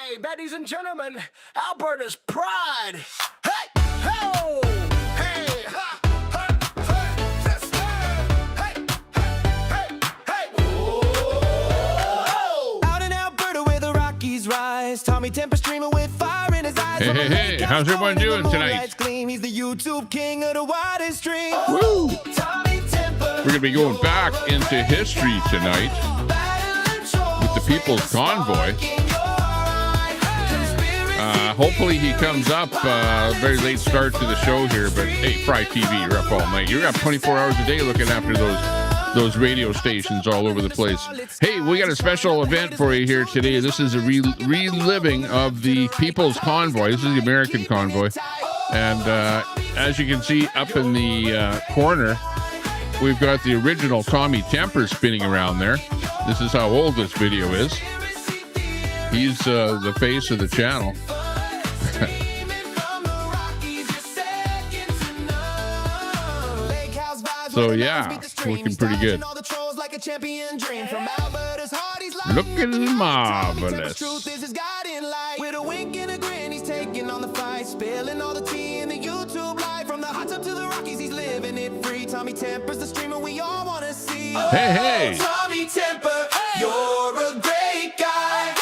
Hey, ladies and gentlemen, Alberta's pride. Hey, ho, hey, ha, ha, hey, sister. Hey, hey, hey, hey. Whoa. Out in Alberta where the Rockies rise, Tommy Temper streaming with fire in his eyes. Hey, how's everyone doing tonight? He's the YouTube king of the widest stream. Woo! Tommy Temper. We're going to be going back into history tonight with the People's Convoy. Hopefully he comes up. Very late start to the show here, but hey, Fry TV, you're up all night. You're up 24 hours a day looking after those radio stations all over the place. Hey, we got a special event for you here today. This is a reliving of the People's Convoy. This is the American Convoy. And as you can see up in the corner, we've got the original Tommy Temper spinning around there. This is how old this video is. He's the face of the channel. So yeah, looking pretty good. Looking marvelous. With a wink and a grin, he's taking on the fight, spilling all the tea in the YouTube live. From the hot tub to the Rockies, he's living it free. Tommy Temper's the streamer we all want to see. Hey, Tommy Temper, you're a great guy.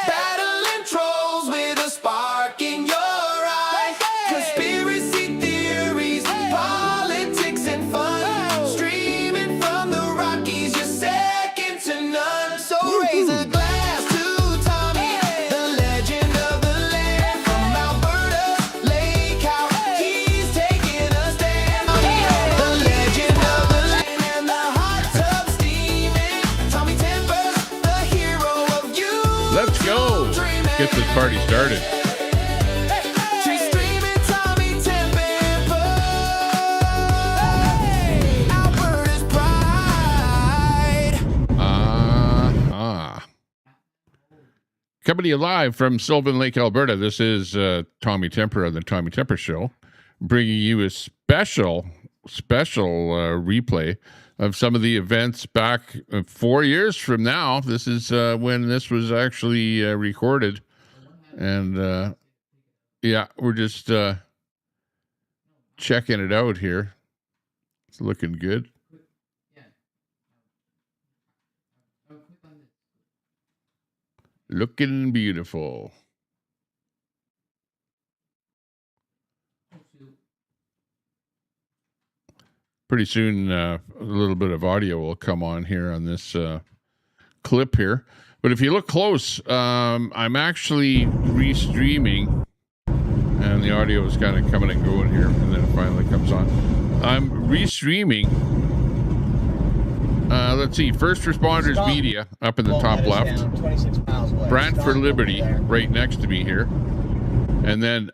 Battling trolls with a spark in your eye. Conspiracy theories, politics and fun. Streaming from the Rockies, you're second to none. So raise a glass to Tommy, the legend of the land. From Alberta's lake house, he's taking a stand. The legend of the land and the hot tub steaming. Tommy Temper's the hero of you. let's go. Get this party started. She's streaming Tommy Temper. Alberta's pride. Coming to you live from Sylvan Lake, Alberta. This is Tommy Temper on the Tommy Temper Show, bringing you a special replay of some of the events back 4 years from now. This is when this was actually recorded. And yeah, we're just checking it out here. It's looking good. Looking beautiful. Pretty soon, a little bit of audio will come on here on this clip here. But if you look close, I'm actually restreaming, and the audio is kind of coming and going here, and then it finally comes on. I'm restreaming. Let's see, First Responders Media up in the top left. Brantford Liberty right next to me here. And then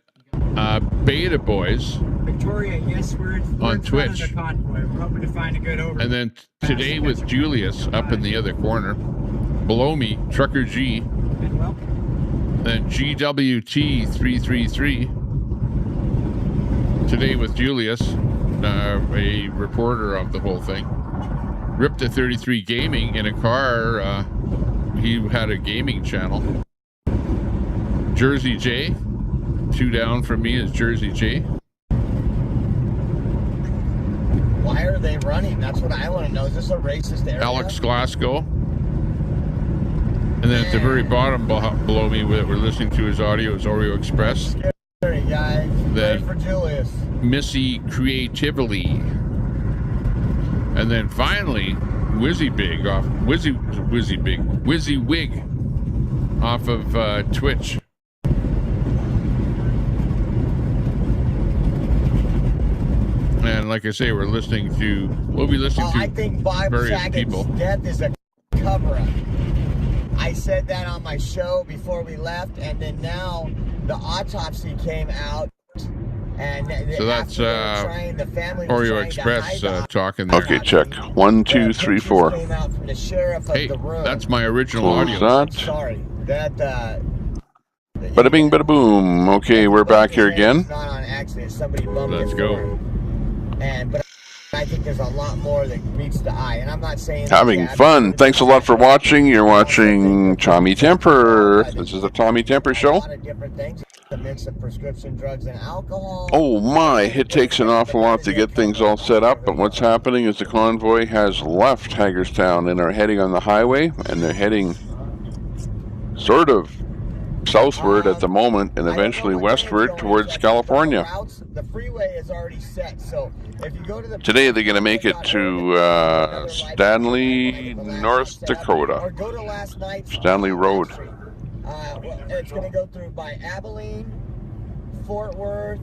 Beta Boys Victoria, yes, we're on Twitch. The convoy. We're hoping to find a good over. And then Today with Julius up in the other corner. Below me, Trucker G. And welcome. Then GWT333. Today with Julius, a reporter of the whole thing. Ripped to 33 Gaming in a car. He had a gaming channel. Jersey J. 2 down from me is Jersey J. Why are they running? That's what I want to know. Is this a racist area? Alex Glasgow. And then at the very bottom below me, we're listening to his audio, is Oreo Express. Scary, guys. Then Ready for Julius. Missy Creatively. And then finally, Wizzy Wig off of Twitch. And like I say, we'll be listening to I think Bob various Saget's people. death is a cover-up. I said that on my show before we left, and then now the autopsy came out. And So that's the family was Oreo trying to Express hide that. talking there. Okay, check. 1, 2, 3, 4. Came out from the sheriff of Hey, the room. that's my original Close audio. that. Sorry, that. Bada bing, bada boom. Okay, we're back here again. It's not on accident. Somebody bumped Let's into go. him. And but I think there's a lot more that meets the eye, and I'm not saying Having fun. Thanks a lot for watching. You're watching Tommy Temper. This is the Tommy Temper Show. A lot of different things. The mix of prescription drugs and alcohol. Oh my, it takes an awful lot to get things all set up, but what's happening is the convoy has left Hagerstown and are heading on the highway, and they're heading sort of southward at the moment and eventually westward towards California. The freeway is already set, so if you go to the Today they're going to make it to Stanley, North Dakota. or go to last night's Stanley Road. It's going to go through by Abilene, Fort Worth.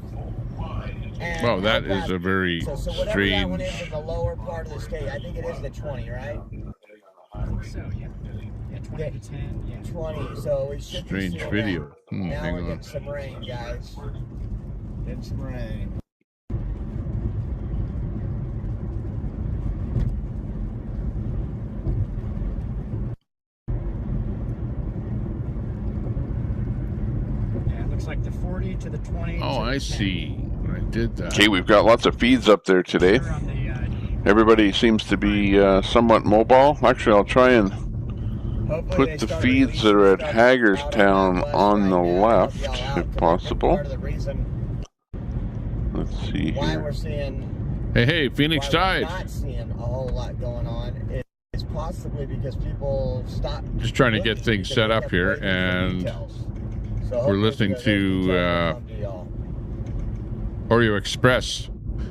And Wow, that is a very so whatever that one is strange. in the lower part of the state, I think it is the 20, right? So, yeah. Yeah, 20 to 10. Yeah. 20. So we should be Strange seeing video. that. Now Hang we're on. getting some rain, guys. Getting some rain. Yeah, it looks like the 40 to the 20. Oh, to the I 10. see. I did that. Okay, we've got lots of feeds up there today. We're on the, Everybody seems to be somewhat mobile. Actually, I'll try and Hopefully put they the start feeds that are releasing at stuff Hagerstown out on the right now to left, help y'all out, if 'cause possible. Part of the reason Let's see why here. we're seeing Hey, Phoenix why we're Tide. not seeing a whole lot going on is possibly because people stop. Just trying to get looking things because set they up kept here, waiting for and details. So we're hopefully listening those to details will come to y'all. Oreo Express.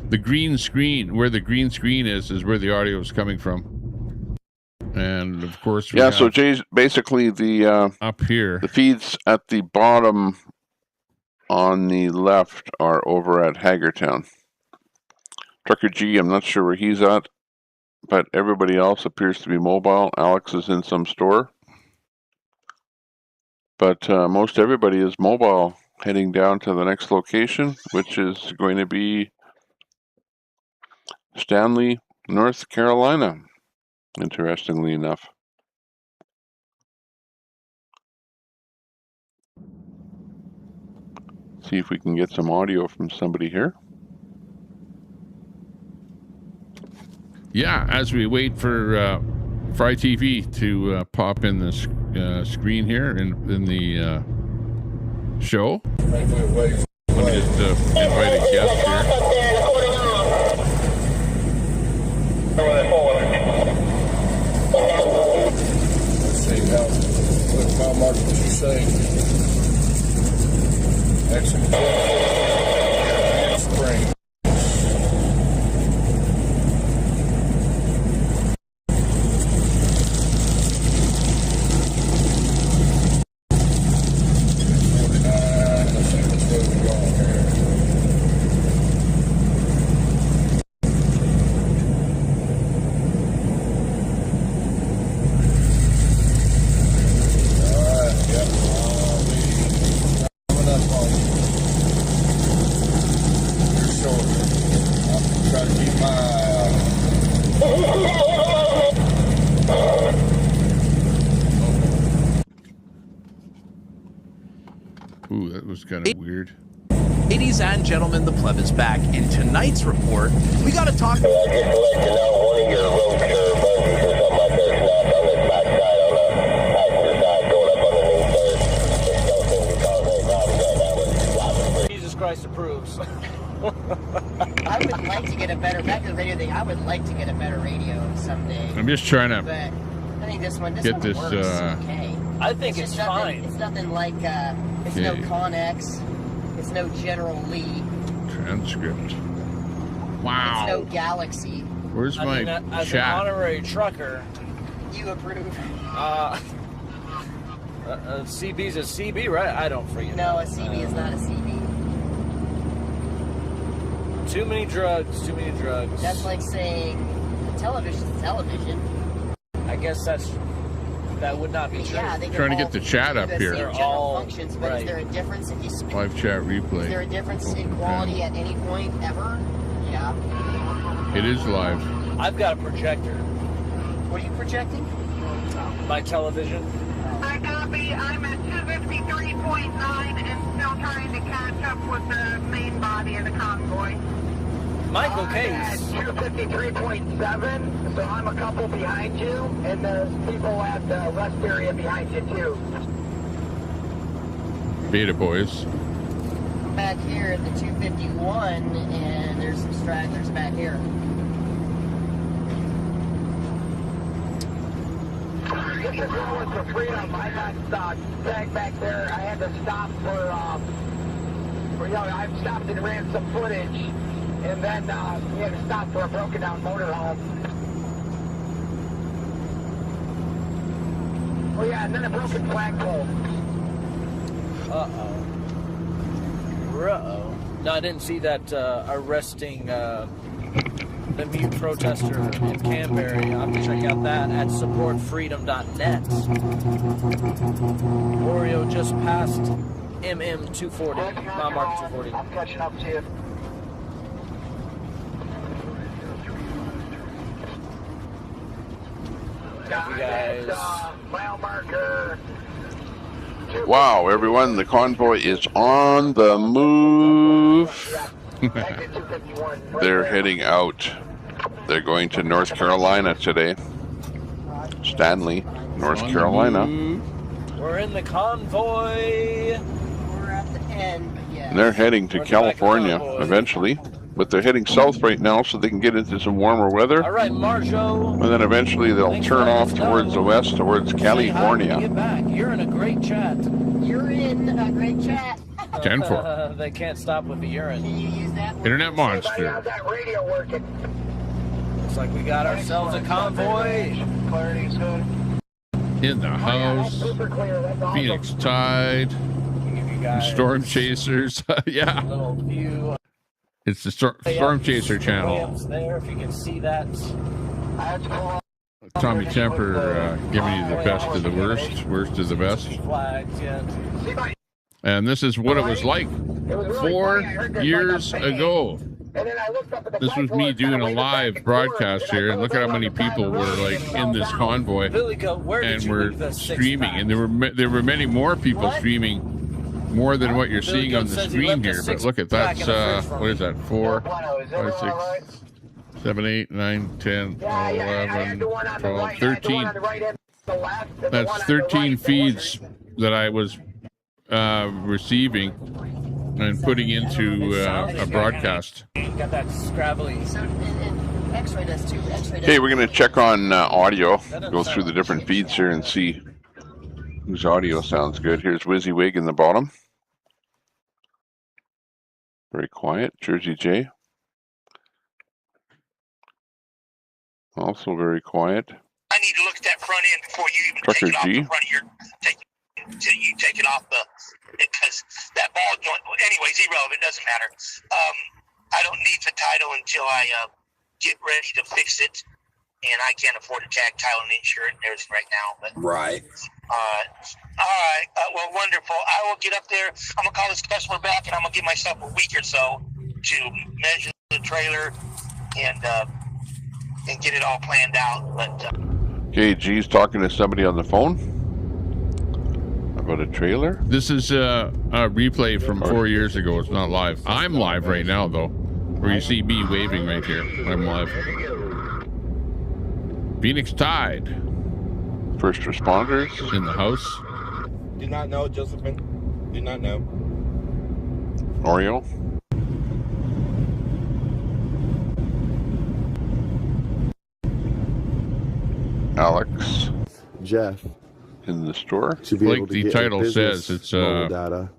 The green screen, where the green screen is where the audio is coming from. And of course, we Yeah, have so Jay's basically the up here. feeds at the bottom on the left are over at Hagertown. Trucker G, I'm not sure where he's at, but everybody else appears to be mobile. Alex is in some store. But most everybody is mobile, heading down to the next location, which is going to be Stanley, North Carolina, interestingly enough. See if we can get some audio from somebody here. Yeah, as we wait for Fry TV to pop in the screen here in the show. Let me just invite a guest here. Let's see what mile mark did you say? Excellent. And spring. Let's see what's going on here. Alright, yep, I'll be coming up on you. Here shortly. I'll try to keep my eye out. Ooh, that was kind of weird. Ladies and gentlemen, the pleb is back. In tonight's report, we got to talk. Jesus Christ approves. I would like to get a better, back to the radio thing, I would like to get a better radio someday. I'm just trying to But I think this one get this, works okay. I think it's just nothing, fine. It's nothing like, it's no Okay. Connex, it's no General Lee, transcript. it's no Wow. Galaxy. Where's I my mean, as an chat? honorary trucker, You approve? CB's a CB, right? I don't freaking No, know. a CB is not a CB. Too many drugs, too many drugs. That's like saying television's television. I guess that would not be true. Yeah, they can Trying to all get the chat do up the here. same They're general all functions, but right. is there a difference if you split? Live chat replay. Is there a difference in Open quality panel. at any point ever? Yeah. It is live. I've got a projector. What are you projecting? My television. I copy. I'm at 253.9 and still trying to catch up with the main body of the convoy. Michael Case. 253.7, so I'm a couple behind you, and there's people at the rest area behind you too. Beta boys. Back here at the 251, and there's some stragglers back here. If you're going for freedom, I got tagged back there. I had to stop for I stopped and ran some footage, and then we had to stop for a broken down motorhome. Oh yeah, and then a broken flagpole. Uh-oh. No, I didn't see that arresting the mute protester in Canberra. I'm going to check out that at supportfreedom.net. Oreo just passed MM240, mile mark 240. I'm catching up to you. You guys. Mile marker. Wow, everyone, the convoy is on the move. They're heading out. They're going to North Carolina today. Stanley, North Carolina. We're in the convoy. We're at the end, but yeah. And they're heading to Where's the back California convoy? eventually. But they're heading south right now so they can get into some warmer weather. All right, Marjo. And then eventually they'll Thanks turn for off letting us towards the know. west, towards Say hi when you California. get back. You're in a great chat. You're in a great chat. 10-4. They can't stop with the urine. Can you use that one? Internet monster. How's that radio working? Looks like we got ourselves a convoy. Clarity's good. In the house. Super clear. That's awesome. Phoenix Tide. Give you guys Storm Chasers. a Yeah. little view. It's the Storm Chaser channel. Williams there, if you can see that. That's cool. Tommy Temper giving you the best of the worst, worst of the best. Flags, yeah. See my And this is what it was like It was really 4 funny. I heard there's years like a bang. ago. And then I looked up at the This was flagpole me and doing kinda a waved back live and broadcast forth, here, and I look at how pulled many up on the people were road like and in this fell down. convoy, Billy, where did and you we're leave the streaming. six-pack? And there were many more people streaming, more than what you're Billy seeing Goat on the says he screen left a here. But six-pack look at in that's the fridge for what is that? 4, 4.0. Is 5, everyone all right? 6, 7, 8, 9, 10, Yeah, I had the 11, one on the 12, right. I had the one 13. on the right and the left, and the one That's on the 13 right that feeds wasn't. that I was receiving and putting into a broadcast. Got that scrabbly. So, and X-ray does too. X-ray does. Okay, we're going to check on audio, go through the different feeds here and see whose audio sounds good. Here's WYSIWYG in the bottom. Very quiet. Jersey J. Also very quiet. I need to look at that front end before you even Trucker take it off G. the front of your till you take it off the because that ball joint. Anyways, irrelevant. Doesn't matter. I don't need the title until I get ready to fix it, and I can't afford to tag title and insurance and everything right now. But Right. all right. Well, wonderful. I will get up there. I'm gonna call this customer back, and I'm gonna give myself a week or so to measure the trailer and get it all planned out. But Okay, G's talking to somebody on the phone about a trailer. This is a replay from 4 years ago. It's not live. I'm live right now, though, where you see me waving right here. I'm live. Phoenix Tide First responders. in the house. Do not know, Josephine. Do not know. Oreo. Alex Jeff in the store. to be Like able to the get title business says, it's, mobile data.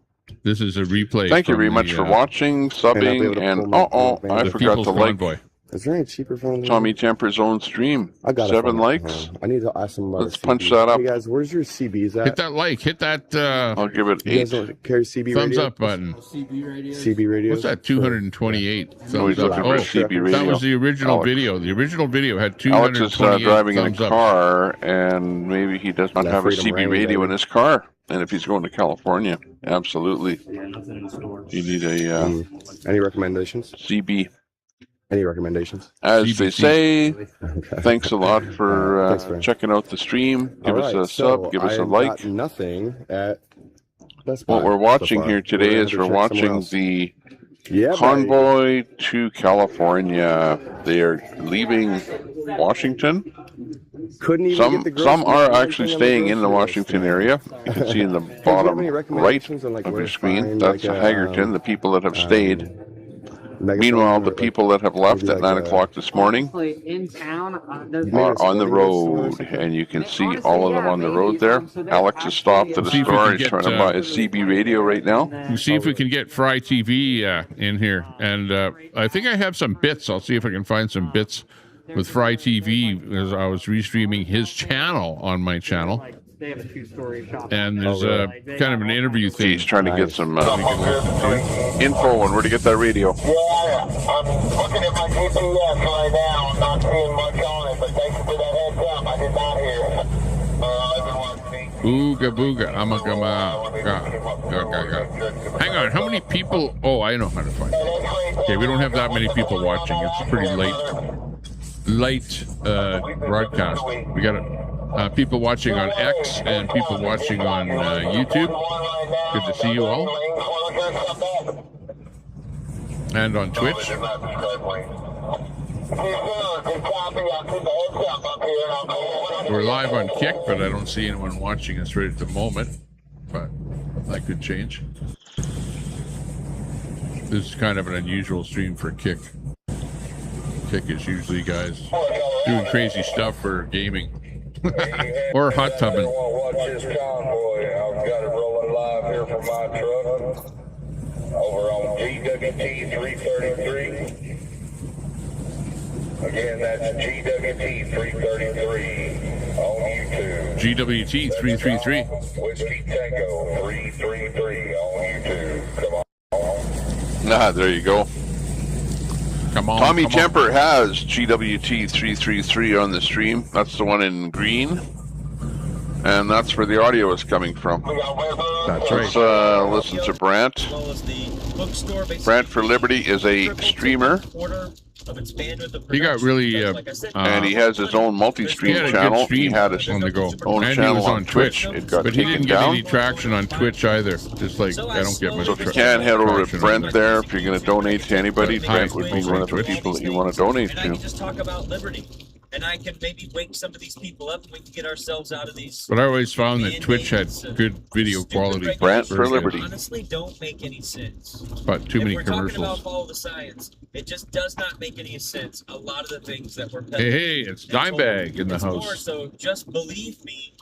This is a replay. Thank you from very much the, for watching, And I'll be able subbing, to and pull my I the forgot People's to like Convoy. Is there any cheaper phone? Tommy Temper's own stream. I got 7 likes. I need to ask some. Let's punch that up. Hey guys, where's your CBs at? Hit that like. Hit that I'll give it You guys 8. don't carry CB thumbs radio? up button. CB radio. What's that? 228 Oh, he's thumbs up. looking for Oh, CB radio. that was the original Alex. video. The original video had Alex is 228 driving in a thumbs up. car, and maybe he does not That have a Freedom CB Rain, radio baby. in his car. And if he's going to California, absolutely, you need a Any recommendations? CB. Any recommendations? As CBC. they say, Okay. thanks a lot for Thanks, man. checking out the stream. Give All us right, a sub, give us a I've like. got nothing at Best Buy What we're so watching far. here today We're is gonna we're have to check somewhere watching else. the Yeah, Convoy to California. They are leaving Washington. Couldn't even get the groceries Some are and actually everything on staying in the grocery Washington list, area. You can see in the Hey, do you have bottom any right recommendations on, like, of where your to screen. find, That's like, Hagerton, the people that have stayed. Meanwhile, the people that have left maybe at like 9 o'clock this morning in town, are on the road, and you can see all of them on the road there. Alex has stopped at the See if we store. can He's trying get, to buy a CB radio right now. We'll see if we can get Fry TV in here. And I think I have some bits. I'll see if I can find some bits with Fry TV, as I was restreaming his channel on my channel. They have a two-story shop. And there's kind of an interview thing. He's trying to get some info on where to get that radio. Yeah, I'm looking at my GPS right now. I'm not seeing much on it, but thanks for that heads up. I did not hear. Ooga booga, Hang on, how many people? Oh, I know how to find it. Okay, we don't have that many people watching. It's a pretty light broadcast. We got people watching on X and people watching on YouTube. Good to see you all. And on Twitch. We're live on Kick, but I don't see anyone watching us right at the moment. But that could change. This is kind of an unusual stream for Kick. Kick is usually guys doing crazy stuff for gaming. Or hot tubbing. Watch this convoy. I've got it rolling live here from my truck over on GWT 333. Again, that's GWT 333 on YouTube. GWT 333. Whiskey Tango 333 on YouTube. Come on. There you go. Come on. Tommy Temper has GWT 333 on the stream. That's the one in green. And that's where the audio is coming from. That's right. Let's listen to Brant. Brant for Liberty is a streamer. He got really, and he has his own multi-stream channel. He had his on the go. own And channel he was on Twitch. It got But he taken didn't get down. any traction on Twitch either. Just like, I don't get much So if you can, head over to traction Brent on there. If you're going to donate to anybody, Brent would be one of the Twitch. people that you want to donate And I can to. just talk about liberty. And I can maybe wake some of these people up and we can get ourselves out of these. But I always found that Twitch had good video quality. Brant for Liberty. Honestly, don't make any sense. But too many If we're talking about commercials. follow the science, it just does not make any sense. A lot of the things that we're Hey, it's Dimebag in the It's more house. so just believe me.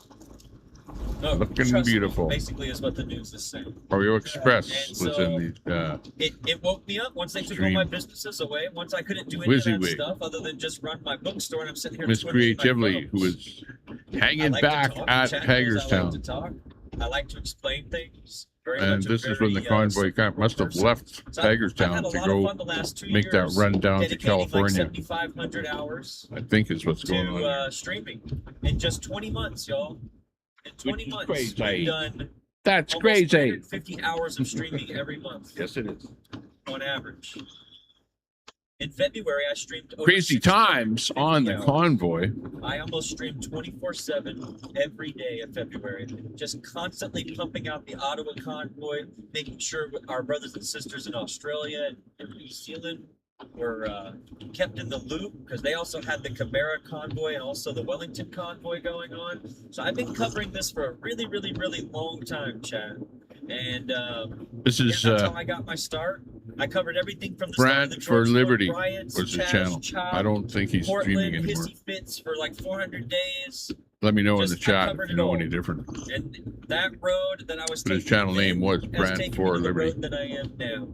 No, Looking trust me, beautiful. basically is what the news is saying. Oreo Express And was so, in the It woke me up once they took all Stream. my businesses away. Once I couldn't do any of that WYSIWYG. stuff other than just run my bookstore, and I'm sitting here. Miss twiddling my Creatively, who thumbs. is I hanging like to back talk, at chat rooms, I like to Hagerstown. talk. I like to explain things. Very And much a this is when the very, convoy must have person. left So I've had Hagerstown a to lot go of fun the last 2 make that years, run down to dedicating like California. 7,500 hours I think is what's going on. to streaming in just 20 months, y'all. In 20 months, crazy. we've done That's almost crazy. 250 hours of streaming every month. Yes, it is. On average. In February, I streamed over Crazy 650 times on the hours. convoy. I almost streamed 24/7 every day of February, just constantly pumping out the Ottawa convoy, making sure our brothers and sisters in Australia and New Zealand were kept in the loop, because they also had the Canberra convoy and also the Wellington convoy going on. So I've been covering this for a really, really, really long time, Chad. And This is that's how I got my start. I covered everything from the start of Brad the for George Floyd Liberty riots, was the Chaz channel. Chop, I don't think he's Portland, streaming anymore. Hissy Fits for like 400 days. Let me know in Just- the chat I covered if you it know all. any different. And that road that I was But his taking channel name then was has Brad taken for me to the Liberty. road that I am now.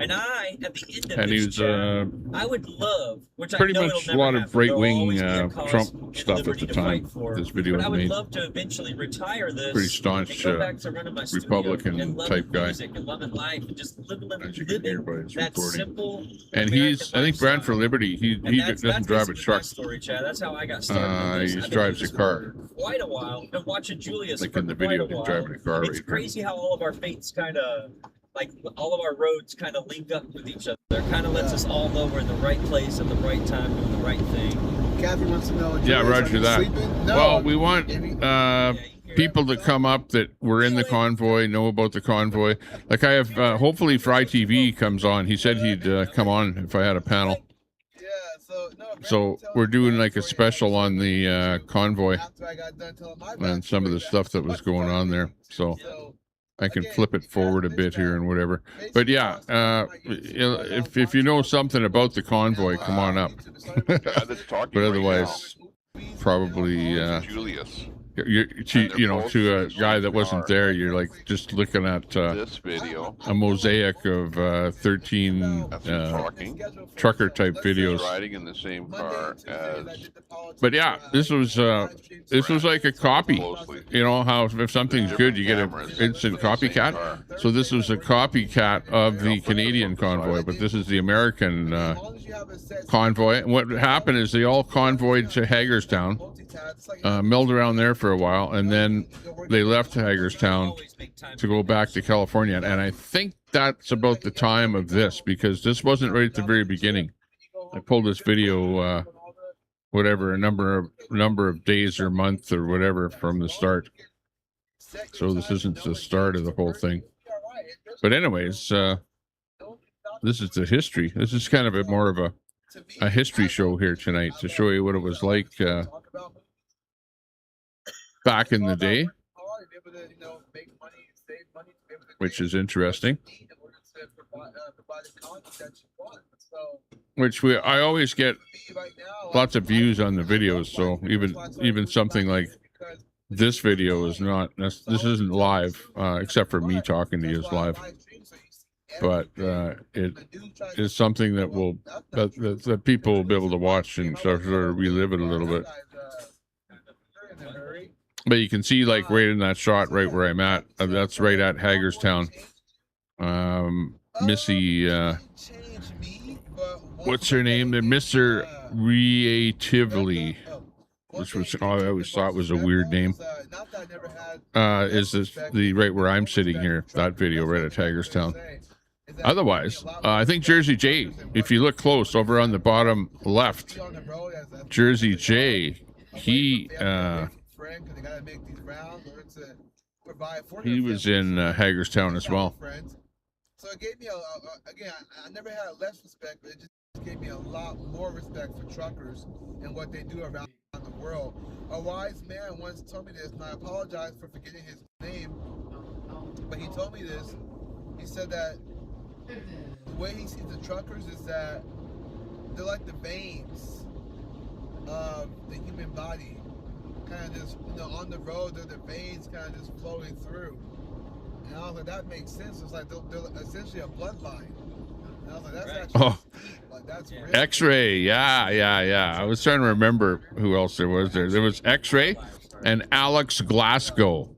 And I, at the end of And this, he was Chad, I would love, which pretty I know much it'll a lot never of happen. There'll right-wing always be a cause Trump and stuff at liberty the to time. fight for. This video But was I would made. love to eventually retire this Pretty and staunch go back to running my studio Republican and type loving guy. music and loving life and just living As you can hear by his that recording. simple And he's, I think Brad for Liberty, he doesn't drive a basically truck. my story, Chad. That's how I got started. He with this. just I've been drives doing a this car. for quite a while. Been watching Julius Like for in the quite video, a he's while. driving a car It's right here. crazy how all of our fates kind of, like all of our roads kind of link up with each other. It kind of lets us all know we're in the right place at the right time doing the right thing. Kathy wants to know. Yeah, Julius, roger are you that. sleeping? No. Well, we want, people that come up that were in the convoy, know about the convoy. Like I have, hopefully Fry TV comes on. He said he'd come on if I had a panel. So we're doing like a special on the convoy and some of the stuff that was going on there. So I can flip it forward a bit here and whatever. But yeah, if you know something about the convoy, come on up. But otherwise, probably Julius. To a guy that wasn't there, you're like just looking at This video. a mosaic of 13 trucker type videos. Riding in the same car as. But yeah, this was like a copy. You know how if something's good, you get an instant copycat. So this was a copycat of the Canadian convoy, but this is the American convoy. And what happened is they all convoyed to Hagerstown, milled around there for a while, and then they left Hagerstown to go back to California. And I think that's about the time of this, because this wasn't right at the very beginning. I pulled this video, whatever, a number of days or month or whatever from the start. So this isn't the start of the whole thing. But anyways, this is the history. This is kind of more of a history show here tonight to show you what it was like back in the day, which is interesting. Which I always get lots of views on the videos, so even something like this video is not, this isn't live, except for me talking to you is live. But it is something that will that people will be able to watch and sort of relive it a little bit. But you can see, like, right in that shot, right where I'm at, that's right at Hagerstown. Missy, what's her name? The Mr. Creatively, which was, I always thought was a weird name. Is this the right where I'm sitting here? That video right at Hagerstown. Otherwise, I think Jersey J, if you look close over on the bottom left, Jersey J, he was in Hagerstown as well. So it gave me again, I never had less respect, but it just gave me a lot more respect for truckers and what they do around the world. A wise man once told me this, and I apologize for forgetting his name, but he told me this. He said that the way he sees the truckers is that they're like the veins of the human body. Kind of just, on the road, they're the veins kind of just flowing through. And I was like, that makes sense. It's like they're essentially a bloodline. And I was like, that's actually deep. Like, that's really X-Ray, yeah. I was trying to remember who else there was there. There was X-Ray and Alex Glasgow,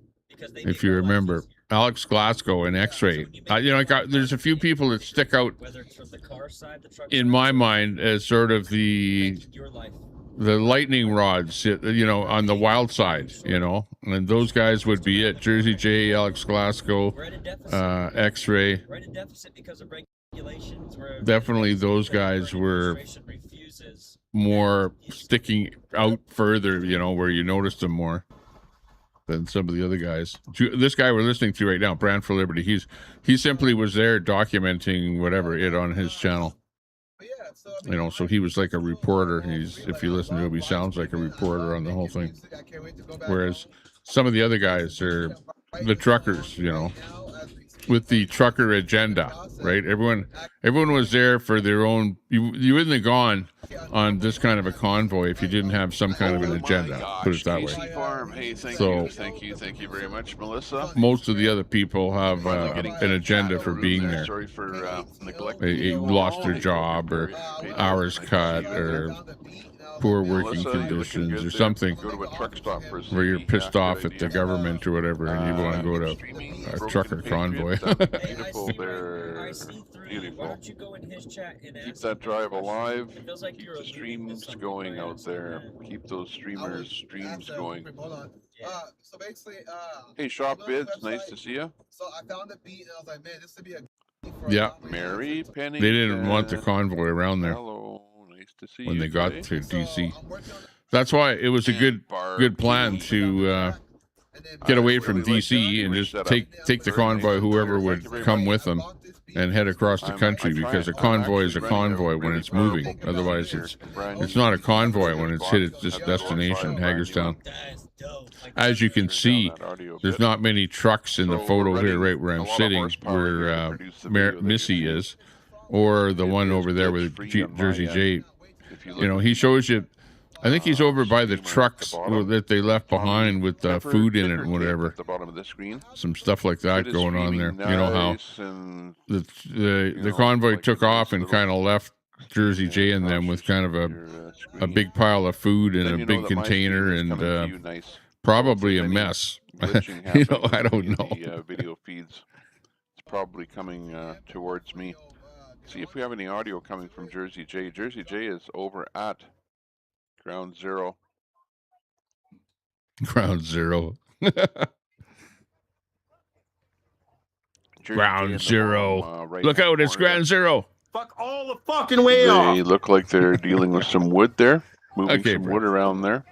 if you remember. Alex Glasgow and X-Ray. There's a few people that stick out in my mind as sort of the lightning rods, on the wild side, and those guys would be it. Jersey J, Alex Glasgow, X-Ray. Definitely those guys were more sticking out further, where you noticed them more than some of the other guys. This guy we're listening to right now, Brand for Liberty, he simply was there documenting whatever on his channel. So he was like a reporter. If you listen to him, he sounds like a reporter on the whole thing. Whereas some of the other guys are the truckers, with the trucker agenda, right? Everyone was there for their own. You wouldn't have gone on this kind of a convoy if you didn't have some kind of an agenda. Put it that way. Farm. Hey, thank you very much, Melissa. Most of the other people have an agenda for being there. Sorry for they lost their job or hours cut or poor working conditions or something, where you're pissed off at the government or whatever, and you want to go to a trucker convoy. Beautiful there. Beautiful. Keep that drive alive. Keep the streams going out there. Keep those streams going. So basically, hey, Shop Bids, nice to see you. So I found a beat, and I was like, man, this would be a yeah. Mary Penny. They didn't want the convoy around there. Hello. Nice to see when you they got to DC. That's why it was a good plan to get away from DC and just take the convoy, whoever would come with them, and head across the country, because a convoy is a convoy when it's moving. Otherwise, it's not a convoy when it's hit its destination, Hagerstown. As you can see, there's not many trucks in the photo here, right where I'm sitting, where Missy is, or the one over there with Jersey J. You know, he shows you. I think he's over by the trucks that they left behind with food in it and whatever. At the bottom of the screen. Some stuff like that going on there. You know how the convoy took off and kind of left Jersey J and them with kind of a big pile of food in a big container and probably a mess. You know, I don't know. Video feeds. It's probably coming towards me. See if we have any audio coming from Jersey J. Jersey J is over at Ground Zero. Ground Zero. Ground Zero. Look out, it's Ground Zero. Fuck all the fucking way off. They look like they're dealing with some wood there. Moving some wood around there.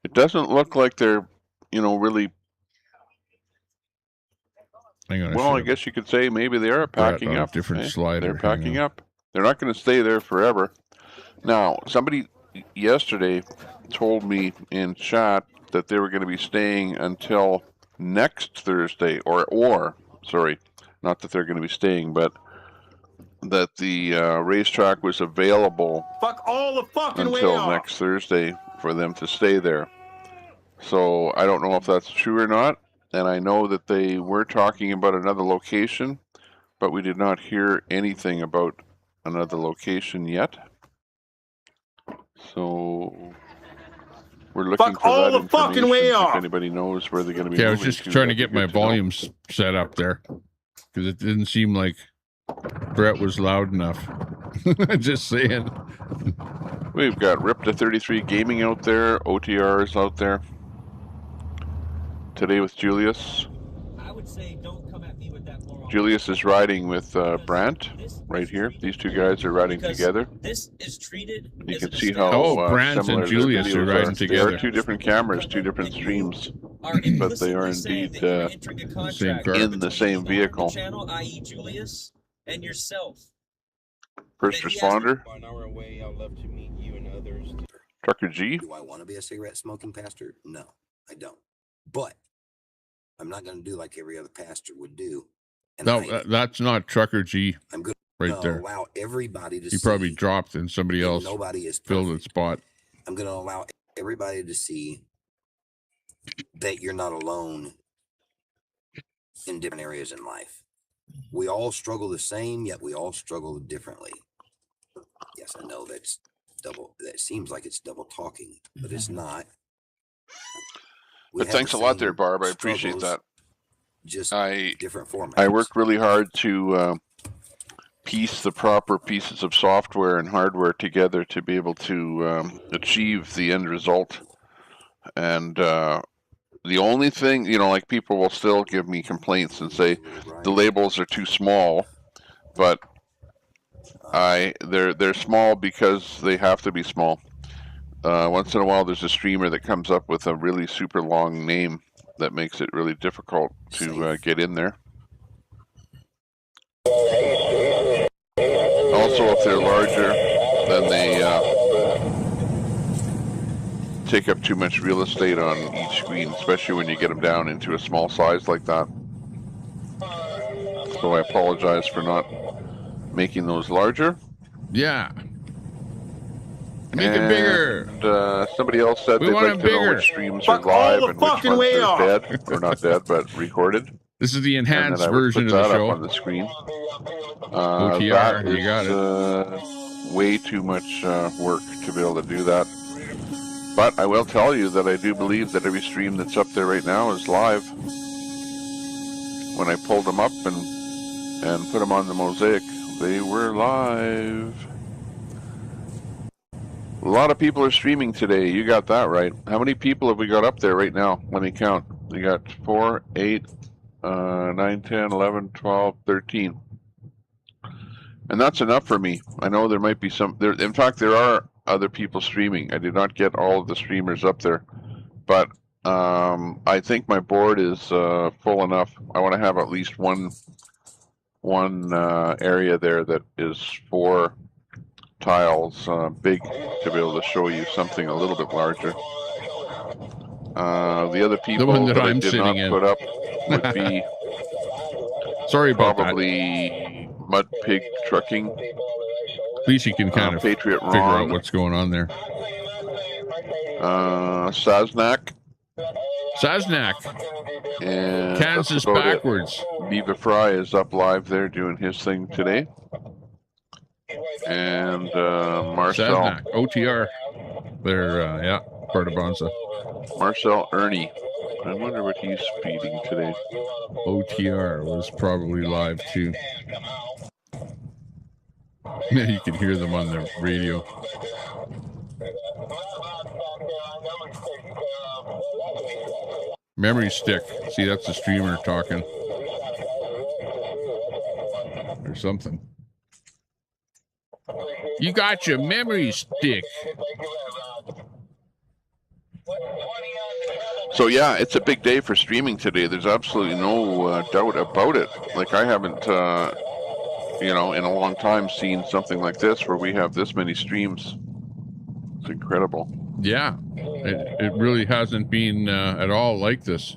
It doesn't look like they're, you know, really... Hang on, well, I guess you could say maybe they are packing up. Different slider. They're packing up. They're not going to stay there forever. Now, somebody yesterday told me in chat that they were going to be staying until next Thursday, or sorry, not that they're going to be staying, but that the racetrack was available Fuck all the fucking way until off. next Thursday for them to stay there. So I don't know if that's true or not, and I know that they were talking about another location, but we did not hear anything about another location yet. So we're looking Fuck for all that the fucking way information, off. if anybody knows where they're going to be. Yeah, I was just trying to get my volumes set up there, because it didn't seem like Brett was loud enough. Just saying. We've got Rip to 33 Gaming out there, OTRs out there. Today with Julius. I would say don't come at me with that moral. Julius is riding with Brandt right here. These two guys are riding together. This is treated. You can see how Brandt and Julius are riding together. There are two different cameras, two different streams, but they are indeed in the same vehicle. Channel, i.e., Julius and yourself. First responder. 1 hour away, I'd love to meet you and others. Trucker G. Do I want to be a cigarette smoking pastor? No, I don't. But I'm not going to do like every other pastor would do. And No, that's not Trucker G. I'm good. Right there. Allow everybody to He probably dropped and somebody else nobody is filled its spot. I'm going to allow everybody to see that you're not alone in different areas in life. We all struggle the same, yet we all struggle differently. Yes, I know that's double. That seems like it's double talking, but it's not. But thanks a lot there, Barb. I appreciate that. Just different formats. I worked really hard to piece the proper pieces of software and hardware together to be able to achieve the end result. And the only thing, you know, like people will still give me complaints and say the labels are too small, but they're small because they have to be small. Once in a while, there's a streamer that comes up with a really super long name that makes it really difficult to get in there. Also, if they're larger, then they take up too much real estate on each screen, especially when you get them down into a small size like that. So I apologize for not making those larger. Yeah. Make it bigger. And somebody else said We they'd want like it to know bigger. which streams Fuck are all live the and which fucking ones way are off. dead, or not dead, but recorded. This is the enhanced And then I would version put of the that show. up on the screen. OTR, that you got is, way too much work to be able to do that. But I will tell you that I do believe that every stream that's up there right now is live. When I pulled them up and put them on the mosaic, they were live. A lot of people are streaming today. You got that right. How many people have we got up there right now? Let me count. We got 4, 8, 9, 10, 11, 12, 13. And that's enough for me. I know there might be some... In fact, there are other people streaming. I did not get all of the streamers up there. But I think my board is full enough. I want to have at least one area there that is 4 tiles big to be able to show you something a little bit larger. The other people one that I I'm did sitting not in. put up would be sorry about probably Mud Pig Trucking. At least you can kind of Patriot figure Ron, out what's going on there. Saznak. And Kansas that's about backwards. it. Viva Fry is up live there doing his thing today. And Marcel. Saznak, OTR. They're, yeah, part of Bonza. Marcel Ernie. I wonder what he's feeding today. OTR was probably live too. Yeah, you can hear them on the radio. Memory stick. See, that's the streamer talking. Or something. You got your memory stick. So yeah, it's a big day for streaming today. There's absolutely no doubt about it. Like I haven't, in a long time seen something like this where we have this many streams. It's incredible. Yeah, it really hasn't been at all like this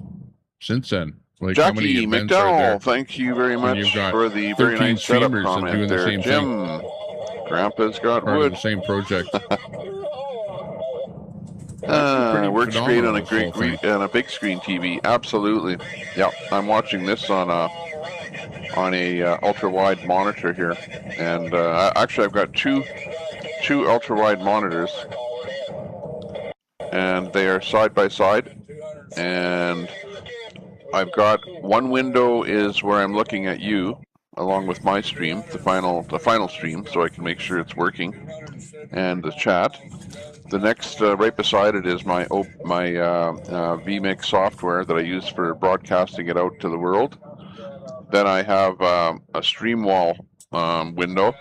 since then. Like Jackie McDowell, thank you very much for the very nice setup comment doing there. the same Jim, thing. Grandpa's got Part wood. of the same project. Works great on a big screen TV. Absolutely. Yeah, I'm watching this on a ultra wide monitor here, and actually I've got two ultra wide monitors, and they are side by side. And I've got one window is where I'm looking at you, along with my stream, the final stream, so I can make sure it's working, and the chat. The next, right beside it, is my vMix software that I use for broadcasting it out to the world. Then I have a stream wall window,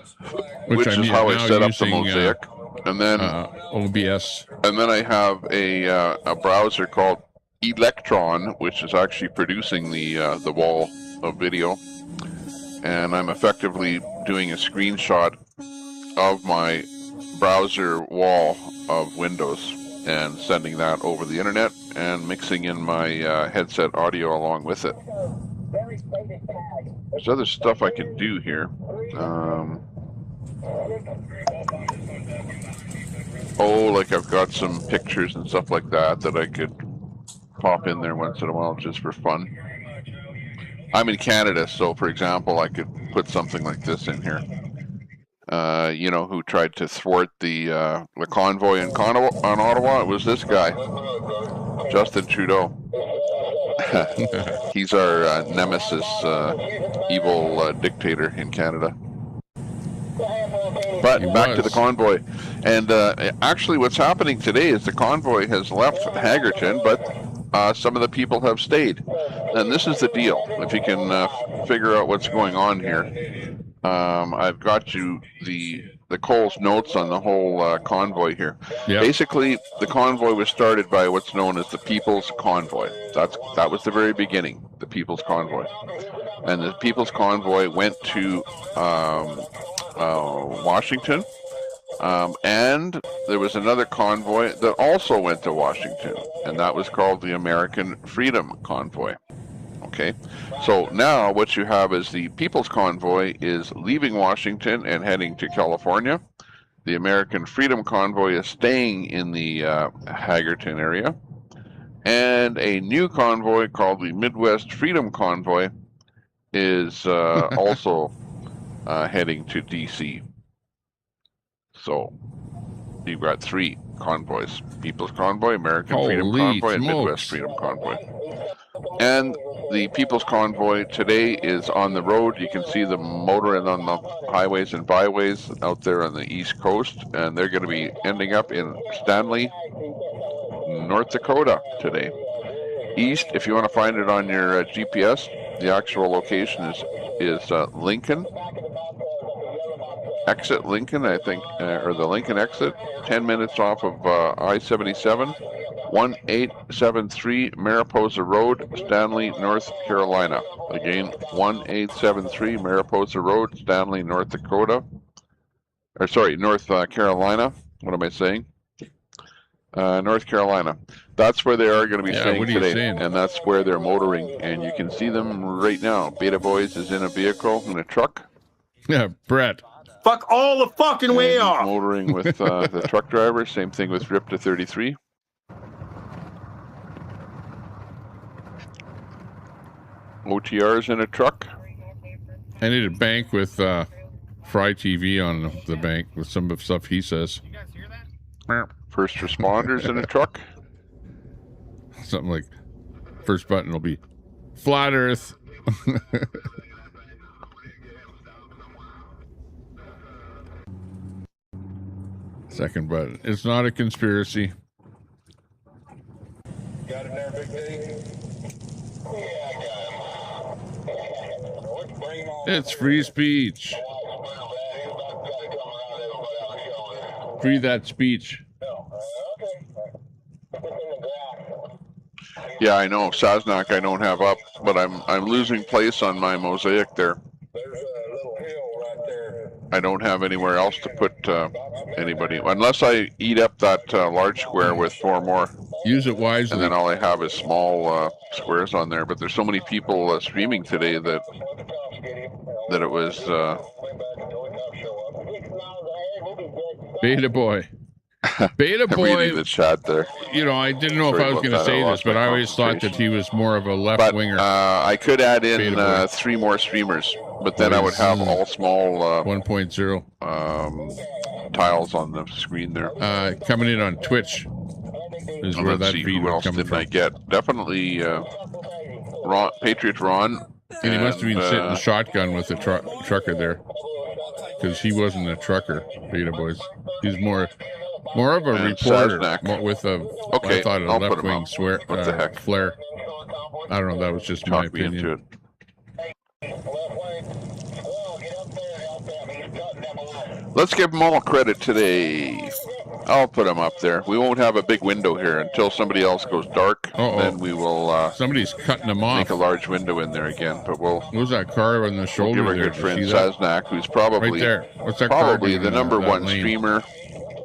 which is how I set up the mosaic. And then OBS. And then I have a browser called Electron, which is actually producing the wall of video. And I'm effectively doing a screenshot of my browser wall of Windows and sending that over the internet and mixing in my headset audio along with it. There's other stuff I can do here. Like I've got some pictures and stuff like that I could pop in there once in a while just for fun. I'm in Canada, so for example, I could put something like this in here. Who tried to thwart the convoy in Ottawa? It was this guy, Justin Trudeau. He's our nemesis, evil dictator in Canada. But back to the convoy. And actually what's happening today is the convoy has left Hagerton, but some of the people have stayed. And this is the deal. If you can figure out what's going on here. I've got you the Cole's notes on the whole convoy here. Yep. Basically, the convoy was started by what's known as the People's Convoy. That was the very beginning, the People's Convoy. And the People's Convoy went to Washington, and there was another convoy that also went to Washington, and that was called the American Freedom Convoy. Okay, so now what you have is the People's Convoy is leaving Washington and heading to California. The American Freedom Convoy is staying in the Hagerton area. And a new convoy called the Midwest Freedom Convoy is also heading to D.C. So you've got 3 convoys. People's Convoy, American Freedom Convoy, and Midwest Freedom Convoy. And the People's Convoy today is on the road. You can see them motoring on the highways and byways out there on the East Coast, and they're going to be ending up in Stanley, North Dakota today. East, if you want to find it on your GPS, the actual location is Lincoln. Exit Lincoln, I think, or the Lincoln exit, 10 minutes off of I-77. 1873 Mariposa Road, Stanley, North Carolina. Again, 1873 Mariposa Road, Stanley, North Dakota. Or sorry, North Carolina. What am I saying? North Carolina. That's where they are going to be staying today, and that's where they're motoring. And you can see them right now. Beta Boys is in a vehicle, in a truck. Yeah, Brett. Fuck all the fucking way He's off. motoring with the truck driver. Same thing with Rip to 33. OTR's in a truck. I need a bank with Fry TV on the bank with some of the stuff he says. First responders in a truck. Something like first button will be Flat Earth. Second button. It's not a conspiracy. Got him there, Big D? Yeah, I got him. It's free speech. Free that speech. Yeah, I know. Sasnak I don't have up, but I'm losing place on my mosaic there. I don't have anywhere else to put anybody, unless I eat up that large square with 4 more. Use it wisely. And then all I have is small squares on there. But there's so many people streaming today that it was Beta Boy. Beta Boy. Reading the chat there. You know, I didn't know if I was going to say this, but I always thought that he was more of a left winger. I could add in 3 more streamers, but then I would have all small 1.0 tiles on the screen there. Coming in on Twitch is where that feed who was else coming did from. I get? Definitely Ron, Patriot Ron. And he must have been sitting shotgun with the trucker there, because he wasn't a trucker. Beta Boys. He's more of a reporter with a I thought a left wing flair. I don't know. That was just my opinion. Let's give them all credit today. I'll put them up there. We won't have a big window here until somebody else goes dark. Then we will. Somebody's cutting them off. Make a large window in there again, but we'll. Who's that car on the shoulder we'll give our good friend Saznak, who's probably right there. What's that probably car the number one lane? streamer.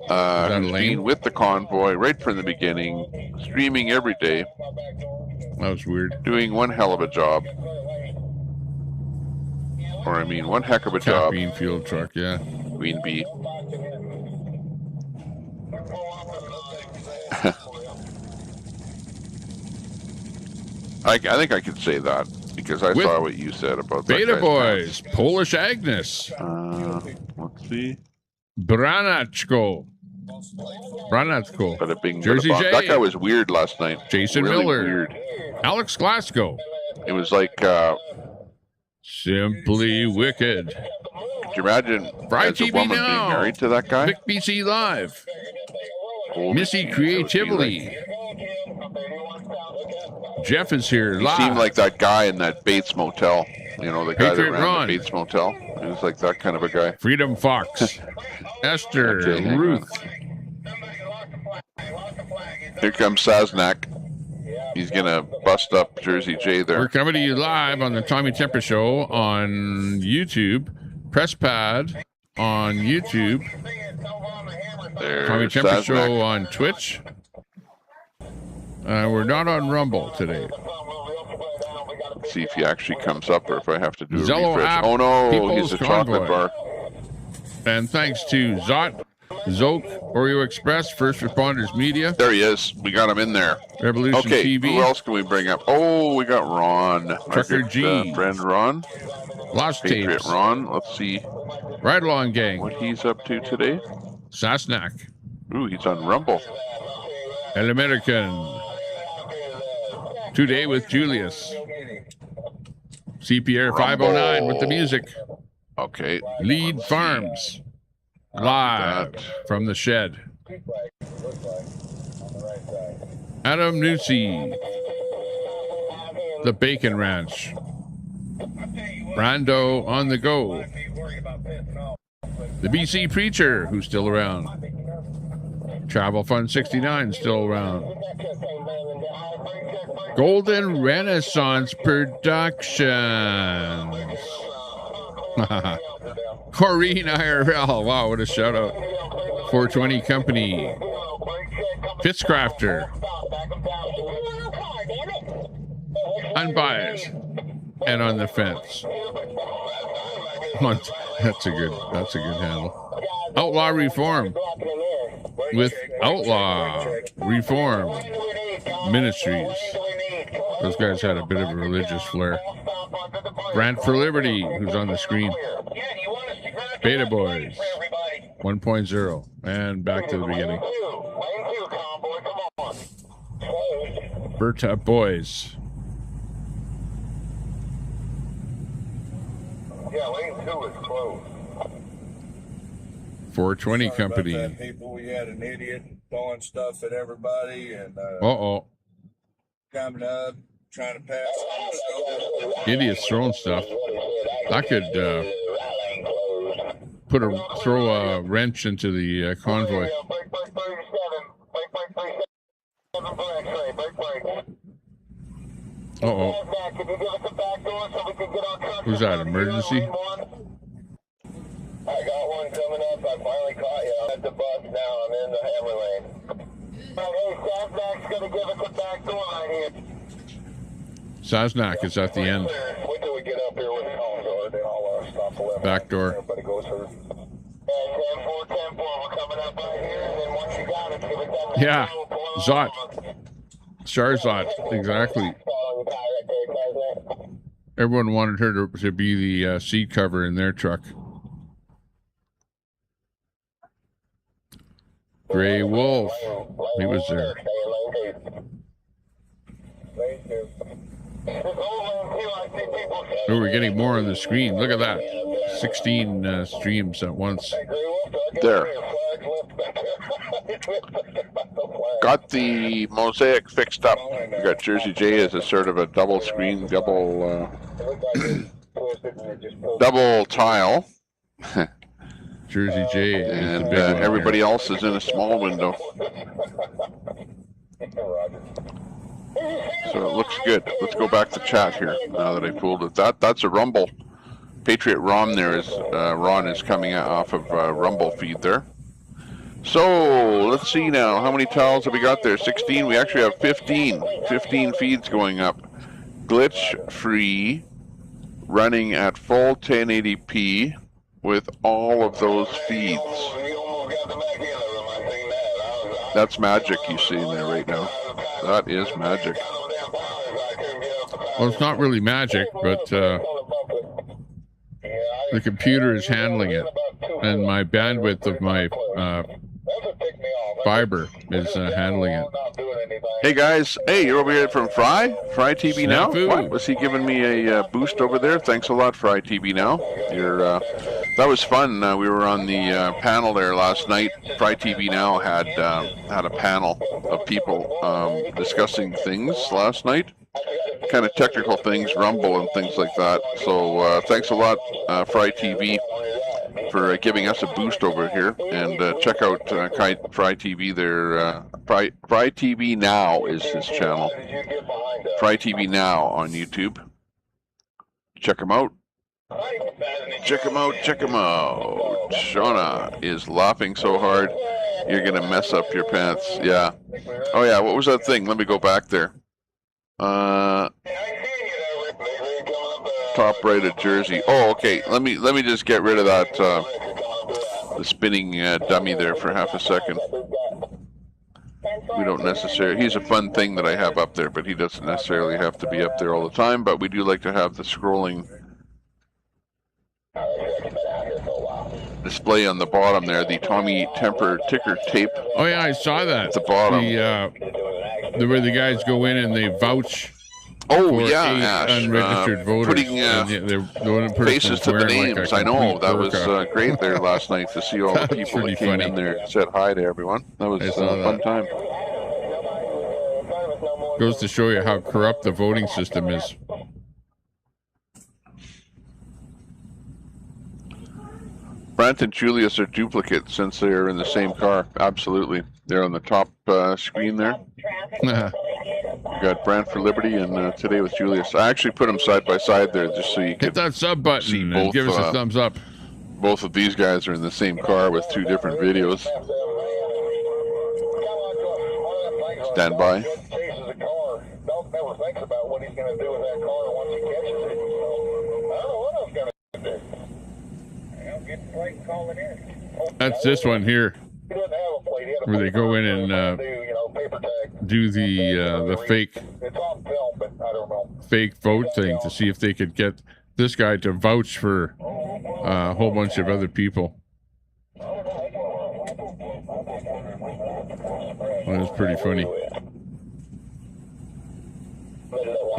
Who's been with the convoy right from the beginning, streaming every day. That was weird. Doing one hell of a job. Or I mean, one heck of a job. Caffeine fuel truck, yeah. Queen Bee. I think I could say that because I saw what you said about that. Beta Boys, Polish Agnes. Let's see. Branachko. Jersey J. That guy was weird last night. Jason really Miller. Weird. Alex Glasgow. It was like Simply Wicked. Could you imagine Fry as a TV woman now. being married to that guy? Vic BC Live. Old Missy Steve, Creatively. Jeff is here He live. seemed like that guy in that Bates Motel. You know, the guy Patriot that ran Ron. the Bates Motel. He was like that kind of a guy. Freedom Fox. Esther. Okay, hang Ruth. Here comes Saznak. He's going to bust up Jersey J there. We're coming to you live on the Tommy Temper Show on YouTube. Press Pad on YouTube. There's Tommy Temper Saznak. Show on Twitch. We're not on Rumble today. See if he actually comes up or if I have to do a Zello refresh. app, Oh no, People's he's a chocolate Convoy. bar. And thanks to Zot, Zoke, Oreo Express, First Responders Media. There he is. We got him in there. Revolution Okay, TV. who else can we bring up? Oh, we got Ron. Our Trucker good, G. friend Ron. Lost Patriot Tapes. Ron. Let's see Ride Along Gang. what he's up to today. Sasnak. Ooh, he's on Rumble. El American. Today with Julius. CPR 509 with the music. Okay. Lead Farms. Live from the shed. Adam Newsy. The Bacon Ranch. Brando on the go. The BC Preacher, who's still around. Travel Fund 69 still around. Golden Renaissance Productions. Corrine IRL. Wow, what a shout out. 420 Company. Fitzcrafter. Unbiased. And on the fence. That's a good handle. Outlaw Reform. With Outlaw Reform Ministries. Those guys had a bit of a religious flair. Grant for Liberty, who's on the screen. Beta Boys 1.0. And back to the beginning. Berta Boys. Yeah, lane 2 is closed. 420 Sorry Company. about that, people. We had an idiot throwing stuff at everybody and coming up, trying to pass. Idiots throwing stuff. That could throw a wrench into the convoy. Who's that? Emergency? I got one coming up. I finally caught you. I'm at the bus now. I'm in the hammer lane. Hey, Sasnak's going to give us a back door right here. Sasnak is at the end. Wait till we get up here with the door. Then I'll stop the left. Back door. Everybody goes through. 10-4, 10-4. We're coming up right here. And then once you got it, give it that. Yeah. Zot. Charizot. Exactly. Everyone wanted her to be the seat cover in their truck. Gray Wolf. He was there. Oh, we're getting more on the screen. Look at that. 16 streams at once. There. Got the mosaic fixed up. We got Jersey J as a sort of a double screen, double tile. Jersey J. And everybody else is in a small window. So it looks good. Let's go back to chat here now that I pulled it. That's a Rumble. Patriot Ron there is Ron is coming off of Rumble feed there. So let's see now. How many tiles have we got there? 16. We actually have 15. 15 feeds going up. Glitch free, running at full 1080p with all of those feeds. That's magic you see in there right now. That is magic. Well, it's not really magic, but the computer is handling it, and my bandwidth of my fiber is handling it. Hey guys, hey, you're over here from Fry TV Now. What? Was he giving me a boost over there? Thanks a lot, Fry TV Now. That was fun. We were on the panel there last night. Fry TV Now had a panel of people discussing things last night, kind of technical things, Rumble and things like that. So thanks a lot, Fry TV, for giving us a boost over here. And check out Fry TV there. Fry TV Now is his channel. Fry TV Now on YouTube. Check him out. Check him out. Check him out. Shauna is laughing so hard, you're going to mess up your pants. Yeah. Oh, yeah. What was that thing? Let me go back there. Top right of Jersey. Oh, okay. Let me just get rid of that the spinning dummy there for half a second. We don't necessarily. He's a fun thing that I have up there, but he doesn't necessarily have to be up there all the time. But we do like to have the scrolling display on the bottom there. The Tommy Temper ticker tape. Oh yeah, I saw that. At the bottom. Where the guys go in and they vouch. Oh yeah, Ash. Unregistered voters. Putting faces to the names. Like I know that was great there last night to see all the people that came in there and said hi to everyone. That was a fun time. Goes to show you how corrupt the voting system is. Brant and Julius are duplicates since they are in the same car. Absolutely. there on the top screen there. We got Brand for Liberty and Today with Julius. I actually put them side by side there just so you Hit could that sub button see and both, give us a thumbs up. Both of these guys are in the same car with 2 different videos. Stand by. Chases a car. Dog never thinks about what he's going to do with that car once he catches it. I don't know what I was going to do. I'll get the plate and call it in. That's this one here, where they go in and do the fake vote thing to see if they could get this guy to vouch for a whole bunch of other people. Well, it's pretty funny.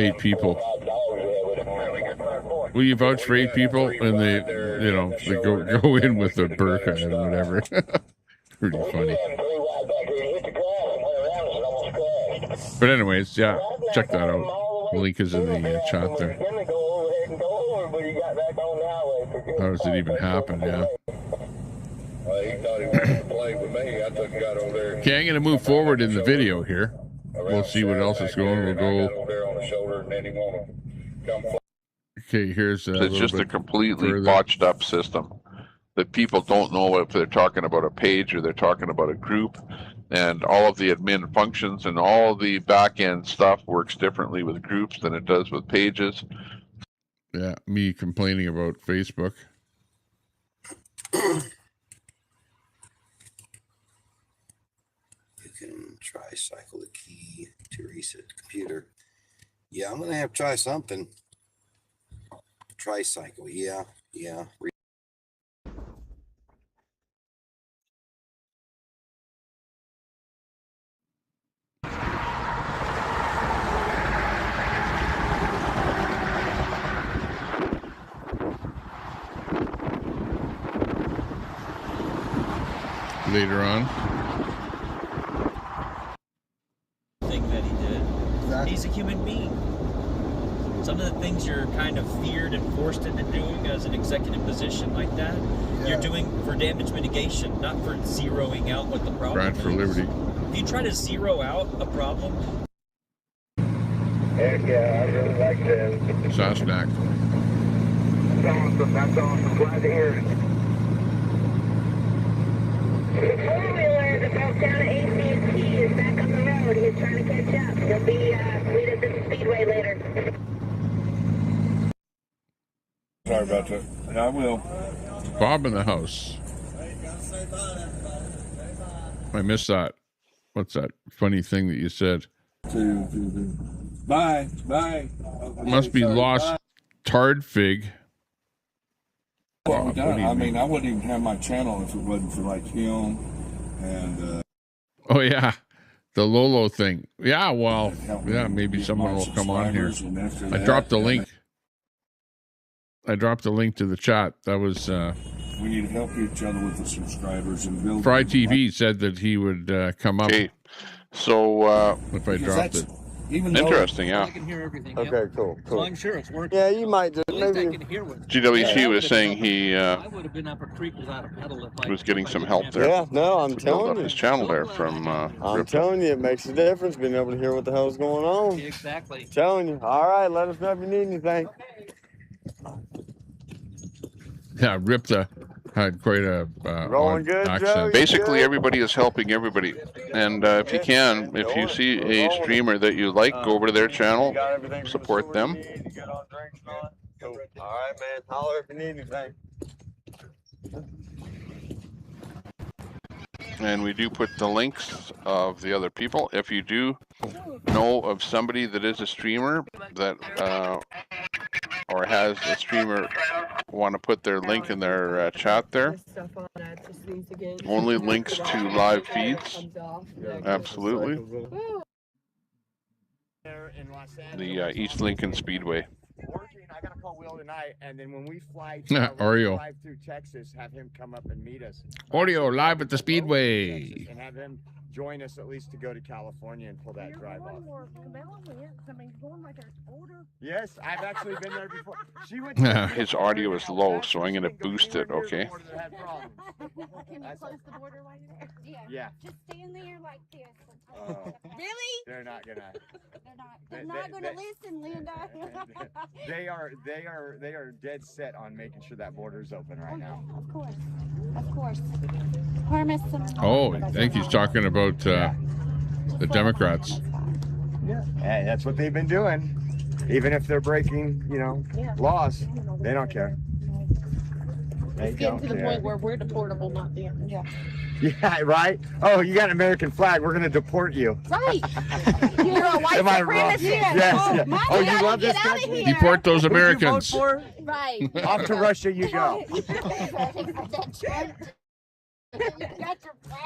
8 people. Will you vouch for 8 people? And they go in with a burqa and whatever. Pretty funny. But anyways, yeah, check that out. The link is in the chat there. How does it even happen? Yeah. He thought he wanted to play with me. I took and got over there. Okay, I'm going to move forward in the video here. We'll see what else is going. We'll go. Okay, here's it's just a completely botched up system that people don't know if they're talking about a page or they're talking about a group, and all of the admin functions and all the back end stuff works differently with groups than it does with pages. Yeah, me complaining about Facebook. You can try cycle the key to reset the computer. Yeah, I'm gonna have to try something. Tricycle, yeah. Later on. Thing that he did. Exactly. He's a human being. Some of the things you're kind of feared and forced into doing as an executive position like that, you're doing for damage mitigation, not for zeroing out what the problem is. Brand for Liberty. If you try to zero out a problem. Heck yeah, I really like that. Sasnak. That's awesome. Glad to hear it. The four-wheeler that broke down at AT&T is back on the road. He's trying to catch up. He'll be meet at the speedway later. Sorry about that. I will. Bob in the house. I missed that. What's that funny thing that you said? Bye. Must be lost tard fig. Well, I mean, I wouldn't even have my channel if it wasn't for like him and. Oh yeah, the Lolo thing. Yeah, well, yeah, maybe someone will come on here. I dropped the link. I dropped the link to the chat. That was. We need to help each other with the subscribers and build. Fry TV said that he would come up. Okay, so if I dropped it. Interesting, yeah. I can hear everything. Okay, cool. So I'm sure it's working. Yeah, you might just At least maybe. I can hear what. GWC was saying he I would have been up a creek without a pedal if I was getting some help there. Yeah, no, I'm to build telling up you. his channel there from. I'm telling you, it makes a difference being able to hear what the hell's going on. Exactly. Telling you. All right, let us know if you need anything. Yeah, Ripta had quite a Rolling good, accent. Joe? Basically, everybody is helping everybody, and if you can, if you see a streamer that you like, go over to their channel, support them. Cool. All right, man. Holler if you need anything. And we do put the links of the other people. If you do know of somebody that is a streamer that or has a streamer want to put their link in their chat there. Only links to live feeds. Absolutely. The East Lincoln Speedway. I gotta call Will tonight, and then when we fly Oreo. through Texas, have him come up and meet us. Oreo live at the Speedway. And have him join us at least to go to California and pull that drive off. Yes, I've actually been there before. She went to His audio is low, so I'm going to boost it, okay? Can you close the border while you're there? Yeah. Just stand there like this. Really? They're not gonna. They're not gonna listen, Linda. They are dead set on making sure that border's open right now. Of course. Of course. Promise some. Oh, I think he's talking about the Democrats. Yeah. Hey, that's what they've been doing. Even if they're breaking, you know, laws, they don't care. It's getting to the point where we're deportable, not them. Yeah. Yeah, right? Oh, you got an American flag. We're going to deport you. Right. You're a white Am I wrong? supremacist. Yes. Oh, Yeah. Mom, Oh, you you gotta love get this out of country? here. Deport those Who'd you vote Americans. for? Right. Off to Russia you go.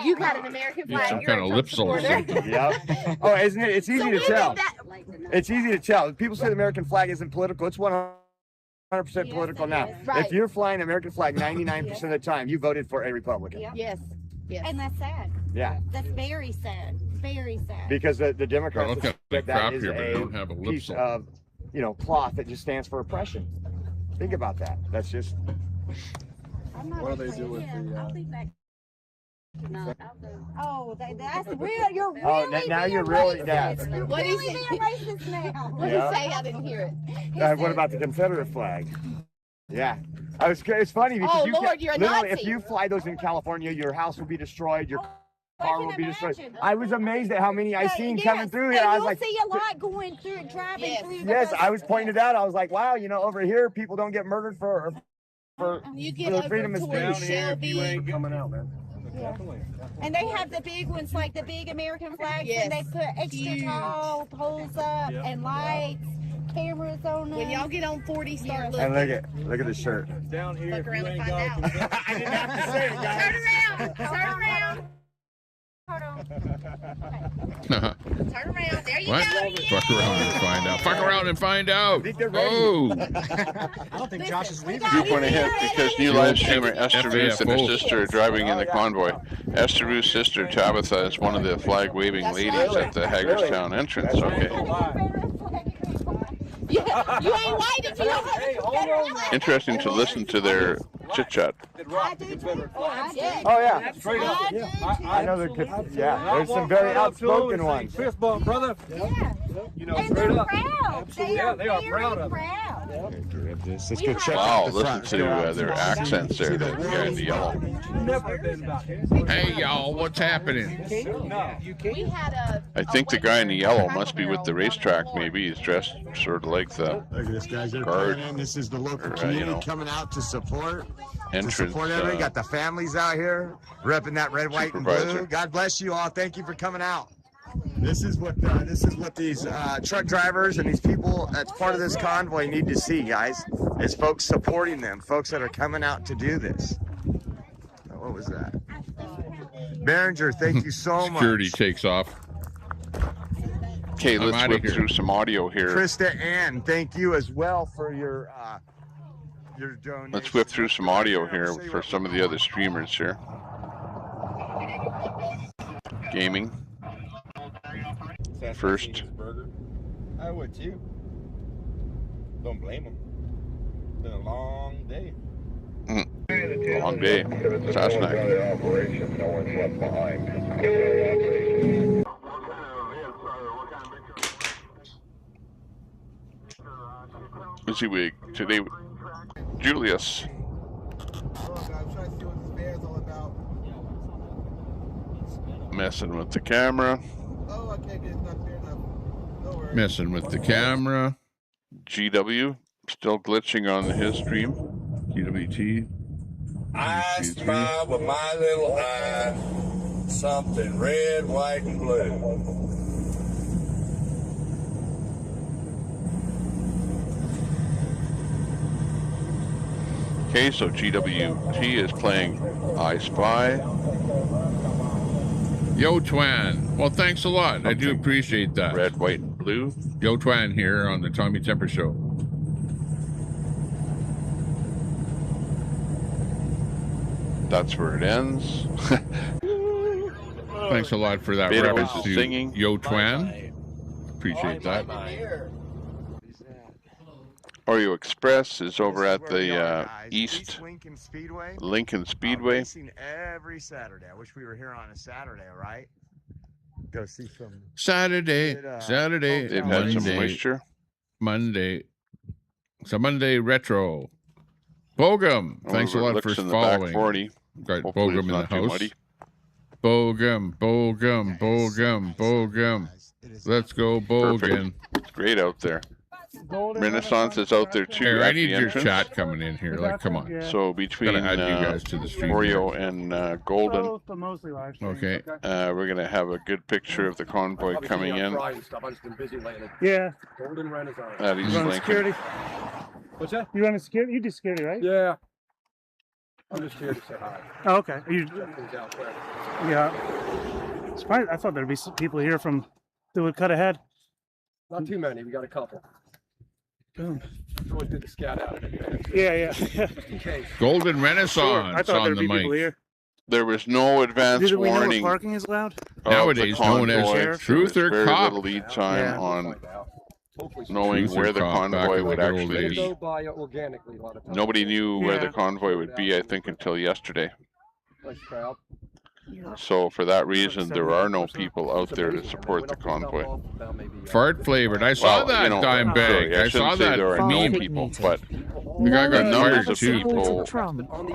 You got an American Yeah, flag. some You're kind a of Trump lip salsa. supporter. Yep. Oh, isn't it? It's easy So to we tell. did that- It's easy to tell. People say the American flag isn't political. It's 100% political now. Right. If you're flying American flag 99% of the time, you voted for a Republican. Yes. Yes. And that's sad. Yeah. That's very sad. Very sad. Because the Democrats Look at the that crap is here, but a don't have a lip piece salsa. of, you know, cloth that just stands for oppression. Think about that. That's just. What do they do with the? Oh, that's real. You're really Oh, now you're really racist. You're What really is it? being racist now. What did Yeah. he say? I didn't hear it. What about the Confederate flag? Yeah. It's funny because Oh, you Lord, you're a literally, Nazi. if you fly those in California, your house will be destroyed, your car will be destroyed. imagine. I was amazed at how many I seen Yes, coming through here. and I was you'll like, see a lot going through, driving through. yes, because- I was pointing it out. I was like, wow, you know, over here, people don't get murdered for You get the over freedom of towards speech. Shelby. coming out, man. Yeah. And they have the big ones, like the big American flags, Yes. and they put extra Huge. tall poles up and lights, cameras on them. When y'all get on 40, start looking. And look at the shirt. Down here, Look around and find out. I didn't have to say it, guys. Turn around. Turn around. Hold on. Turn around. There you What? go. Fuck around and find out. Fuck around and find out. Oh. I don't think Josh is leaving. Group went ahead because new live streamer Esther Ruth and her sister are driving in the convoy. Esther Ruth's sister Tabitha is one of the flag waving ladies at the Hagerstown entrance. Okay. Yeah, you ain't white if you don't have a Confederate flag. Interesting to listen to their chit chat. I do too. I do. Oh, yeah. Straight up. I do too. I know there's some very outspoken ones. Fist bump, brother. Yeah. You know, And straight they're up. proud. They are they are very proud of it. proud. Let's go check Wow, out the listen front. to their accents there, the guy in the yellow. Never been about it. Hey, y'all, what's happening? No. We had a. I think the guy in the yellow must be with the racetrack, maybe. He's dressed sort of like the Look at this, guys. They're guard coming in. This is the local or, community you know, coming out to support. entrance Everybody got the families out here repping that red, white, and blue. supervisor. God bless you all. Thank you for coming out. This is what these truck drivers and these people that's part of this convoy need to see, guys. Is folks supporting them, folks that are coming out to do this. What was that? Behringer, thank you so much. Security takes off. Okay, I'm let's outta whip here. through some audio here. Krista Ann, thank you as well for your donation. Let's whip through some audio here for some of the other streamers here. Gaming. First. I would too. Don't blame them. Been a long day. Long day. Sasnak. Operation, no one's left behind. Busy week today. Julius. Messing with the camera. Oh, I can't get enough fair enough. Don't worry. Messing with the camera. GW still glitching on his stream. GWT. I spy with my little eye something red, white, and blue. Okay, so GWT is playing I Spy. Yo, Twan. Well, thanks a lot. I do appreciate that. Red, white, and blue. Yo, Twan here on the Tommy Temper Show. That's where it ends. Thanks a lot for that Beta reference was to singing. Yo Twan. Appreciate that. Oreo Express is over This is at where we the are, guys. East Lincoln Speedway. Lincoln Speedway. Racing every Saturday. I wish we were here on a Saturday, right? Go see some Saturday, good, Saturday, They've Monday, had some moisture. Monday. It's a Monday retro. Bogum, thanks a lot for Looks in the following. back 40. Got Hopefully Bogum it's in the not too house. muddy. Bogum. Let's go, Bogan. It's great out there. Renaissance is out there too. Here, I at need the your entrance. chat coming in here. Like, come on. So between Gotta add you guys to the stream Oreo here. and Golden, But mostly live stream. Okay. we're gonna have a good picture of the convoy coming in Yeah. Golden Renaissance. at You East run Lincoln. security? What's that? You run security? You do security, right? Yeah. I'm just here to say hi. Oh, okay. You, Something's out there. yeah. Surprised. I thought there'd be some people here from that would cut ahead. Not too many. We got a couple. Boom. It's always good to scout out in advance. Yeah. Just in case. Golden Sure. Renaissance I thought on there'd the be people mic. here. There was no advance Did we know warning. if parking is allowed? of Nowadays the known as convoy. truth There or was very cop. little lead time Yeah. on Hopefully knowing Truth or where the cop, back convoy in would the good old actually days. go be. by organically a lot of times. Nobody knew where the Yeah. convoy would be, I think, until yesterday. Nice crowd. So for that reason, there are no people out there to support the convoy. Fart flavored. I saw that dime bag. sorry, I I saw shouldn't say that there are no meme. people, but The guy got the numbers fired of too. people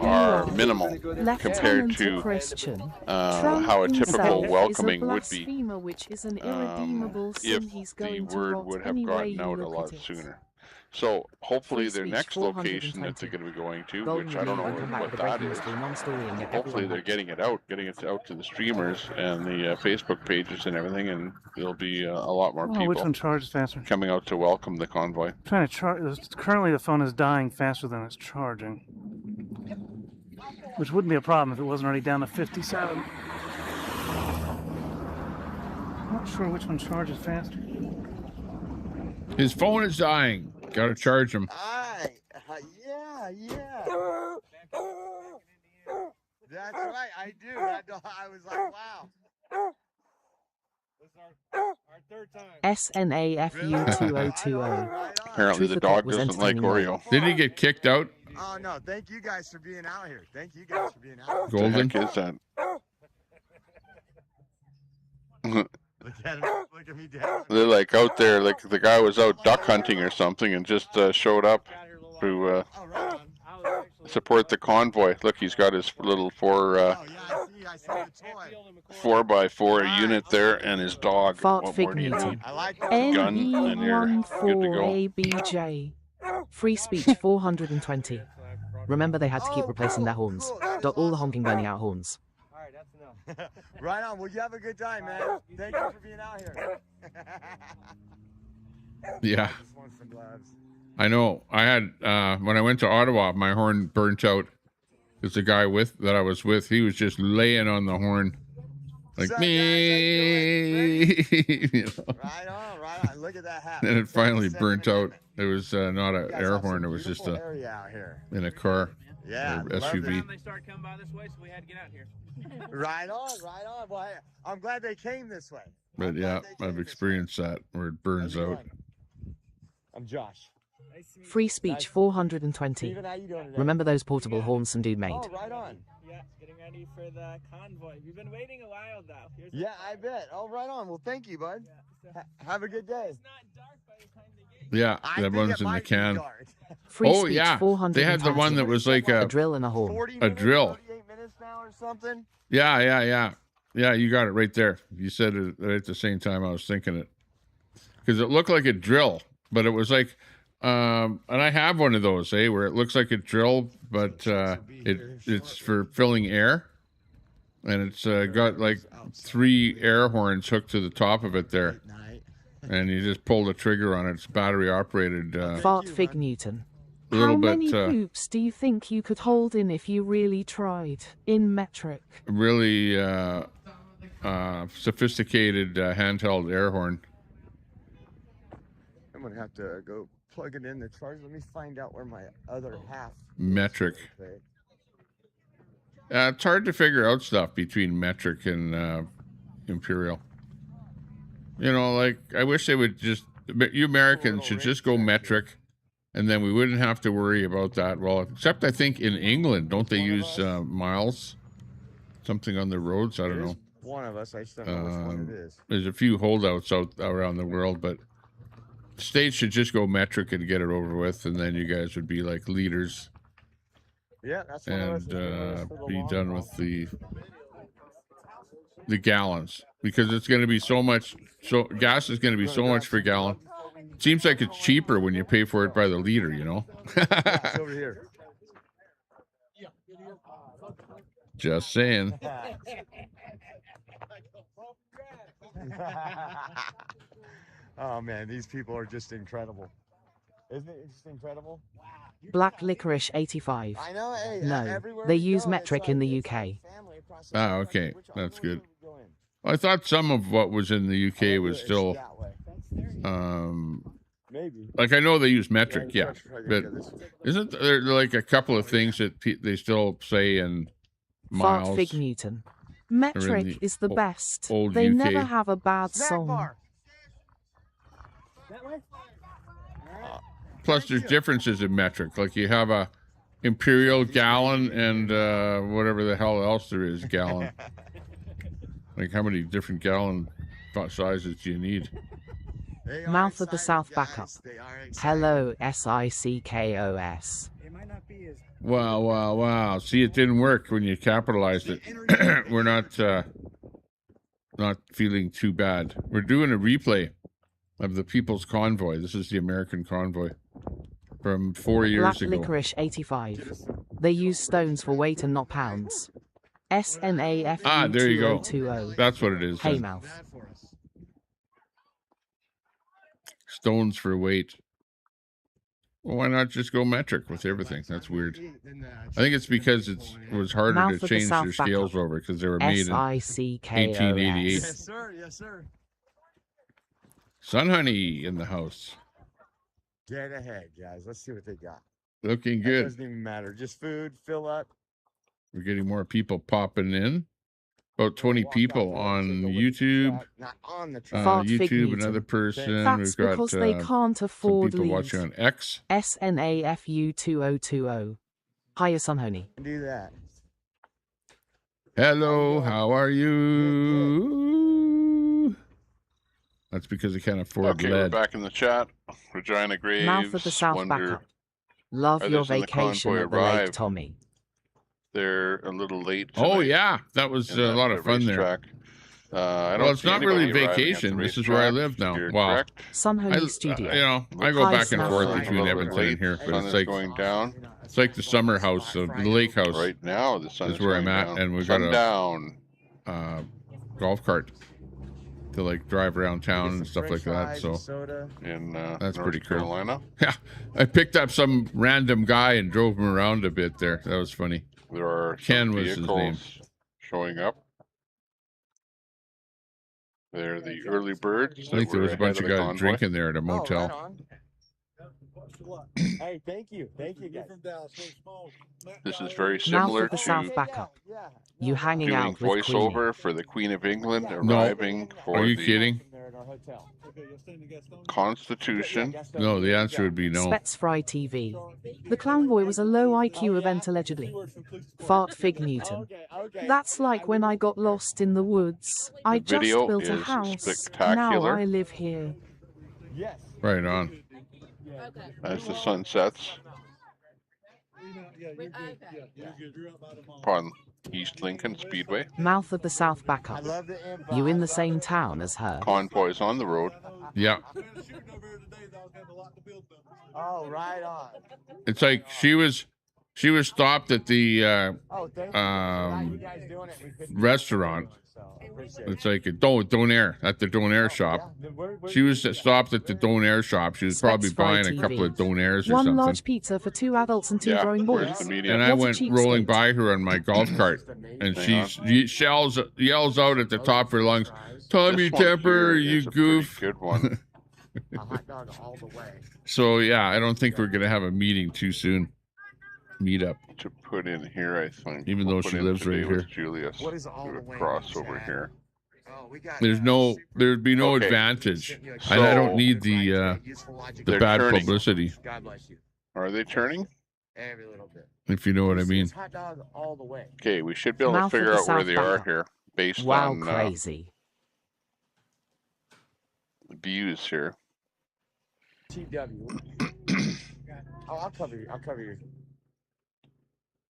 are minimal compared to how a typical welcoming would be Which is an irredeemable sin if he's the going to word rot would have any way gotten you out a look lot at it. sooner. So hopefully Free their speech, next location that 420. they're going to be going to, Golden which I don't know Renaissance, come back what with the that breaking is, history, non-story, and get hopefully everyone they're getting it out to the streamers and the Facebook pages and everything, and there'll be a lot more Oh, which people one charges faster? coming out to welcome the convoy. I'm trying to charge. Currently, the phone is dying faster than it's charging, which wouldn't be a problem if it wasn't already down to 57. Not sure which one charges faster. His phone is dying. Gotta charge him. Yeah. That's right, I do. I was like, wow. This is our third time. SNAFU 2020. Apparently the dog doesn't like Oreo. Did he get kicked out? Oh no, thank you guys for being out here. Thank you guys for being out here. Golden? What the heck is that? Look at him. Look at me down. They're like out there, like the guy was out duck hunting or something and just showed up to support the convoy. Look, he's got his little 4x4 unit there and his dog. Fart What more Fig do you Newton. need? Gun and you're good to go. NE14ABJ. Free speech 420. Remember they had to keep replacing their horns. All the honking burning out horns. Right on. Well, you have a good time, man. Thank you for being out here. Yeah. I know. I had when I went to Ottawa, my horn burnt out because the guy that I was with, he was just laying on the horn like me. You know? Right on. Look at that hat. And it finally burnt out. It was not an air horn. It was just in a car. Yeah, or SUV. They started coming by this way, so we had to get out here. Right on. Well, I'm glad they came this way. But yeah, I've experienced that where it burns out. I'm Josh. Free speech 420. Remember those portable horns some dude made. Oh, right on. Yeah, getting ready for the convoy. We've been waiting a while though. Yeah, I bet. Oh, right on. Well, thank you, bud. Have a good day. Yeah, that one's in the can. Free Oh speech yeah, 420. they had the one that was like a drill and a horn. A drill. 48 minutes now or something. Yeah. You got it right there. You said it right at the same time I was thinking it, because it looked like a drill, but it was like, and I have one of those, where it looks like a drill, but it's for filling air, and it's got like 3 air horns hooked to the top of it there, and you just pull the trigger on it. It's battery operated. Fart Fig Newton. A little How many bit. poops do you think you could hold in if you really tried? In metric. Really sophisticated handheld air horn. I'm gonna have to go plug it in the charger. Let me find out where my other half. Metric. It's hard to figure out stuff between metric and Imperial. You know, like, I wish they would just, you Americans should just go metric, and then we wouldn't have to worry about that. Well, except I think in England, don't they use miles? Something on the roads? I don't know. One of us, I just don't know which one it is. There's a few holdouts out around the world, but states should just go metric and get it over with, and then you guys would be like leaders. Yeah, that's and be done with the gallons, because it's going to be so much. So gas is going to be so much per gallon. Seems like it's cheaper when you pay for it by the liter, you know. It's over here. Just saying. Oh man, these people are just incredible. Isn't it just incredible? Black Licorice 85. I know, hey, No, they use metric in the UK. Ah, okay, that's good. I thought some of what was in the UK was still, like I know they use metric, yeah, but isn't there like a couple of things that they still say in miles? Fart Fig Newton. Metric is the best. Old They UK. never have a bad song. Plus, there's differences in metric. Like you have a imperial gallon and whatever the hell else there is gallon. Like how many different gallon sizes do you need? Mouth of the South backup. Hello, SICKOS. Wow, wow, wow. See, it didn't work when you capitalized it. We're not feeling too bad. We're doing a replay of the People's Convoy. This is the American Convoy from 4 years Black ago. Licorice 85. They use stones for weight and not pounds. SNAFU Ah, there you go. 2020. That's what it is. Hey then. mouth. Stones for weight. Well, why not just go metric with everything? That's weird. I think it's because it was harder Mouth to of the change South their scales backup. over because they were made in SICKOS. 1888. Yes, sir. Yes, sir. Sun Honey in the house. Get ahead, guys. Let's see what they got. Looking It good. doesn't even matter. Just food, fill up. We're getting more people popping in. About 20 people on YouTube. Not on the Fart Fig YouTube, Newton. another person. That's We've got because they can't some afford people leave. watching on X. SNAFU 2020. Hiya, Sun Honey. Do that. Hello, how are you? That's because they can't afford Okay, we're lead. back in the chat. Regina Graves. Mouth of the South wonder, backup. Love your others in the vacation convoy at the lake, arrived. Tommy. They're a little late. Oh, tonight yeah. That was in a that, lot of fun there. racetrack. I don't Well, it's see not really anybody arriving at the vacation. This is where I racetrack. live now. You're Wow. correct. Sun Honey Studio. You know, I go Hi, back and Smash. forth A between little bit Edmonton late. and here, Sun but is it's like going down. it's like the summer house, the lake house. Right now, the sun is is where I'm going at, down. and we've got Sundown. a golf cart to like drive around town and stuff like that. So in that's North pretty cool. Carolina. Yeah, I picked up some random guy and drove him around a bit there. That was funny. There are Ken some was his vehicles name. showing up. They're the early birds. I think there was a bunch of guys drinking there at a motel. Hey, thank you. Thank you, guys. This is very Mouth similar of the to South backup. You hanging doing out with Queenie. voiceover for the Queen of England arriving for Are you the kidding? Constitution. No, the answer would be no. Spets Fry TV. The Clown Boy was a low IQ event allegedly. Fart Fig Newton. That's like when I got lost in the woods. I just video built a is house. Now spectacular. I live here. Right on. As the sun sets upon East Lincoln Speedway. Mouth of the South backup. You in the same town as her. Convoys on the road. Yeah. Oh, right on. It's like she was stopped at the restaurant. It's like a Donair at the Donair shop. She was stopped at the Donair shop. She was probably Spets Fry buying a couple TV. of Donairs or One something. large pizza for 2 adults and 2 growing boys. And I went rolling by her on my golf cart, and she yells out at the top of her lungs, "Tommy This one Temper, here you is a pretty goof!" good one. So yeah, I don't think we're gonna have a meeting too soon. Meet up to put in here, I think. Even We'll though put she in lives today right with here. Julius. What is all Do the a way crossover chat? here. there'd be no advantage. And I don't need the bad turning. publicity. God bless you. Are they turning? Every little bit. If you know what I mean. It's hot dog all the way. Okay, we should be able to Mouth of figure the out where South they are Backup. here based Wow, on crazy. views here. TW. Oh, I'll cover you. I'll cover you.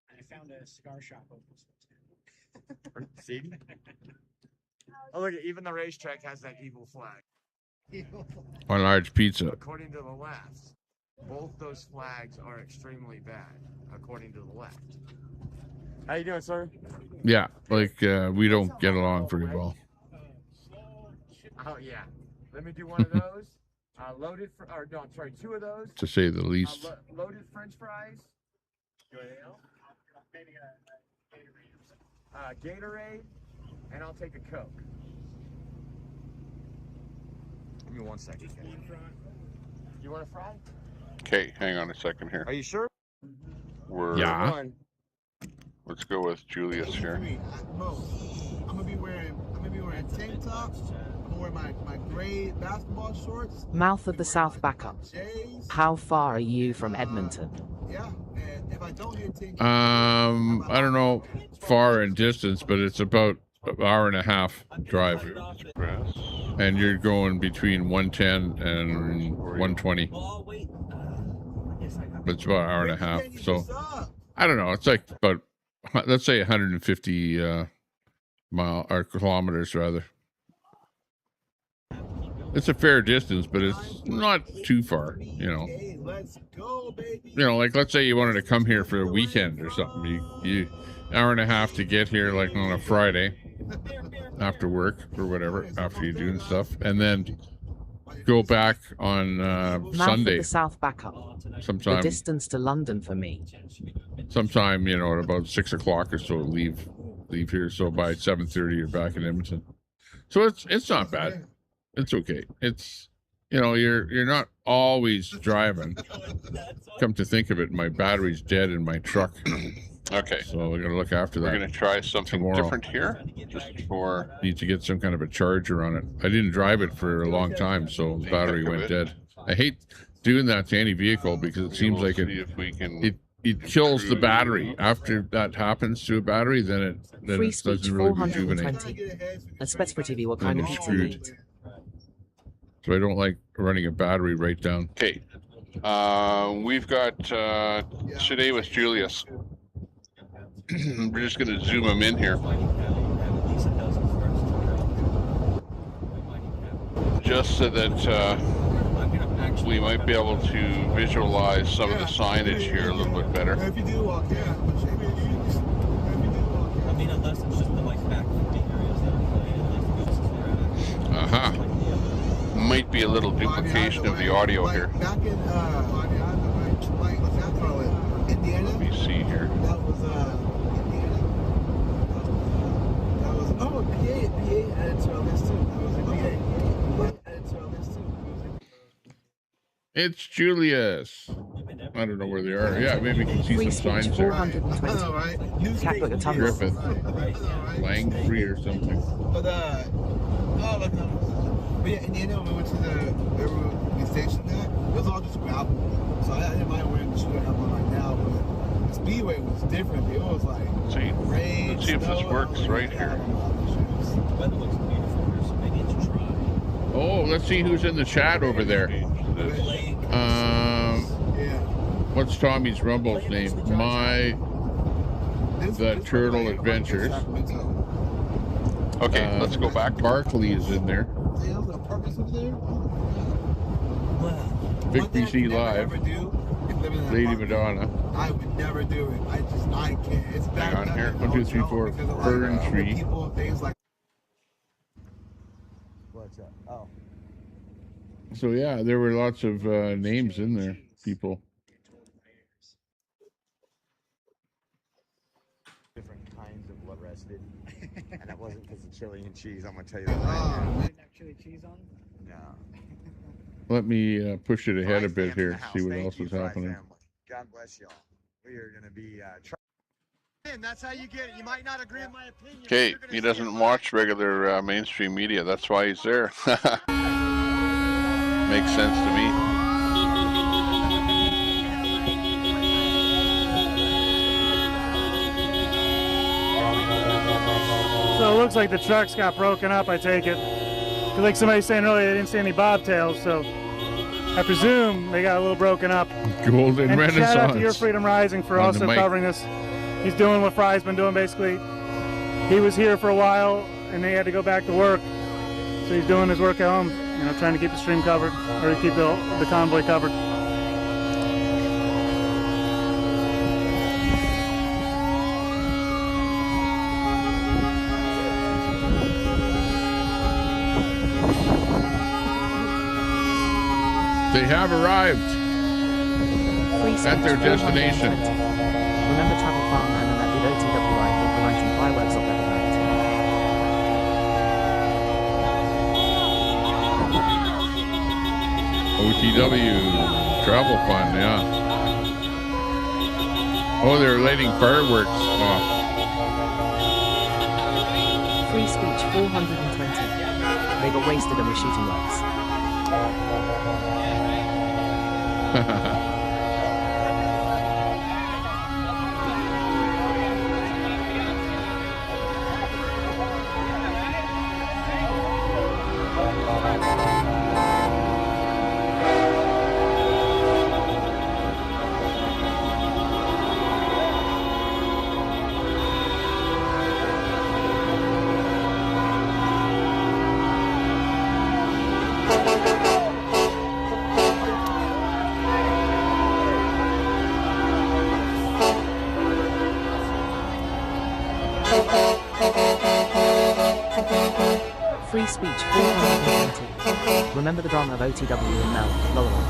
I found a cigar shop open. See? Oh, look, even the racetrack has that evil flag. On large pizza. According to the left, both those flags are extremely bad, according to the left. How you doing, sir? Yeah, like we don't get along very well. Oh, yeah. Let me do one of those. Loaded, or no, I'm sorry, two of those. To say the least. Loaded French fries. Gatorade, and I'll take a Coke. Give me 1 second. You want a fry? Okay, hang on a second here. Are you sure? Yeah. Let's go with Julius here. I'm gonna be wearing tank tops. I'm gonna wear my gray basketball shorts. Mouth of the South Backup. How far are you from Edmonton? Yeah, and if I don't hit 10K, I don't know far in distance, but it's about an hour and a half drive. And you're going between 110 and 120. But it's about an hour and a half. So I don't know. It's like about, let's say 150 kilometers rather. It's a fair distance, but it's not too far, you know. You know, like let's say you wanted to come here for a weekend or something. You hour and a half to get here, like on a Friday after work or whatever, after you're doing stuff, and then go back on Sunday. Of the South Backup. Sometime. The distance to London for me. Sometime, you know, at about 6 o'clock or so, leave here. So by 7:30, you're back in Edmonton. So it's not bad. It's okay. It's, you know, you're not always driving. Come to think of it, my battery's dead in my truck. Okay. So we're gonna look after that. We're gonna try something tomorrow. different here. Just for need to get some kind of a charger on it. I didn't drive it for a long time, so the battery went dead. I hate doing that to any vehicle because it seems like it kills the battery. After that happens to a battery, then it doesn't really rejuvenate. Let's bet for TV what kind of pizza you eat. So I don't like running a battery right down. Okay. We've got today with Julius. We're just going to zoom him in here. Just so that we might be able to visualize some of the signage here a little bit better. if you do walk, yeah. I mean, unless it's just the like back 40 areas that are playing. Uh-huh. Might be a little duplication of the audio here. Back in, what's that call it? Indiana? Let me see here. That was, Indiana. That was, oh, PA added to our list too. That was a PA added to our list too. It's Julius. I don't know where they are. Yeah, maybe you can see some signs there. 420. Catholic Atomic. Griffith. Langfree or something. But, but yeah, Indiana, when we went to where we stationed at, it was all just gravel. So I didn't mind wearing the shoe I have on right now, but the Speedway was different. It was like rain, Let's see if this works right here. The weather looks beautiful here, so maybe it's dry. Oh, let's see who's in the chat over there. What's Tommy's Rumble's name? The Turtle Adventures. Okay, let's go back. Barkley is in there. Big PC Live. Lady Madonna. I would never do it. I can't. It's bad. Hang on here. 1, 2, 3, 4. Fern Tree. People, things like. What's up? Oh. So yeah, there were lots of names in there. People. Different kinds of blood rested. And that wasn't because of chili and cheese, I'm going to tell you that right now. Didn't have chili cheese on? No. Let me push it ahead a bit here, see what else is happening. God bless y'all. We are going to be in. That's how you get it. You might not agree with my opinion. Okay, he doesn't watch regular mainstream media. That's why he's there. Makes sense to me. So it looks like the trucks got broken up, I take it. 'Cause like somebody was saying earlier, they didn't see any bobtails, so I presume they got a little broken up. Golden and Renaissance. Shout out to Your Freedom Rising for on also the mic. covering this. He's doing what Fry's been doing basically. He was here for a while and they had to go back to work. So he's doing his work at home, you know, trying to keep the stream covered, or to keep the convoy covered. They have arrived at their destination. Remember Travel Farm and that with OTWI for lighting fireworks off every night. OTW travel fun, yeah. Oh, they're lighting fireworks off. Free speech 420. They got wasted and were shooting lights. Free speech 420. Remember the drama of OTW and Mel, Lowell.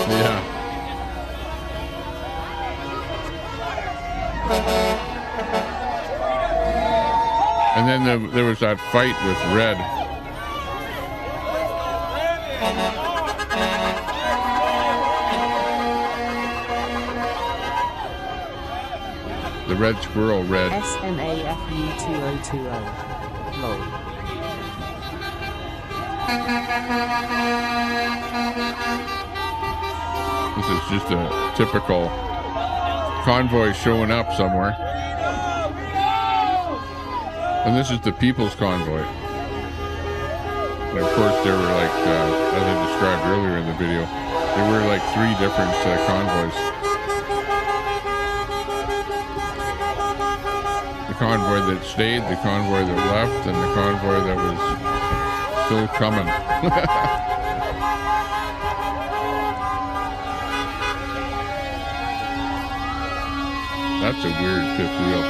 Yeah. And then there was that fight with Red. The red squirrel, Red. SNAFU2020. Lol. This is just a typical convoy showing up somewhere. And this is the People's Convoy. And of course, there were like, as I described earlier in the video, there were like 3 different convoys. The convoy that stayed, the convoy that left, and the convoy that was still coming. That's a weird fifth wheel.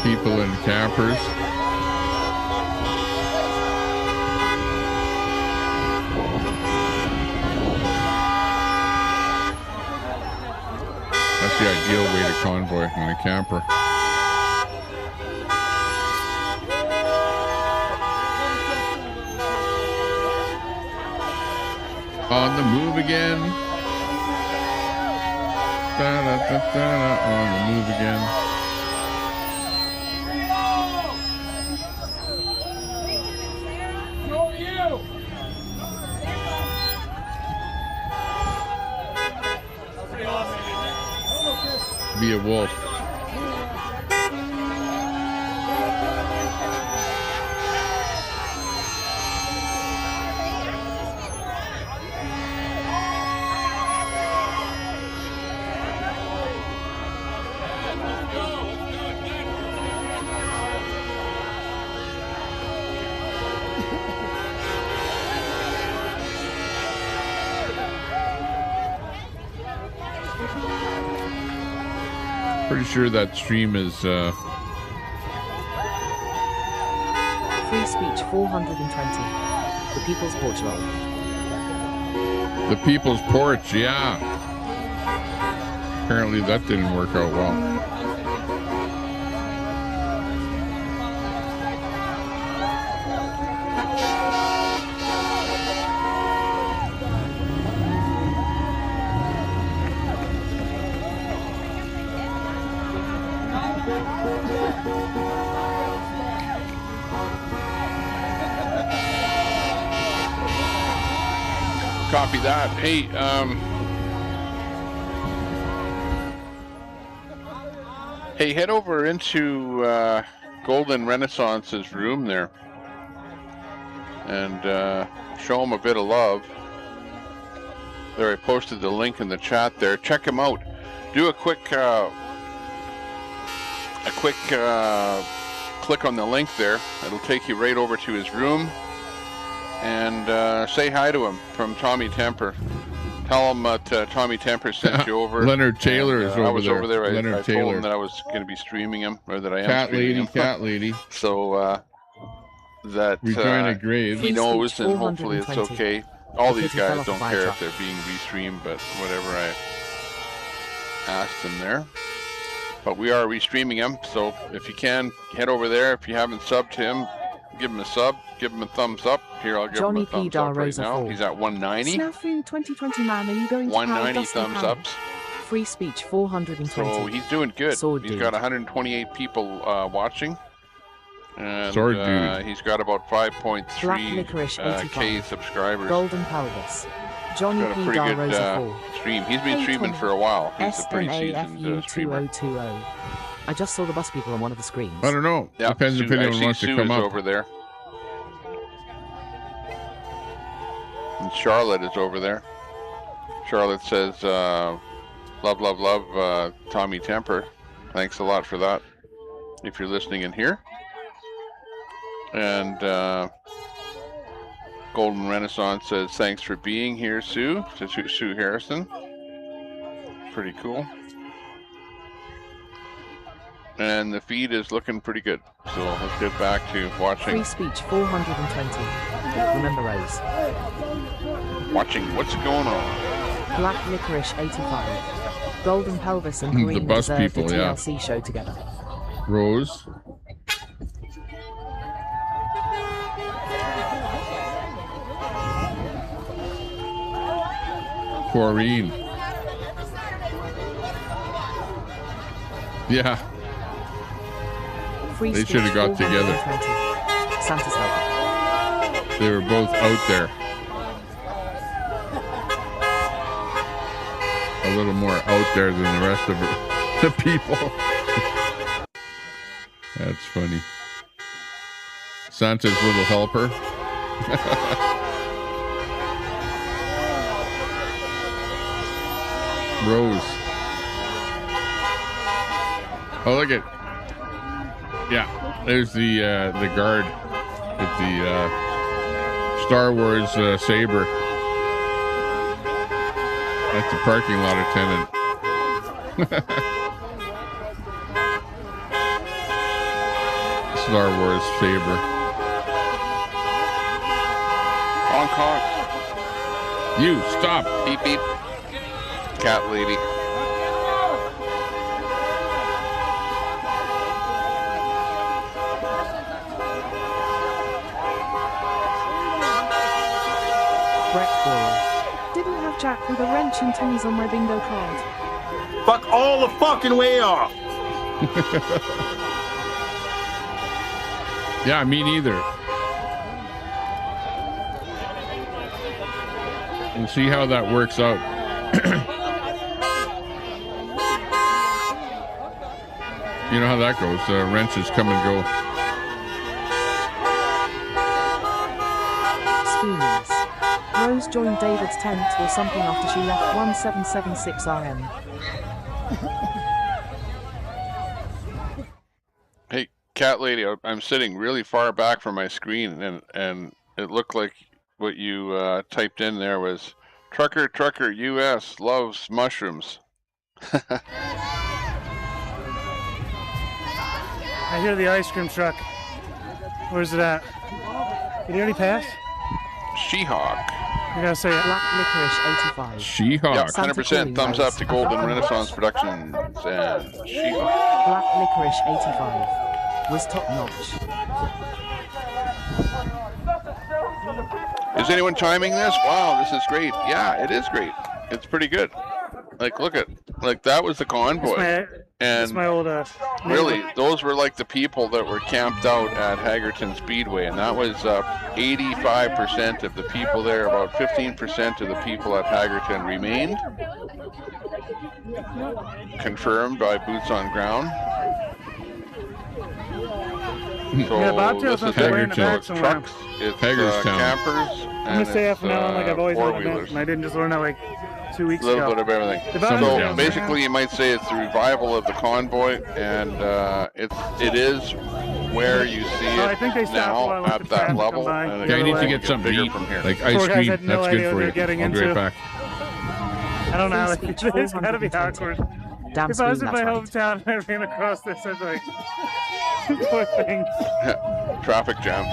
People in campers. That's the ideal way to convoy in a camper. On the move again. Da-da-da-da-da. On the move again. Be a wolf. Pretty sure that stream is Free speech 420. The People's Porch Roll. the People's Porch, yeah. Apparently that didn't work out well. Copy that. Hey, hey, head over into Golden Renaissance's room there and show him a bit of love. There, I posted the link in the chat there. Check him out. Do a quick click on the link there. It'll take you right over to his room. And say hi to him from Tommy Temper. Tell him that Tommy Temper sent you over. Leonard Taylor is over there. I was over there. I Leonard told Taylor. him that I was going to be streaming him, or that I am Cat streaming lady, him. cat lady. So that Rejoin a grave. he knows, and hopefully it's okay. All these guys don't care if they're being restreamed, but whatever, I asked them there. But we are restreaming him, so if you can, head over there. If you haven't subbed to him, give him a sub, give him a thumbs up. Here, I'll give him a thumbs up right now. He's at 190. Snafu 2020 man, are you going to 190 Dusty thumbs Ham? ups. Free speech 420. So he's doing good. Sword He's dude. got 128 people watching. And Sword dude. He's got about Black Licorice 85. 5.3k subscribers. Golden Pelvis. Johnny Got a P. pretty good Rosa 4. stream. He's been streaming for a while. He's a pretty seasoned streamer. SNAFU2020. I just saw the bus people on one of the screens. I don't know. Yeah, Depends if anyone wants to come up. over there. And Charlotte is over there. Charlotte says, love, love, love, Tommy Temper. Thanks a lot for that, if you're listening in here. And Golden Renaissance says, thanks for being here, Sue, to Sue Harrison. Pretty cool. And the feed is looking pretty good. So let's get back to watching. Free speech 420. Remember Rose. Watching what's going on. Black Licorice 85. Golden Pelvis and The Green bus deserve people, the yeah. TLC show together. Rose. Corrine. Yeah. Free They speech should have got together. 420. Santa's help. They were both out there. A little more out there than the rest of the people. That's funny. Santa's little helper. Rose. Oh, look at. Yeah, there's the guard with the Star Wars saber. That's the parking lot attendant. Star Wars saber. Hong Kong. You stop. Beep beep. Cat lady. Brett Boyle. Didn't have Jack with a wrench and thingies on my bingo card. Fuck all the fucking way off. Yeah, me neither. We'll see how that works out. You know how that goes. Wrenches come and go. Spoonies. Rose joined David's tent or something after she left 1776 RM. Hey, cat lady, I'm sitting really far back from my screen, and it looked like what you typed in there was trucker US loves mushrooms. I hear the ice cream truck. Where's it at? Did he already pass? She-Hawk. I gotta say, Black Licorice 85. She-Hawk. Yeah, 100% thumbs up to Golden Renaissance Productions and She-Hawk. Black Licorice 85 was top notch. Is anyone chiming this? Wow, this is great. Yeah, it is great. It's pretty good. Like, look at, like, that was the convoy. That's my old, really, those were like the people that were camped out at Hagerton Speedway, and that was 85% of the people there. About 15% of the people at Hagerton remained. Confirmed by boots on ground. So yeah, Bobtail's this is way in the back it's somewhere. trucks, it's Hagerstown. campers, I'm and gonna say it's F now, like I've always four-wheelers. and I didn't just learn that like 2 weeks A little ago. bit of everything. The So Bobtail's basically, you might say it's the revival of the convoy, and it is where you see I it think they stopped now while I let at the that traffic level. come by. And it Yeah, you need to gets get something to bigger eat, from here. like Poor ice guys cream. had no That's idea good what for they're you. getting I'll be right into. back. I don't know how Free they speech do this. Gotta be 420. hardcore. Damn If I was screen, in my that's right. hometown and I ran across this, I'd be like, poor thing. Traffic jam.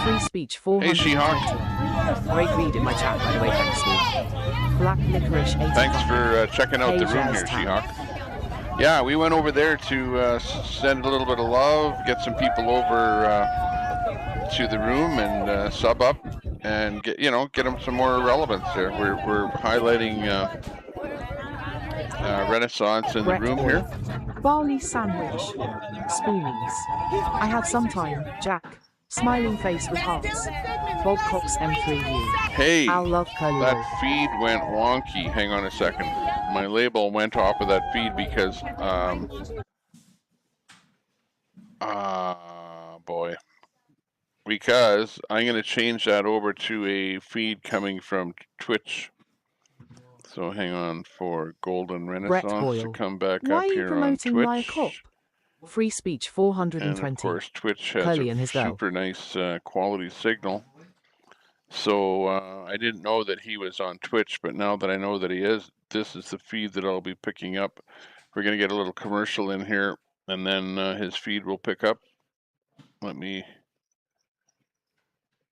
Free speech Hey, 420. She-Hawk. Great read in my chat, by the way, thanks Steve. Black Licorice 85. Thanks for checking out the Hey, room Jazz here, Town. She-Hawk. Yeah, we went over there to send a little bit of love, get some people over to the room and sub up and get them some more relevance there. We're highlighting Renaissance in the Brett room Boyle. here. Barley sandwich. Spoonies. I had some time, Jack. Smiling face with hearts. Bob Cox M3U. Hey, Al Love Curly. that feed went wonky. Hang on a second. My label went off of that feed because, boy. Because I'm going to change that over to a feed coming from Twitch. So hang on for Golden Brett Renaissance Boyle. to come back Why up are you here on promoting my Twitch. cop? Free speech And 420. of course, Twitch has Curly and a his girl. super nice quality signal. So I didn't know that he was on Twitch, but now that I know that he is, this is the feed that I'll be picking up. We're going to get a little commercial in here, and then his feed will pick up. Let me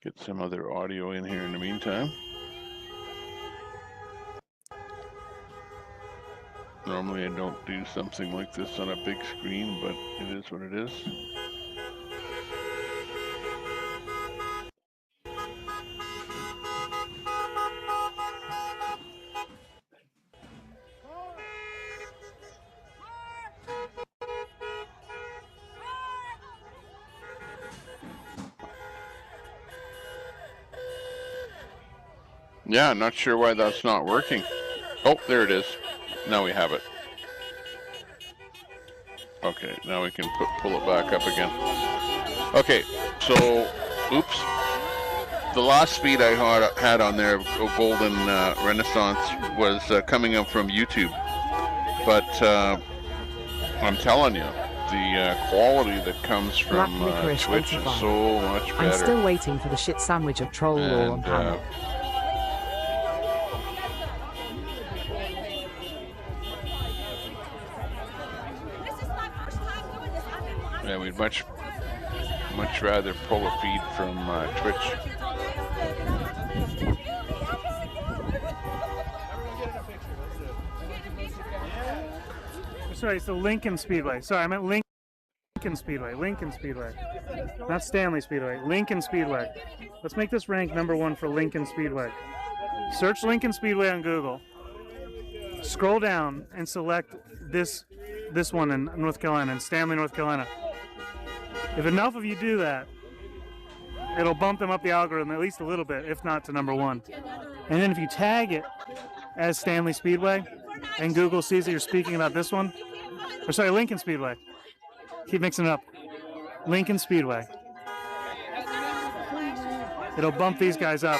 get some other audio in here in the meantime. Normally I don't do something like this on a big screen, but it is what it is. Yeah, not sure why that's not working. Oh, there it is. Now we have it. Okay, now we can pull it back up again. Okay, so, oops. The last feed I had on there of Golden Renaissance was coming up from YouTube. But I'm telling you, the quality that comes from Twitch is so much better. I'm still waiting for the shit sandwich of troll law on panel. Yeah, we'd much rather pull a feed from Twitch. Sorry, it's the Lincoln Speedway. Sorry, I meant Lincoln Speedway. Lincoln Speedway. Not Stanley Speedway. Lincoln Speedway. Let's make this rank #1 for Lincoln Speedway. Search Lincoln Speedway on Google. Scroll down and select this one in North Carolina, in Stanley, North Carolina. If enough of you do that, it'll bump them up the algorithm at least a little bit, if not to #1. And then if you tag it as Stanley Speedway, and Google sees that you're speaking about this one, or sorry, Lincoln Speedway. Keep mixing it up. Lincoln Speedway. It'll bump these guys up.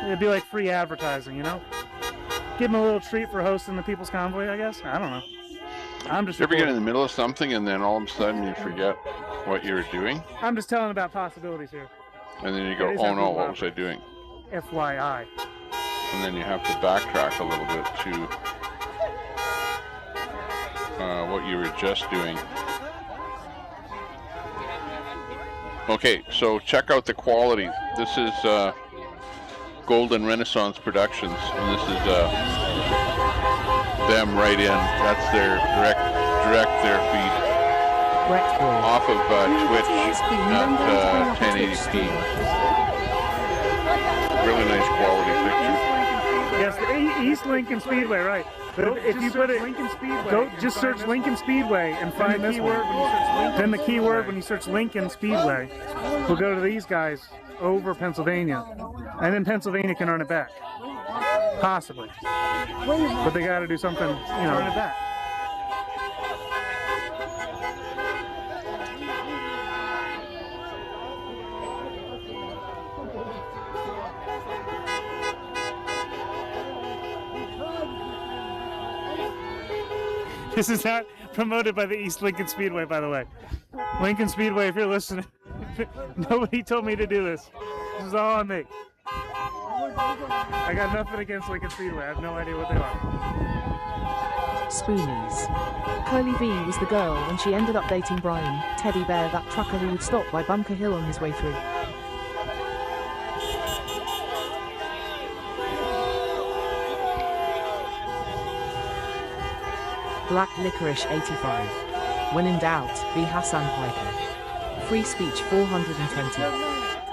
It'd be like free advertising, you know? Give them a little treat for hosting the People's Convoy, I guess? I don't know. I'm just... You ever get in the middle of something and then all of a sudden you forget? what you were doing? I'm just telling about possibilities here. And then you go, oh no, what was I doing? FYI. And then you have to backtrack a little bit to what you were just doing. Okay, so check out the quality. This is Golden Renaissance Productions, and this is them right in. That's their direct their feed off of Twitch at 1080p. Really nice quality picture. Yes, the East Lincoln Speedway, right. But if you put it, go just search Lincoln Speedway and find the keyword. Then the keyword when you search Lincoln Speedway will go to these guys over Pennsylvania, and then Pennsylvania can earn it back, possibly. But they got to do something, you know, earn it back. This is not promoted by the East Lincoln Speedway, by the way. Lincoln Speedway, if you're listening, nobody told me to do this. This is all on me. I got nothing against Lincoln Speedway. I have no idea what they are. Spoonies. Curly V was the girl when she ended up dating Brian, Teddy Bear, that trucker who would stop by Bunker Hill on his way through. Black Licorice 85. When in doubt, be Hassan Piker. Free speech 420.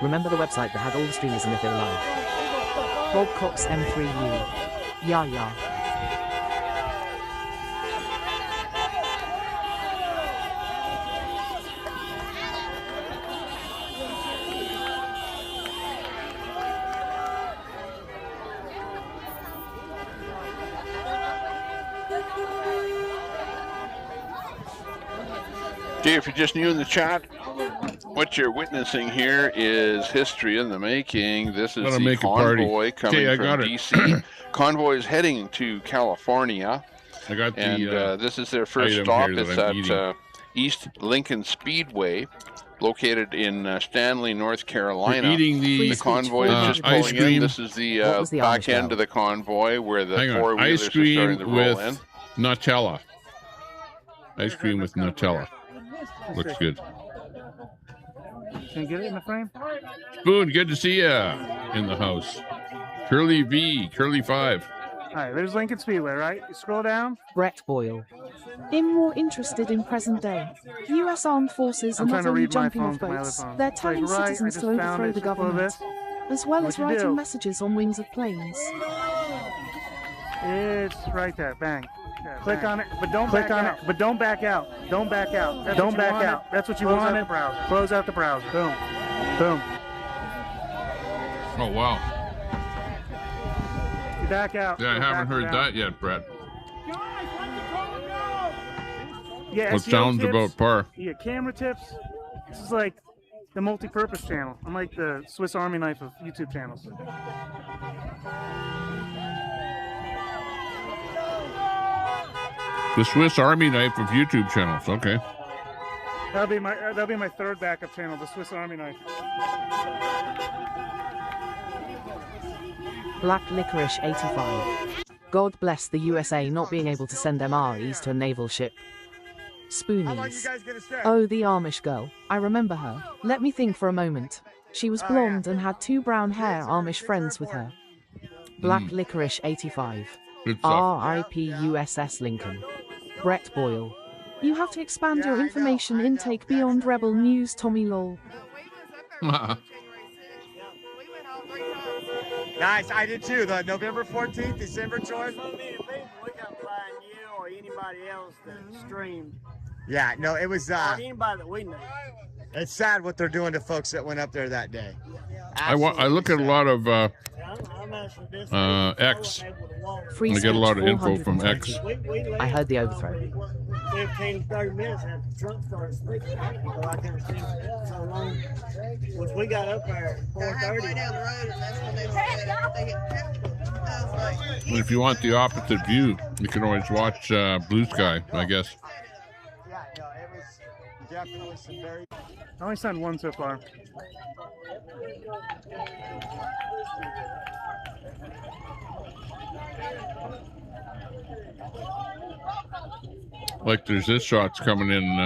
Remember the website that had all the streamers in if they're alive. Bob Cox M3U. Yeah. Okay, if you're just new in the chat, what you're witnessing here is history in the making. This is the convoy coming from DC. Convoy is heading to California. I got the, and this is their first stop. It's at East Lincoln Speedway, located in Stanley, North Carolina. The convoy is just pulling in. This is the back end of the convoy where the four-wheelers are starting to roll in. Nutella. Ice cream with Nutella. Looks good. Can you get it in the frame? Spoon, good to see you in the house. Curly V, Curly 5. All right, there's Lincoln Speedway, right? You scroll down. Brett Boyle. I'm more interested in present day. U.S. Armed Forces are not only jumping off boats, they're telling citizens to overthrow the government, as well as writing messages on wings of planes. It's right there, bang. Click on it, but don't click on it, but don't back out. Don't back out. Don't back out. That's what you want. Close out the browser. Boom. Boom. Oh, wow. You back out. Yeah, I haven't heard that yet, Brett. Yeah, it sounds about par. Yeah, camera tips. This is like the multi-purpose channel. I'm like the Swiss Army knife of YouTube channels. The Swiss Army knife of YouTube channels. Okay. That'll be my third backup channel, the Swiss Army knife. Black Licorice 85. God bless the USA not being able to send MREs to a naval ship. Spoonies. Oh, the Amish girl. I remember her. Let me think for a moment. She was blonde and had two brown hair Amish friends with her. Black Licorice 85. R.I.P. USS Lincoln. Brett Boyle. You have to expand your information intake beyond Rebel News, Tommy Lowell. Nice, I did too. The November 14th, December choice. So many people, we got to find you or anybody else that streamed. Yeah, no, it was. Anybody that we know. It's sad what they're doing to folks that went up there that day. I look at a lot of X. Free I get a lot of info from X. I heard the overthrow. 15 to 30 minutes after Trump started speaking. I couldn't see so long. Once we got up there at 4:30. If you want the opposite view, you can always watch Blue Sky, I guess. definitely some very. I only sent one so far. Like there's this shot's coming in.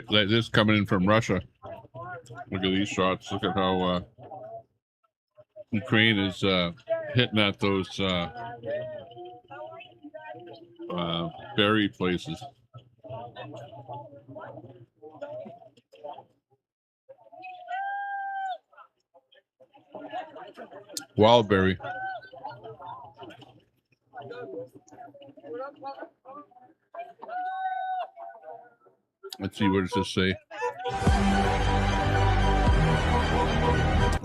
Like this coming in from Russia. Look at these shots. Look at how Ukraine is hitting at those buried places. Wildberry. Let's see, what does this say?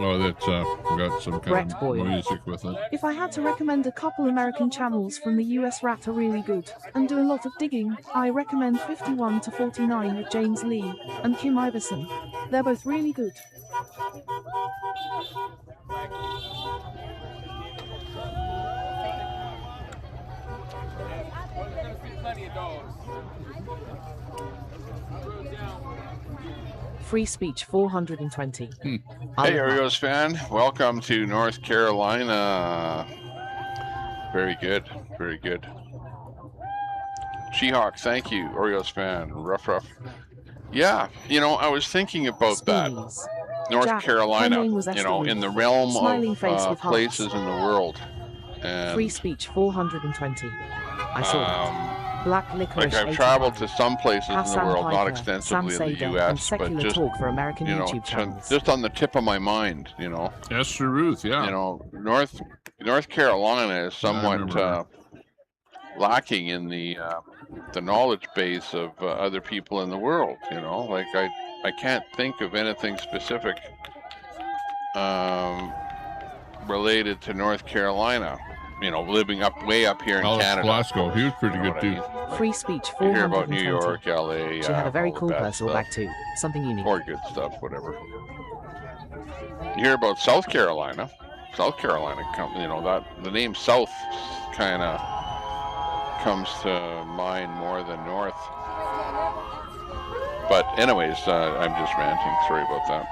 Oh, that's got some kind of music with it. If I had to recommend a couple American channels from the US, Rat are really good and do a lot of digging. I recommend 51 to 49 with James Lee and Kim Iverson. They're both really good. Free speech 420. Hey, Oreos fan, welcome to North Carolina. Very good, very good. She-Hawk, thank you, Oreos fan. Rough. Yeah, you know, I was thinking about that. North Jack, Carolina, you know, in the realm of places in the world. And free speech 420. I saw that. Black Licorice. Like I've traveled to some places in the world, Piper, not extensively in the U.S., but just talk for American you know, YouTube channels. just on the tip of my mind, you know. Esther Ruth, yeah. You know, North Carolina is somewhat lacking in the knowledge base of other people in the world. You know, like I can't think of anything specific related to North Carolina. You know, living way up here in Canada. Glasgow, he was pretty good too. Free speech 420. You hear about New York, LA. She had a very cool personal bag too. Something unique. More good stuff, whatever. You hear about South Carolina. South Carolina, you know, that the name South kind of comes to mind more than North. But anyways, I'm just ranting. Sorry about that.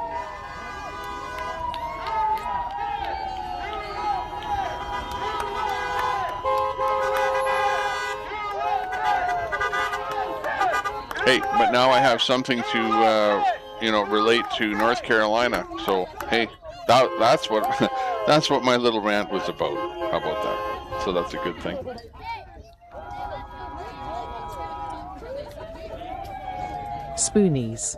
Hey, but now I have something to, you know, relate to North Carolina. So, hey, that's what my little rant was about. How about that? So that's a good thing. Spoonies.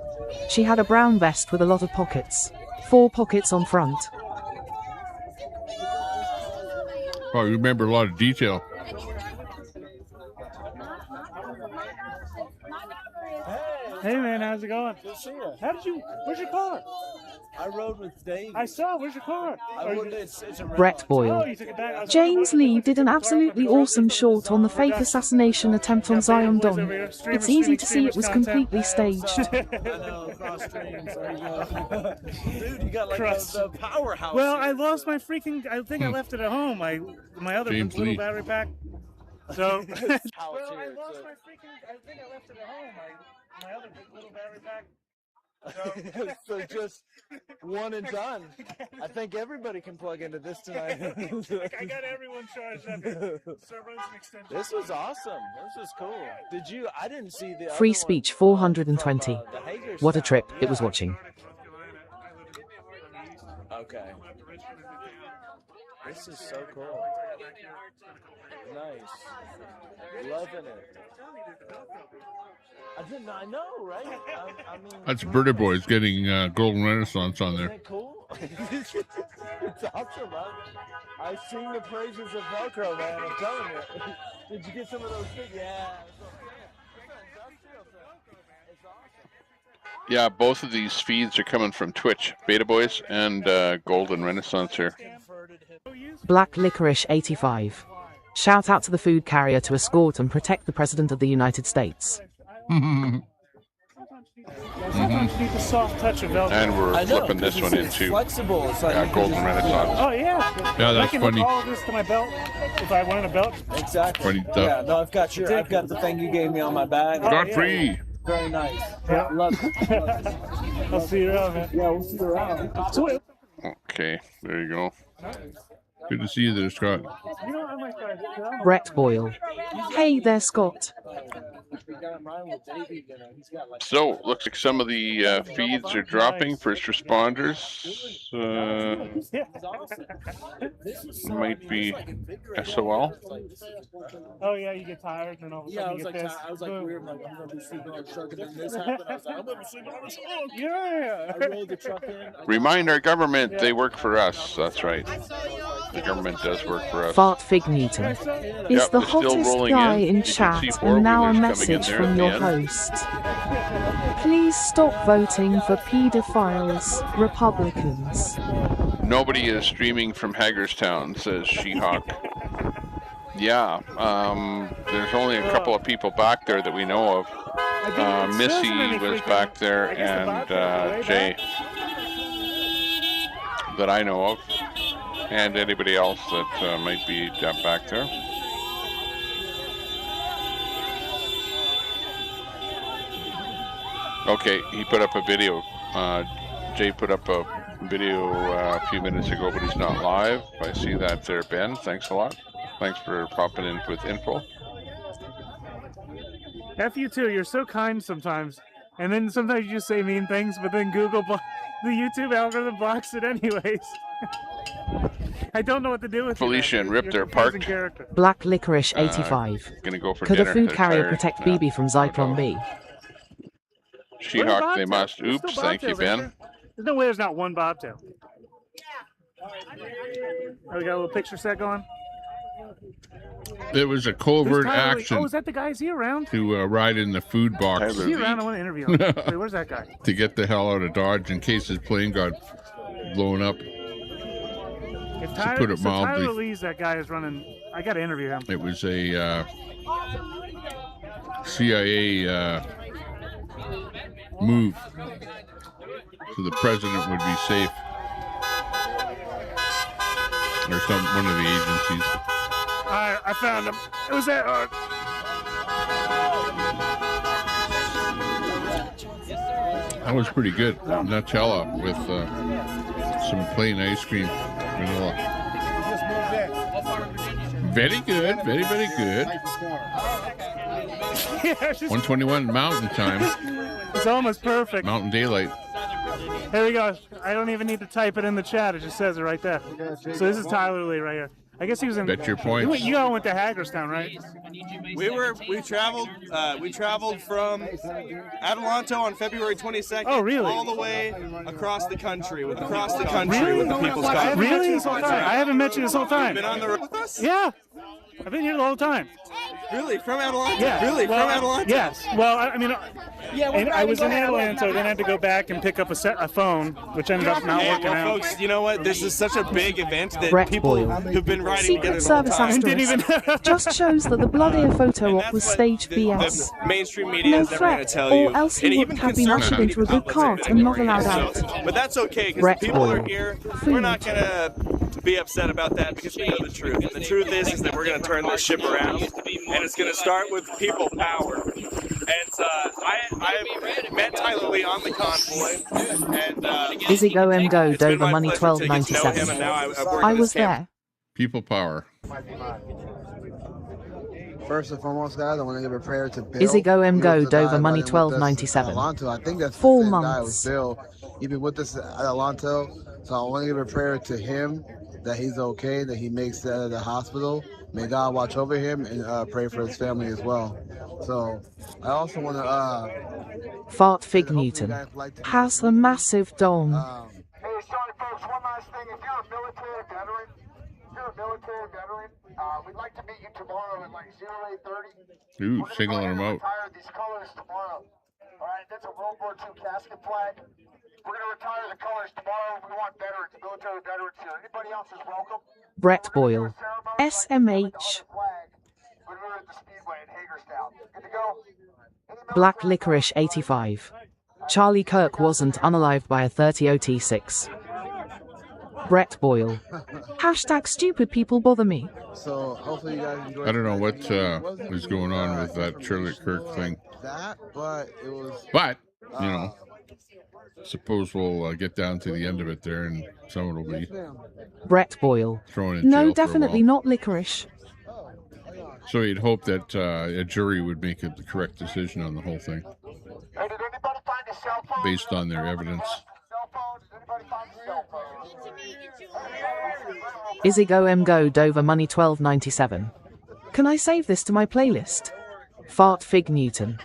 She had a brown vest with a lot of pockets. 4 pockets on front. Oh, you remember a lot of detail. Hey man, how's it going? Good to see you. Where's your car? I rode with Dave. I saw, where's your car? It's a Brett Boyle. James Lee did an absolutely awesome short on the fake assassination attempt on Zion Don. It's easy to see it was completely staged. I know, cross streams, there you go. Dude, you got like the powerhouse. Well, I lost my freaking, I think I left it at home. My other little battery pack. So, well, I lost my freaking, I think I left it at home. My other little battery pack. So just one and done. I think everybody can plug into this tonight. I got everyone charged up. This was awesome. This was cool. Did you? I didn't see the free speech 420. What a trip it was watching. Okay. This is so cool. Nice. Loving it. I know, right? I mean, that's Birdy Boys getting Golden Renaissance on there. Isn't that cool? It's awesome. I sing the praises of Velcro, man. I'm telling you. Did you get some of those things? Yeah. It's awesome. Yeah, both of these feeds are coming from Twitch. Beta Boys and Golden Renaissance here. Black Licorice 85. Shout out to the food carrier to escort and protect the President of the United States. Sometimes you need the soft touch of Velcro. And we're flipping this one into flexible. It's like Golden Renaissance. Oh yeah. Yeah, I that's can funny. hook all of this to my belt if I wanted a belt. Exactly. Funny stuff. Yeah, no, I've got the thing you gave me on my bag. Got free. Very nice. Yeah. Love it. I'll see you around, man. Yeah, we'll see you around. Sweet. Okay, there you go. Good to see you there, Scott. You know, I might try. Brett Boyle. Hey there, Scott. So, looks like some of the feeds are dropping. First responders might be SOL. Oh yeah, you get tired and all of a sudden you get this. I was like weird, like I'm gonna be sleeping on a truck, and then this happened. I was like, I'm gonna be sleeping on a truck. Yeah. I rolled the truck in. Remind our government they work for us. That's right. The government does work for us. Fart Fig Newton is Yep, the they're still hottest rolling guy in. in You can chat, see and now a four-wheelers coming in message there from at your the end. host. Please stop voting for pedophiles, Republicans. Nobody is streaming from Hagerstown, says She-Hawk. Yeah, there's only a couple of people back there that we know of. Missy was back there, and Jay, that I know of, and anybody else that might be back there. Okay, he put up a video. Jay put up a video a few minutes ago, but he's not live. I see that there, Ben. Thanks a lot. Thanks for popping in with info. F you too. You're so kind sometimes, and then sometimes you just say mean things, but then Google, the YouTube algorithm blocks it anyways. I don't know what to do with Felicia and Rip, they're parked. Black Licorice 85. Gonna go for Could dinner. a food They're carrier tired. protect Yeah. BB from Zyklon B? She-Hawk, they must. Oops, thank you, Ben. There's no way there's not one bobtail. Oh, we got a little picture set going. It was a covert action Oh, is that the guy? Is he around? to ride in the food box Is he around? I want to interview him. Wait, where's that guy? to get the hell out of Dodge in case his plane got blown up. If To put it mildly. Tyler Lee's that guy is running. I got to interview him. It was a CIA move, so the president would be safe, or one of the agencies. I found him. It was that. That was pretty good. Nutella with some plain ice cream, vanilla. Very good. Very, very good. 121 Mountain Time. It's almost perfect. Mountain Daylight. There we go. I don't even need to type it in the chat. It just says it right there. So this is Tyler Lee right here. I guess he was in. Bet your points. You all went to Hagerstown, right? We traveled from Adelanto on February 22nd. Oh, really? All the way across the country with the Really? People's I Convoy. really? I haven't met you this whole time. You've been on the road with us? Yeah. I've been here the whole time. Really? From Adelanto? Yeah. Really? Well, From Adelanto? Yes. Well, I mean, and I was in Atlanta, then I had to go back and pick up a phone, which ended up not working out. Folks, you know what? This is such a big event that Brett people Boyle. who've been riding together Secret the whole Service time. asterisk just shows that the blood air photo op was staged BS. The mainstream media No is never going to threat, tell you. or else And he even would have been conservative ushered into a good cart and not allowed out. But that's okay, because Brett people are Boyle. here. We're not going to be upset about that because we know the truth. And the truth is that we're going to turn this ship around. And it's going to start with people power. And I met Tyler Lee on the convoy. And Izzy Go M Go it's been Dover my Money pleasure to get to know him, 1297. and now I've worked I with was his camp. there. People power. First and foremost, guys, I want to give a prayer to Bill. Izzy Go M He Go was the guy Dover Money riding with us at 1297. Adelanto. I think that's 4 the same guy months. was Bill. He's been with us at Adelanto. So I want to give a prayer to him that he's okay, that he makes it out of the hospital. May God watch over him and pray for his family as well. So I also want to Fart Fig Newton has a massive dong. Hey, sorry folks, one last thing. If you're a military veteran, we'd like to meet you tomorrow at like 0830. Ooh, singling them out. Retire these colors tomorrow. All right, that's a World War II casket flag. We're going to retire the colors tomorrow. We want veterans, military veterans here. Anybody else is welcome. Brett Boyle. SMH. When we were at the Speedway in Hagerstown. Good to go? Black Licorice 85. Charlie Kirk wasn't unalived by a 30OT6. Brett Boyle. Hashtag stupid people bother me. So hopefully you guys enjoyed. I don't know what is going on with that Charlie Kirk thing. That, but it was. But, you know, suppose we'll get down to the end of it there and someone will be Brett Boyle. thrown in jail No, for a definitely while. not licorice. So you'd hope that a jury would make the correct decision on the whole thing based on their evidence. Izzy Go M Go Dover Money 1297. Can I save this to my playlist? Fart Fig Newton.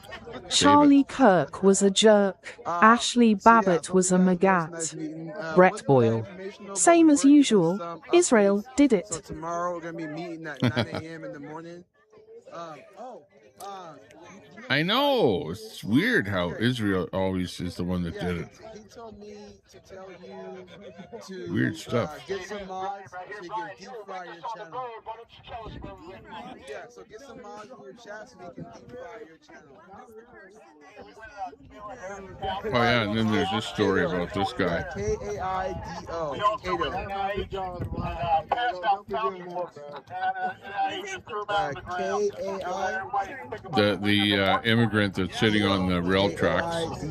Charlie Kirk was a jerk. Ashley Babbitt was a magat. Brett Boyle. Same as usual. Israel did it. So tomorrow we're gonna be meeting at 9 a.m. in the morning. I know. It's weird how Israel always is the one that did it. He told me to tell you to Weird stuff. get some mods so you can deep fry your channel. Yeah, so get some mods in your chat so you can deep fry your channel. Oh yeah, and then there's this story about this guy. K-A-I-D-O. The immigrant that's sitting on the rail tracks.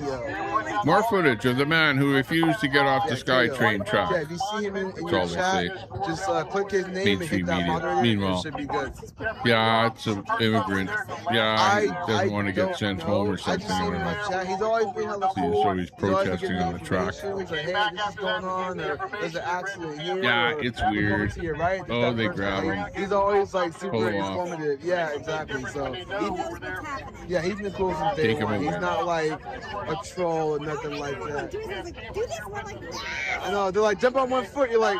More footage of the man who refused to get off the SkyTrain track. Yeah, if you see him in That's your all they chat, say. just click his name and hit that Mainstream moderator. media. It Meanwhile, should be good. yeah, it's an immigrant. Yeah, he doesn't want to get sent home or something. I don't know. Chat. He's always been hella cool. So he's protesting on the track. He's like, hey, this is going on, or there's an accident here. Yeah, or it's weird. here, right? Oh, they grab him. He's always like super Pull him off. informative. Yeah, exactly. So he's been cool from day Take him one. He's away. not like a troll or nothing like that. I know, they're like, jump on one foot, you're like,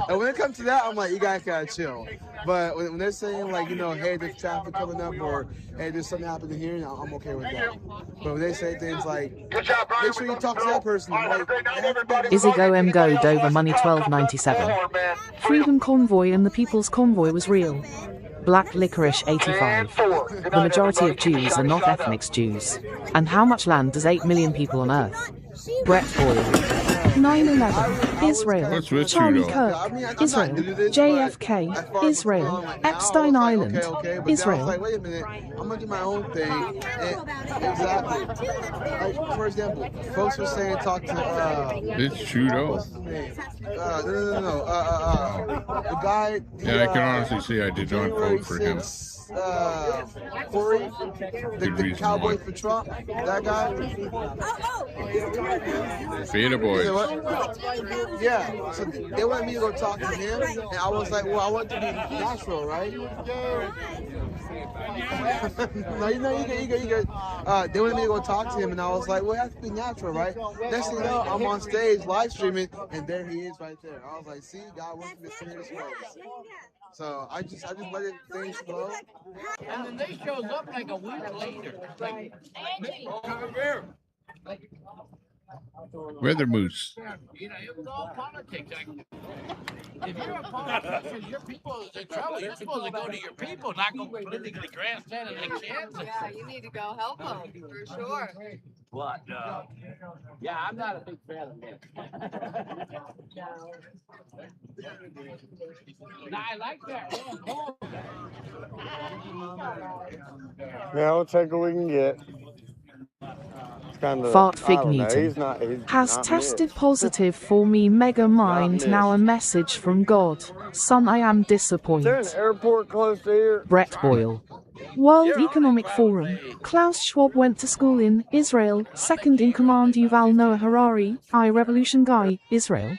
and when it comes to that, I'm like, you guys gotta chill. But when they're saying like, you know, hey, there's traffic coming up, or hey, there's something happening here, I'm okay with that. But when they say things like, make sure you talk to that person, I'm like, Izzy Go M Go Dover Money 1297. Freedom Convoy and the People's Convoy was real. Black Licorice 85. The majority of Jews are not ethnic Jews. And how much land does 8 million people on Earth? Brett Boyle. 9/11. Israel. What's with Charlie you, though? Kirk. Israel. JFK. Israel. Epstein Island. but Israel. I was like, wait a minute, I'm gonna do my own thing. And exactly. Like, for example, folks were saying talk to It's Trudeau. no. The guy. Yeah, I can honestly say I did not vote for him. Corey, Good the reason cowboy why. for Trump, that guy. Beta boys. Yeah, so they wanted me to go talk to him, and I was like, well, I want to be natural, right? No, you good. They wanted me to go talk to him, and I was like, well, it has to be natural, right? Next thing you know, I'm on stage live streaming, and there he is right there. I was like, see, God wants me to see this ways. So I just let it things flow. And then they shows up like a week later. Like, come here. Weather moose. You know, it was all politics. Like, if you're a politician, your people is in trouble. You're supposed to go to your people, not go politically grandstanding like Kansas. Yeah, you need to go help them, for sure. But, yeah, I'm not a big fan of this. Now, I like that. Yeah, we'll take what we can get. Kind of, Fart Fig Newton. He's Has not tested missed. positive for me. Mega Mind. missed. Now a message from God. Son, I am Is there disappointed. an airport close to here? Brett Boyle. World Economic Forum. Klaus Schwab went to school in Israel. Second in command Yuval Noah Harari. Revolution Guy, Israel.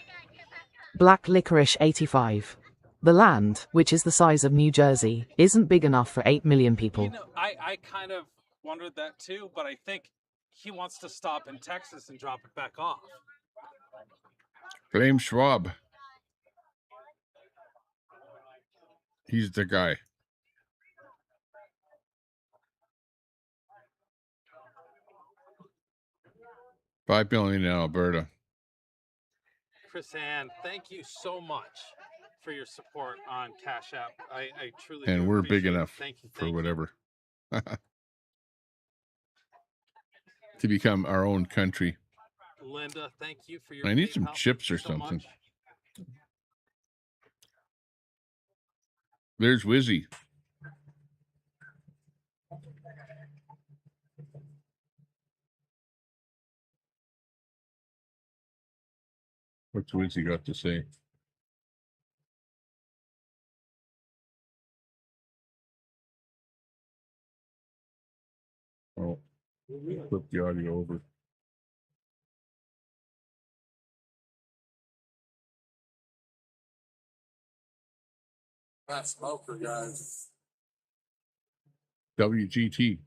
Black Licorice 85. The land, which is the size of New Jersey, isn't big enough for 8 million people. You know, I kind of wondered that too, but I think he wants to stop in Texas and drop it back off. Blame Schwab. He's the guy. $5 billion in Alberta. Chris Ann, thank you so much for your support on Cash App. I truly And do we're appreciate big it. enough Thank you. for whatever. to become our own country. Linda, thank you for your I need some PayPal. chips Thank or you so something. much. There's Wizzy. What's Wizzy got to say? Oh, flip the audio over. Not smoker, guys. WGT.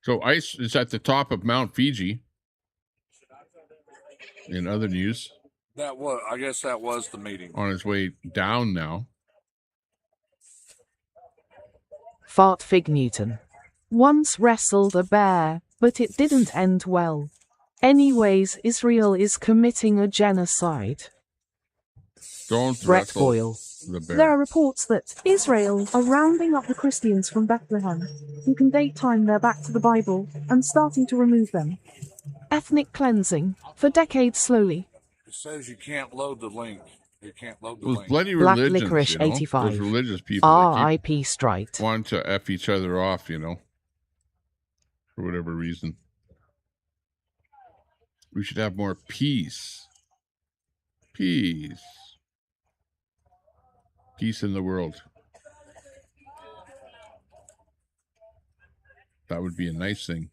So ice is at the top of Mount Fiji. In other news, I guess that was the meeting. on his way down now. Fart Fig Newton. Once wrestled a bear, but it didn't end well. Anyways, Israel is committing a genocide. Don't Brett wrestle Boyle. the bear. There are reports that Israel are rounding up the Christians from Bethlehem, who can date time their back to the Bible, and starting to remove them. Ethnic cleansing, for decades slowly. It says you can't load the link. You can't load the Those link. bloody Black religions, Licorice you know? 85. Those religious people that R.I.P. Strite. want to F each other off, you know? For whatever reason. We should have more peace. Peace. Peace in the world. That would be a nice thing.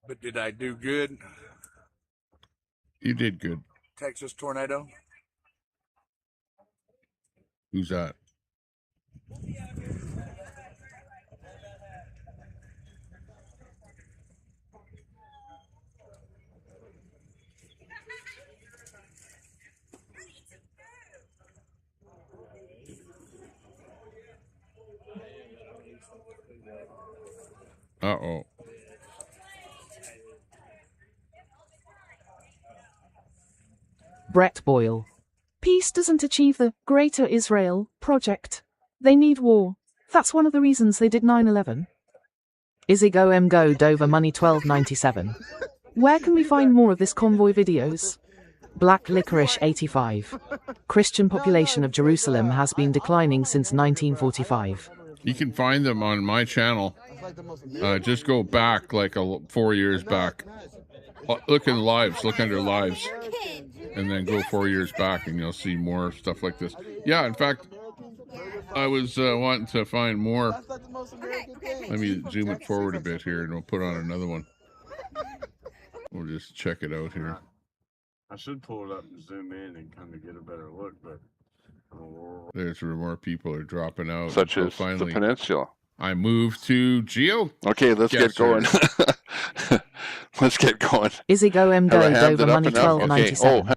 But did I do good? You did good. Texas tornado? Who's that? Uh-oh. Brett Boyle. Peace doesn't achieve the Greater Israel project. They need war. That's one of the reasons they did 9/11. Izzy Go M Go Dover Money 1297. Where can we find more of this convoy videos? Black Licorice 85. Christian population of Jerusalem has been declining since 1945. You can find them on my channel. Just go back like 4 years back. Look in lives, look under lives, and then go 4 years back and you'll see more stuff like this. Yeah, in fact, I was wanting to find more. Let me zoom it forward a bit here and we'll put on another one. We'll just check it out here. I should pull it up and zoom in and kind of get a better look, but There's where more people are dropping out. Such until as finally, the peninsula. I moved to Geo. Okay, let's get going. Let's get going. Izzy Go M Go Dover Money Okay. 1297. Let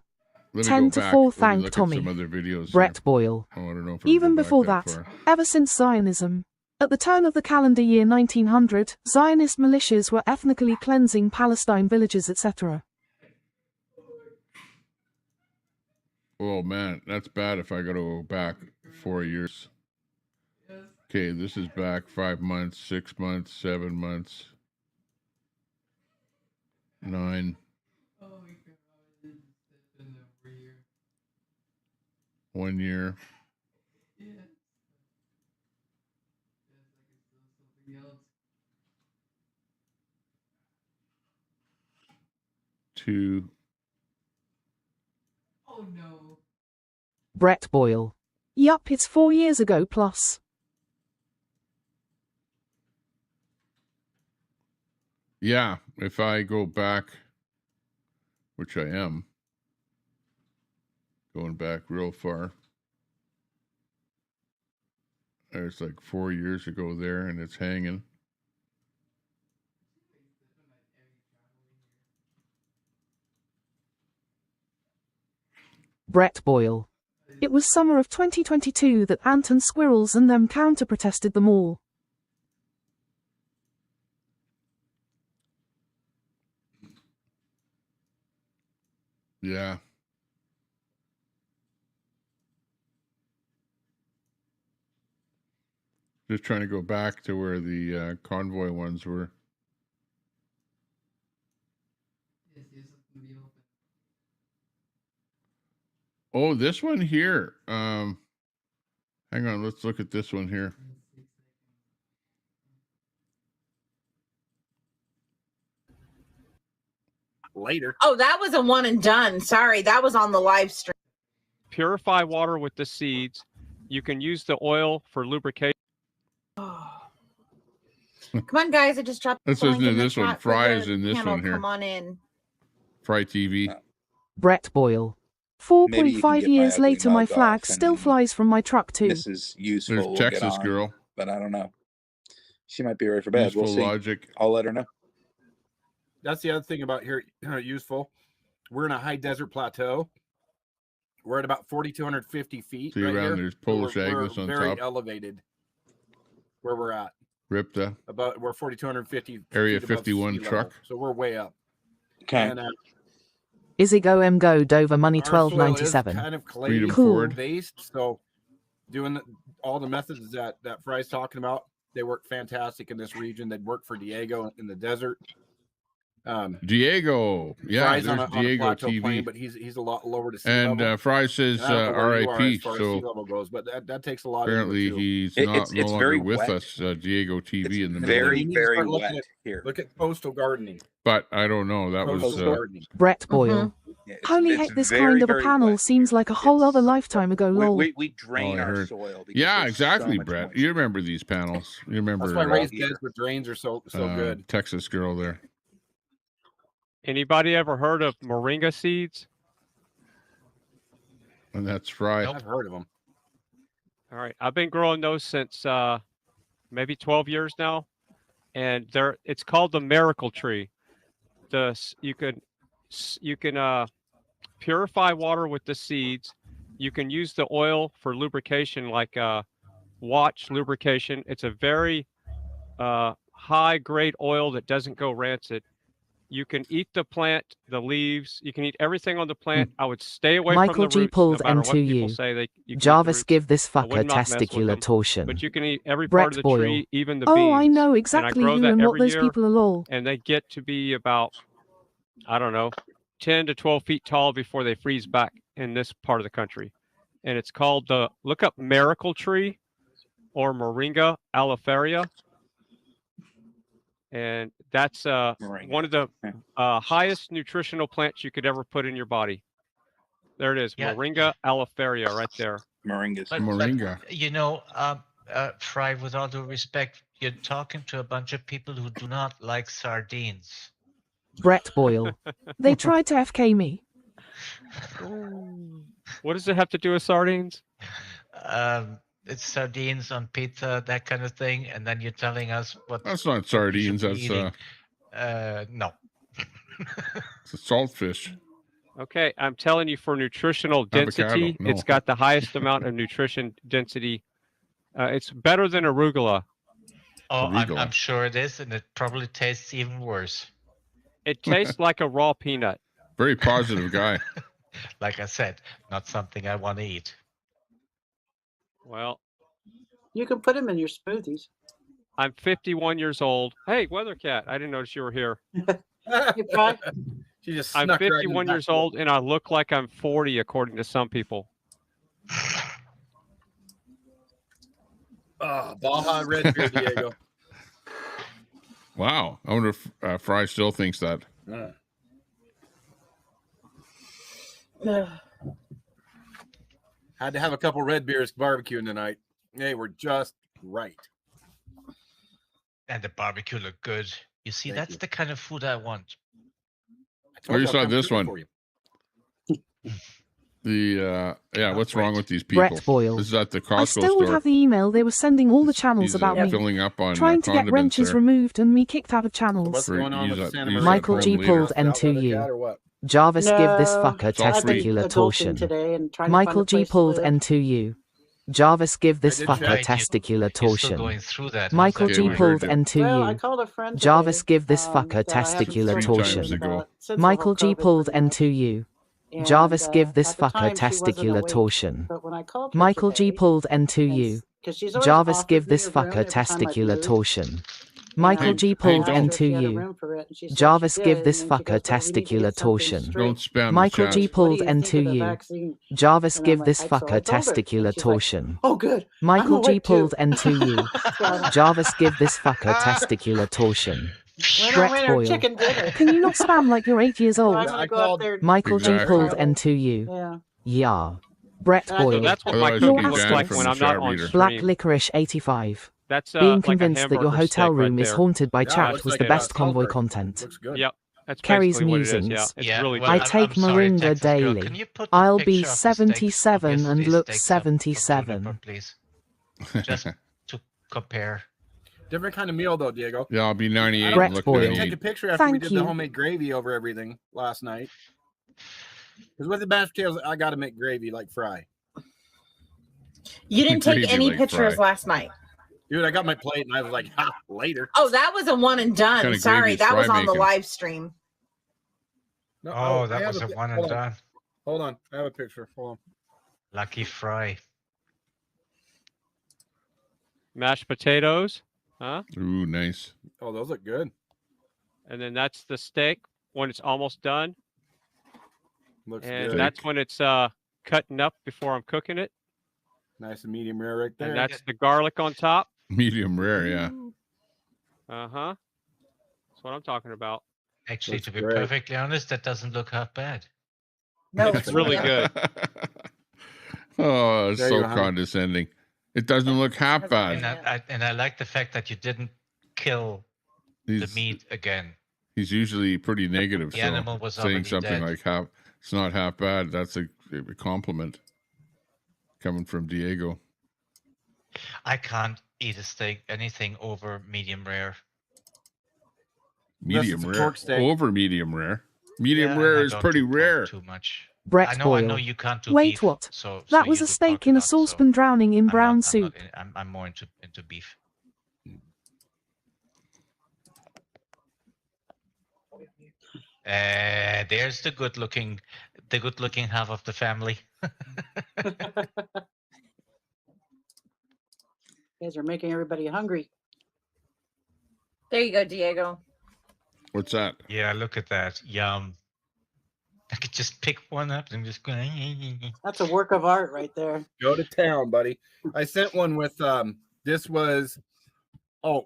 me 10 go to back. 4 Let me thank look at Tommy. some other videos Brett here. Boyle. Oh, I don't know if I'll Even go back before that that, far. ever since Zionism, at the turn of the calendar year 1900, Zionist militias were ethnically cleansing Palestine villages, etc. Oh man, that's bad if I got to go back 4 years. Okay, this is back 5 months, 6 months, 7 months, 9. 1 year. Two. Brett Boyle. Yup, it's 4 years ago plus. Yeah, if I go back, which I am, going back real far. There's like 4 years ago there, and it's hanging. Brett Boyle. It was summer of 2022 that Anton Squirrels and them counter-protested the mall. Yeah. Just trying to go back to where the convoy ones were. Oh, this one here. Hang on, let's look at this one here. Later. Oh, that was a one and done. Sorry, that was on the live stream. Purify water with the seeds. You can use the oil for lubrication. Come on, guys. I just dropped This the link isn't in the this one. chat for Fry the is in this panel. one here. Come on in. Fry TV. Brett Boyle. 4.5 years later, my flag still flies from my truck too. This is useful. There's We'll Texas get on, girl. but I don't know. She might be ready for bed. Useful We'll see. logic. I'll let her know. That's the other thing about here, useful. We're in a high desert plateau. We're at about 4,250 feet. See right around here. there's Polish we're Agnes on very top. elevated where we're at. Ripta. We're 4,250 Area feet above 51 sea truck. level, so we're way up. Okay. And, Izzy go M go Dover money our soil is 1297. kind of clay Cool. based, so doing all the methods that Fry's talking about, they work fantastic in this region. They'd work for Diego in the desert. Diego. Yeah, Fry's there's on a Diego plateau TV. plane, but he's a lot lower to sea And level. Fry says And I don't know where you are RIP. as far as So sea level goes, but that takes a lot. apparently into it, too. he's no It's longer very with wet. us. Diego TV in the very, middle. very Start looking wet at- here. Look at coastal gardening. But I don't know. That was Coastal gardening. Brett Boyle. Yeah, Holy it's heck, this very, kind of a very panel wet. seems like a whole other lifetime ago, lol. We drain Oh, I our heard. soil. because Yeah, there's exactly, so much Brett. moisture. You remember these panels. You remember That's why raised beds with drains are so good. Texas girl there. Anybody ever heard of moringa seeds? And that's Fry. I've heard of them. All right, I've been growing those since maybe 12 years now, and it's called the miracle tree. You can purify water with the seeds. You can use the oil for lubrication, like watch lubrication. It's a very high grade oil that doesn't go rancid. You can eat the plant, the leaves. You can eat everything on the plant. I would stay away Michael from the G roots, pulled no matter what people M2U. say. You can eat the Jarvis roots. give this I fucker would not mess with testicular them, torsion. but you can eat every Brett part of the Boyle. tree, even the Oh, beans. I know And exactly I grow who that and what every those year, people are, lol. and they get to be about, I don't know, 10 to 12 feet tall before they freeze back in this part of the country. And it's called look up miracle tree or moringa alliferia. And that's one of the highest nutritional plants you could ever put in your body. There it is, Yeah. moringa alliferia, right there. Moringas. But, you know, Fry, with all due respect, you're talking to a bunch of people who do not like sardines. Brett Boyle. They tried to FK me. What does it have to do with sardines? It's sardines on pizza, that kind of thing, and then you're telling us what. That's not sardines. That's eating. No. it's a saltfish. Okay, I'm telling you, for nutritional density, Avocado, no. it's got the highest amount of nutrition density. It's better than arugula. Oh, I'm sure it is, and it probably tastes even worse. It tastes like a raw peanut. Very positive guy. Like I said, not something I want to eat. Well, you can put them in your smoothies. I'm 51 years old. Hey, Weathercat, I didn't notice you were here. She just I'm snuck right in 51 the years back. old, and I look like I'm 40, according to some people. Baja Red Beer, Diego. Wow. I wonder if Fry still thinks that. Had to have a couple red beers barbecuing tonight. They were just right. And the barbecue looked good. You see, Thank that's you. the kind of food I want. Oh, you saw this one. What's wrong with these people? Brett Boyle. This is at the Costco I still would store. have the email. They were sending all the channels He's, about me. filling up on Trying to get condiments wrenches there. removed and me kicked out of channels. What's going on with Santa Maria? Michael G pulled N2U. Jarvis give this fucker testicular torsion. Michael G pulled N2U. Jarvis give this fucker testicular torsion. Michael G pulled N2U. Jarvis give this fucker testicular torsion. Michael G pulled N2U. Jarvis give this fucker testicular torsion. Michael G pulled N2U. because she's always Jarvis offered give me this a room fucker every time I've testicular moved. torsion. Michael G I pulled asked her if she had a N2U. room for it, and she said Jarvis she give did, this and then she fucker goes, "Well, we need to testicular get something torsion. straight." Don't spam Michael the G chat. What do pulled you think of the N2U. vaccine? Jarvis And I'm give like, this so I fucker told her. testicular And she's like, torsion. "Oh, good. Michael I'm G awake pulled too." N2U. Jarvis give this fucker testicular torsion. Winner, Brett winner, Boyle. chicken dinner. Can you not spam like you're 8 years So old? I'm gonna go up there. Michael G Exactly. pulled tomorrow. N2U. Yeah. Yeah. Brett And I think Boyle. So that's what my Otherwise, you'll cooking be looks banned like from when the I'm not chat on reader. Black stream. Licorice 85. That's Being like a convinced that your hamburger hotel steak right room is there. haunted by Yeah, it chat looks was like the a best convoy Salisbury. content. Looks good. Yep, that's Kerry's basically what it is. Yeah, musings. it's Yeah, really well, I good. take I'm sorry, Moringa Texas girl. daily. Can you put the I'll be picture of the steak from 77 and yesterday's look steaks up for 77. Juniper, please? Just to compare. Different kind of meal though, Diego. Yeah, I'll be 98 Brett and look Boyle. Take a 98. picture after we Thank did you. the homemade gravy over everything last night. Because with the mashed potatoes, I got to make gravy like fry. You didn't take Gravy any like pictures fry. last night. Dude, I got my plate and I was like, ha, later. Oh, that was a one and done. Kinda Sorry, gravy is that was fry on the making? live stream. No, Oh, I that have was a pi- one and hold on. done. Hold on. I have a picture. Hold on. Lucky Fry. Mashed potatoes, huh? Ooh, nice. Oh, those look good. And then that's the steak when it's almost done. Looks And good. that's when it's cutting up before I'm cooking it. Nice and medium rare right there. And that's the garlic on top. Medium rare, yeah. Uh-huh. That's what I'm talking about. Actually, Looks to be great. perfectly honest, that doesn't look half bad. No, It's really good. Oh, it's There you so go, honey. condescending. It doesn't look half And bad. I like the fact that you didn't kill the He's, meat again. he's usually pretty negative. The So animal was saying already something dead. like half, it's not half bad. That's a compliment coming from Diego. I can't eat a steak anything over medium rare. Unless Medium it's a rare pork steak. over medium rare. Medium Yeah, rare I is don't pretty do pork rare. Too much. Brett I know Boyle. you can't do Wait, beef. what? So That you was a do steak pork in a lot, so saucepan drowning in brown soup. I'm more into beef. There's the good looking half of the family. You guys are making everybody hungry. there you go, Diego. What's that? Yeah, look at that. Yum. I could just pick one up and just go. That's a work of art right there. Go to town, buddy. I sent one with this was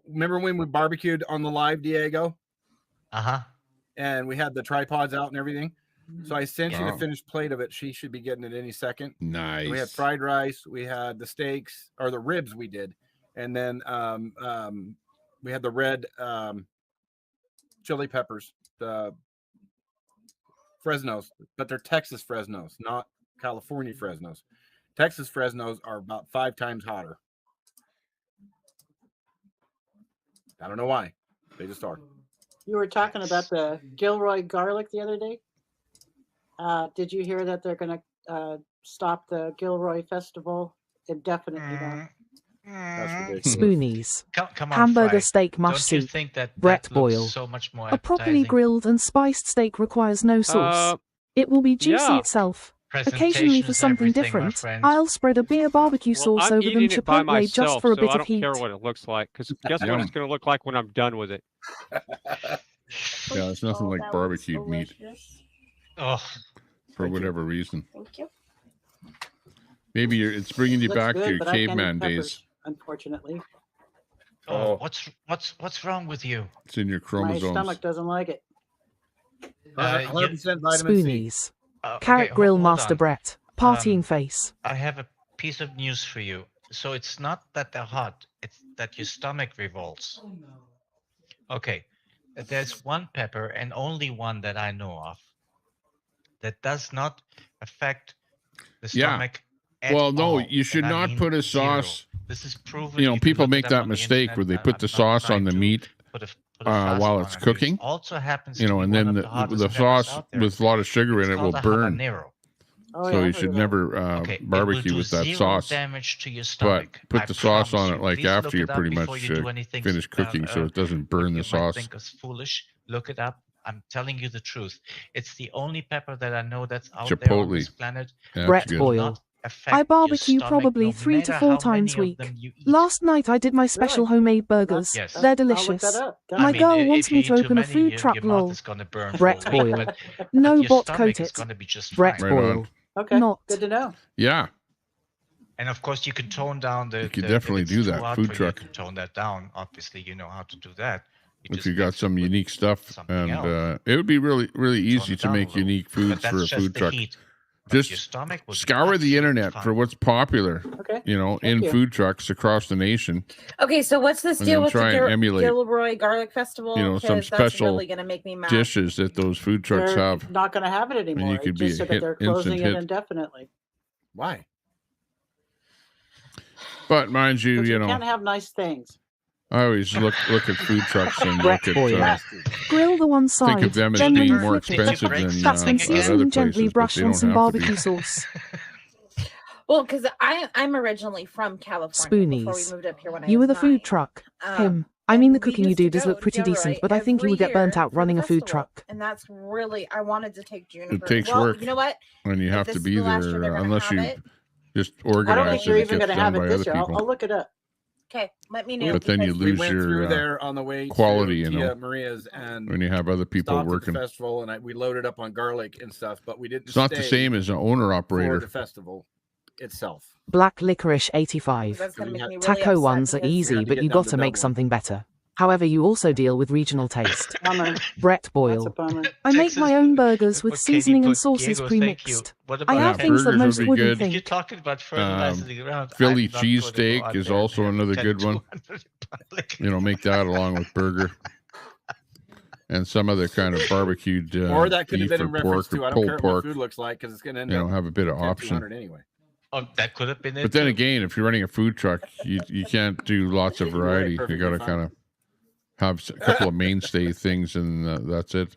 remember when we barbecued on the live, Diego? Uh-huh. And we had the tripods out and everything. So I sent you Oh. the finished plate of it. She should be getting it any second. Nice. We had fried rice, we had the steaks or the ribs we did, and then we had the red chili peppers, the Fresnos, but they're Texas Fresnos, not California Fresnos. Texas Fresnos are about 5 times hotter. I don't know why. They just are. You were talking about the Gilroy garlic the other day. Did you hear that they're going to stop the Gilroy Festival indefinitely now? That's ridiculous. Spoonies. Come on, Hamburger Fry. steak mush Don't you soup. think that Brett looks Boyle. so much more A properly appetizing? grilled and spiced steak requires no sauce. It will be juicy yeah. itself. Presentation Occasionally, for is something everything, my different, friend. I'll spread a beer barbecue Well, sauce I'm over them eating it by chipotle myself, just for a so bit I of don't heat. care what it looks like. Because guess what it's going to look like when I'm done with it. Yeah, it's nothing like barbecued meat Oh, for whatever reason. Thank you. Maybe it's bringing you Looks back good, to your but I can't eat caveman peppers, days. unfortunately. oh, what's wrong with you? It's in your My chromosomes. stomach doesn't like it. 100% vitamin C. Spoonies. Okay, Carrot Grill hold Master on. Brett. Partying face. I have a piece of news for you. So it's not that they're hot; it's that your stomach revolts. Okay, there's one pepper and only one that I know of that does not affect the Yeah. stomach. At Well, no, all, you should and I not mean put a zero. sauce. This is proven. You know, can people look make it up that on the mistake where they internet. put I'm the not sauce trying on the to meat put a while fuss it's on it. cooking. This also happens You to know, be and one then of the, the hottest the peppers sauce out there. with a lot of sugar It's in it will called a burn. habanero. Oh, So yeah, you I've should heard of never Okay, it will barbecue do with that zero sauce. damage to your But stomach. put I the sauce promise on it you. like Please after look you're it up pretty before much you do anything finished cooking, so it doesn't what burn you the might sauce. think is foolish. Look it up. I'm telling you the truth. It's the only pepper that I know that's out there on Chipotle. this planet. Yeah, Brett that's good. Will Boyle. not affect I barbecue your stomach, probably no 3 to matter 4 how times many week. of them you eat. Last night I did my special homemade burgers. Yes. They're I'll look delicious. that up. My I mean, girl if wants you me eat to too open a many, food your truck, mouth lol. is gonna burn for Brett a week, boil. but No your bot stomach coat is it. gonna be just Brett fine. Right on. boil. Okay, Not. good to know. Yeah, And of course, you can tone down the. you could if definitely it's do too that. hot Food for truck. You to tone that down. Obviously, you know how to do that. If you got some unique stuff, and it would be really easy to make unique foods for a food truck. Just scour the internet for what's popular, Okay. in you. food trucks across the nation. Okay, so what's this And deal then with the try and emulate, Gilroy Garlic Festival? some 'Cause that's special really gonna make me mad. dishes that those food trucks They're have. not going to have it anymore. you It could be just a said that hit, they're instant closing it hit. indefinitely. Why? But mind you, You can't have nice things. I always look at food trucks and Brett look boil. at Grill the one side, think of them as then when being you more flip it, expensive than that's when other season places, gently but brush they on don't some have to barbecue be. sauce. Well, because I'm originally from California before we Spoonies. moved up here when I You was with a food 9. truck. Him. I mean, the and we cooking you used to do does go look to pretty Gilroy decent, but I think you every would get burnt year out for running the a food festival, truck. and that's really I wanted to take Juniper. It takes well, work. You know what? And you If have this to is be the last year they're there gonna unless have you it. just I don't organize think it. you're It even gets going to have done it by this other year. people. I'll look it up. Okay, let me know. But then you because lose we went your through there on the way quality, to you know, Tia Maria's and when you have other people stopped working. at the festival, and we loaded up on garlic and stuff, but we didn't. It's not the stay same as an for owner-operator. the festival itself. Black licorice 85. That's gonna make me really Taco upset ones are because- easy, We had to but get you down got to to make Dublin. something better. However, you also deal with regional taste. Bummer. Brett That's a boil. bummer. I make my own burgers with What can you seasoning and put, sauces Diego? Thank you. pre-mixed. What I about have things that burgers most would be wouldn't good. If you're think. talking about fertilizing the ground, Philly I'm not gonna go out cheesesteak is there and also have another 10, good one. 200 public. Make that along with burger. And some other kind of barbecued Or that could have beef been or in reference pork to I or don't care pulled what pork. food looks like because it's going to end up Have a bit of 10, option. 200 anyway. Oh, that could have been it. But then too. again, if you're running a food truck, you can't do lots of variety. You perfectly got to fine. kind of have a couple of mainstay things, and that's it.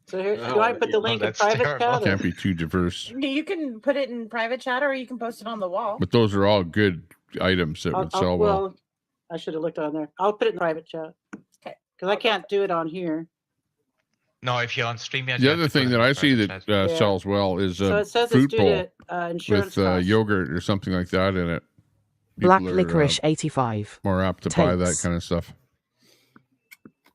So here, do I put the link in that's private terrible. chat? or- Can't be too diverse. You can put it in private chat, or you can post it on the wall. But those are all good items that would sell well. well, I should have looked on there. I'll put it in private chat. Okay. Because I can't do it on here. No, if you're on StreamYard. The other thing that I see that Yeah. sells well is So a it says it's fruit due bowl to insurance with costs. yogurt or something like that in it. Black People are, licorice 85. more apt to buy that Takes. kind of stuff.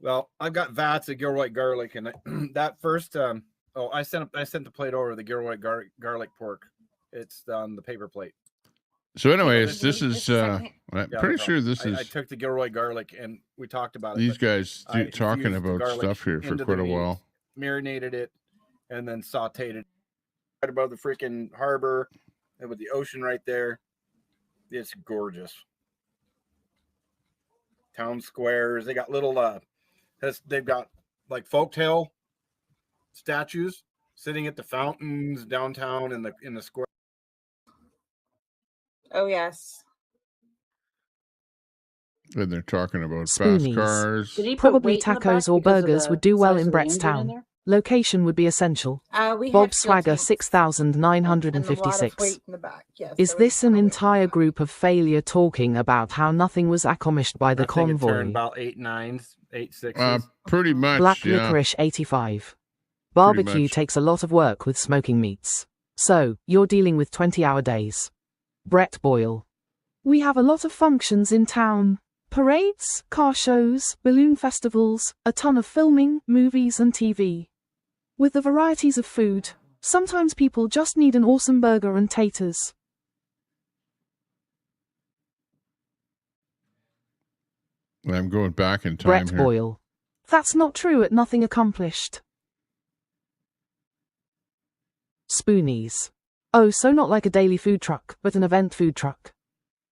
Well, I've got vats of Gilroy garlic, and that first, I sent the plate over the Gilroy garlic pork. It's on the paper plate. So, anyways, this is. Just a second. I'm Yeah, pretty no sure problem. this I is took the Gilroy garlic, and we talked about it. these but guys I talking infused the about garlic stuff here for into quite the a meat, while. marinated it, and then sauteed it right above the freaking harbor, and with the ocean right there. It's gorgeous. Town squares. They got little. They've got like folktale statues sitting at the fountains downtown in the square. Oh yes. And they're talking about fast Spoonies. cars. Did he put Probably weight in the back tacos or because of burgers the would do well size in of the engine Brettstown. there? Location would be essential. We Bob had fuel Swagger tanks and a lot of 6,956. weight in the back. Yes. Is there was this a an ton of weight. entire group of failure talking about how nothing was accomplished by the I think it turned convoy? about 8 9s, 8 6s. Pretty much. Black yeah. licorice 85. Barbecue much. takes a lot of work with smoking meats. So, you're dealing with 20-hour days. Brett Boyle. We have a lot of functions in town. Parades, car shows, balloon festivals, a ton of filming, movies and TV. With the varieties of food, sometimes people just need an awesome burger and taters. I'm going back in time Brett here. Boyle. That's not true at Nothing Accomplished. Spoonies. Oh, so not like a daily food truck, but an event food truck.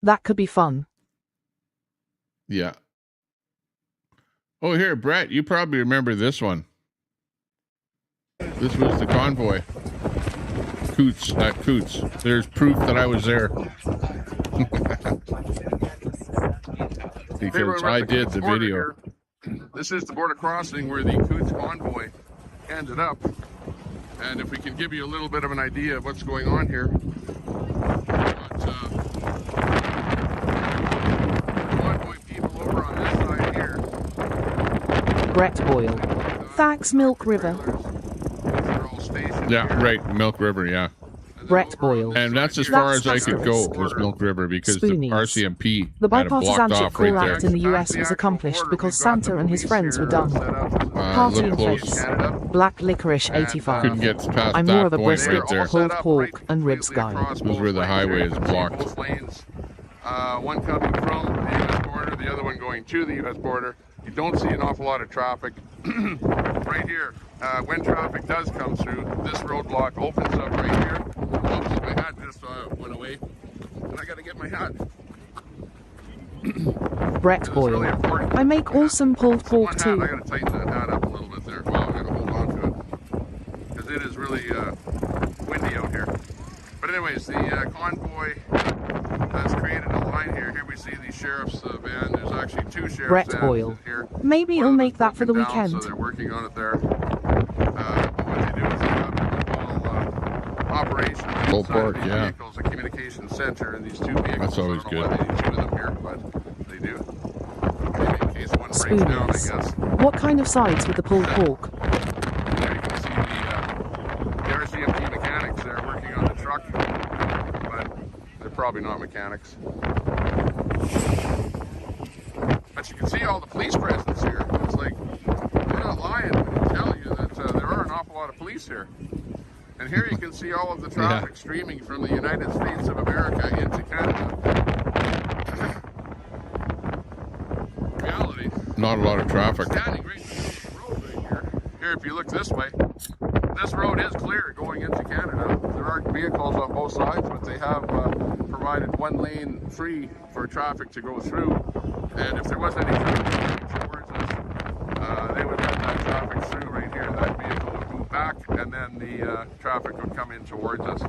That could be fun. Yeah. Oh, here, Brett, you probably remember this one. This was the convoy. Coots, at Coots. There's proof that I was there. Because I did the video. This is the border crossing where the Coots convoy ended up. And if we can give you a little bit of an idea of what's going on here. Convoy people over on this side here. Brett Boyle. Thanks, Milk River. Yeah, right. Milk River, yeah. Well, Brett Boyle. And that's as far That's as I could go asterisk. was Milk River because the Spoonies. RCMP The had it blocked bipartisanship off right call-out in there. the US was accomplished because Santa and his friends were dumb. Party Look and close. face. Black licorice 85. Couldn't get past I'm that more of a point brisket, right there. pulled pork, and ribs guy. across This is where the highway is blocked. both lanes. One coming from the U.S. border, the other one going to the U.S. border. You don't see an awful lot of traffic. Right here, when traffic does come through, this roadblock opens up right here. Oops, my hat just went away. And I got to get my hat. Brett Boyle. I make awesome pulled pork I too. got to tighten that hat up a little bit there. Wow, I got to hold on to it. Because it is really windy out here. But anyways, the convoy has created a line here. Here we see the sheriff's van. There's actually two sheriff's Brett vans Boyle. in here. Maybe you'll make that for the Down, weekend. so they're working on it there. But what they do is they have a whole operation Full inside park, these yeah. vehicles, a communication center, and these two vehicles. That's always I don't know good. why they need two of them here, but they do. Maybe in case one breaks down, I Spoonies. guess. What kind of sides with the pulled pork? There you can see the RCMP mechanics there working on the truck, but they're probably not mechanics. But you can see all the police presence here. It's like, they're not lying when they tell you that there are an awful lot of police here. And here you can see all of the traffic streaming from the United States of America into Canada. Reality. Not a lot of traffic. Standing right on the road right here. Here, if you look this way, this road is clear going into Canada. There are vehicles on both sides, but they have provided one lane free for traffic to go through. And if there was any traffic coming towards us, they would let that traffic through right here. That vehicle would move back, and then the traffic would come in towards us.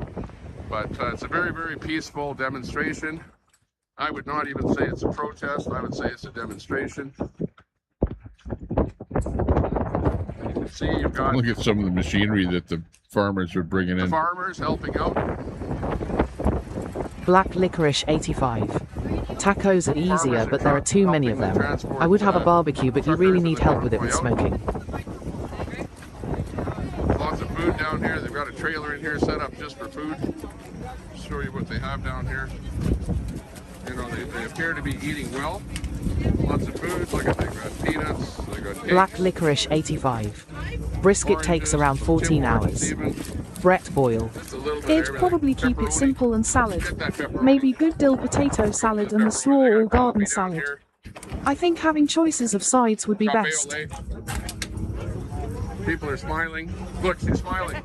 But it's a very, very peaceful demonstration. I would not even say it's a protest. I would say it's a demonstration. You can see you've got Look at some of the machinery that the farmers are bringing the in. farmers helping out. Black licorice 85. Tacos are easier, but there are too many of them. I would have a barbecue, but you really need help with it with smoking. Lots of food down here. They've got a trailer in here set up just for food. Show you what they have down here. You know, they appear to be eating well. Lots of food. Look at, they've got peanuts. They've got cakes. Black licorice 85. Brisket takes around 14 hours. Brett Boyle. I'd probably keep it simple and salad. Maybe good dill potato salad and the slaw or garden salad. I think having choices of sides would be best. People are smiling. Look, she's smiling.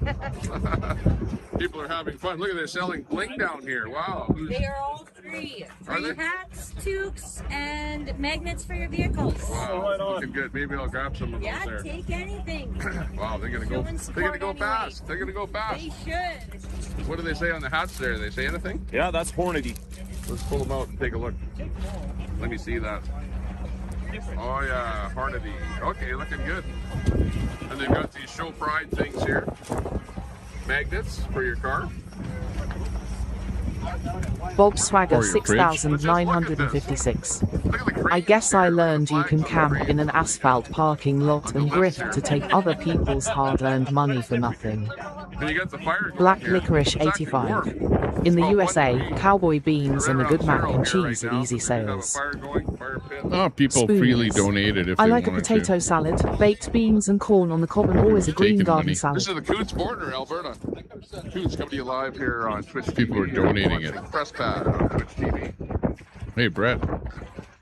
People are having fun. Look at they're selling bling down here. Wow. They are all free. Free hats, toques, and magnets for your vehicles. Wow, looking good. Maybe I'll grab some of those Yeah, there. take anything. Wow, they're gonna go. They're gonna go fast. They're gonna go fast. They should. What do they say on the hats there? They say anything? Yeah, that's Hornady. Let's pull them out and take a look. Let me see that. Oh yeah, Hornady. Okay, looking good. And they've got these show pride things here. Magnets for your car. Bob Swagger Or your fridge. 6956. I guess I learned you can camp in an asphalt parking lot and grift to take other people's hard-earned money for nothing. And you got the fire going Black here. licorice It's actually 85. warm. In the USA, cowboy beans and a good mac and cheese are easy sales. Oh, people freely donated if I they like a wanted potato salad, baked beans and corn on the cob, and always a green taking garden money. salad. This is the Coots border, Alberta. Coots coming to you live here on Twitch TV. People are donating it. Press pad on Twitch TV. Hey, Brett.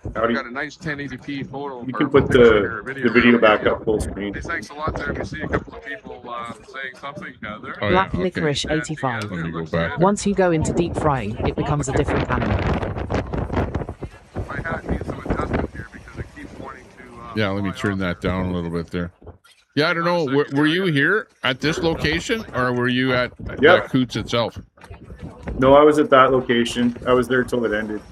We got a nice 1080p photo. You can put the video back up full screen. Hey, thanks a lot there. We see a couple of people saying something there. Oh, Black yeah, okay. licorice 85. Let me go back. Once you go into deep frying, it becomes a different animal. My hat needs some adjustment here because it keeps wanting to. Yeah, let me turn that down a little bit there. Yeah, I don't know. Were you here at this location or were you at Coots itself? No, I was at that location. I was there till it ended.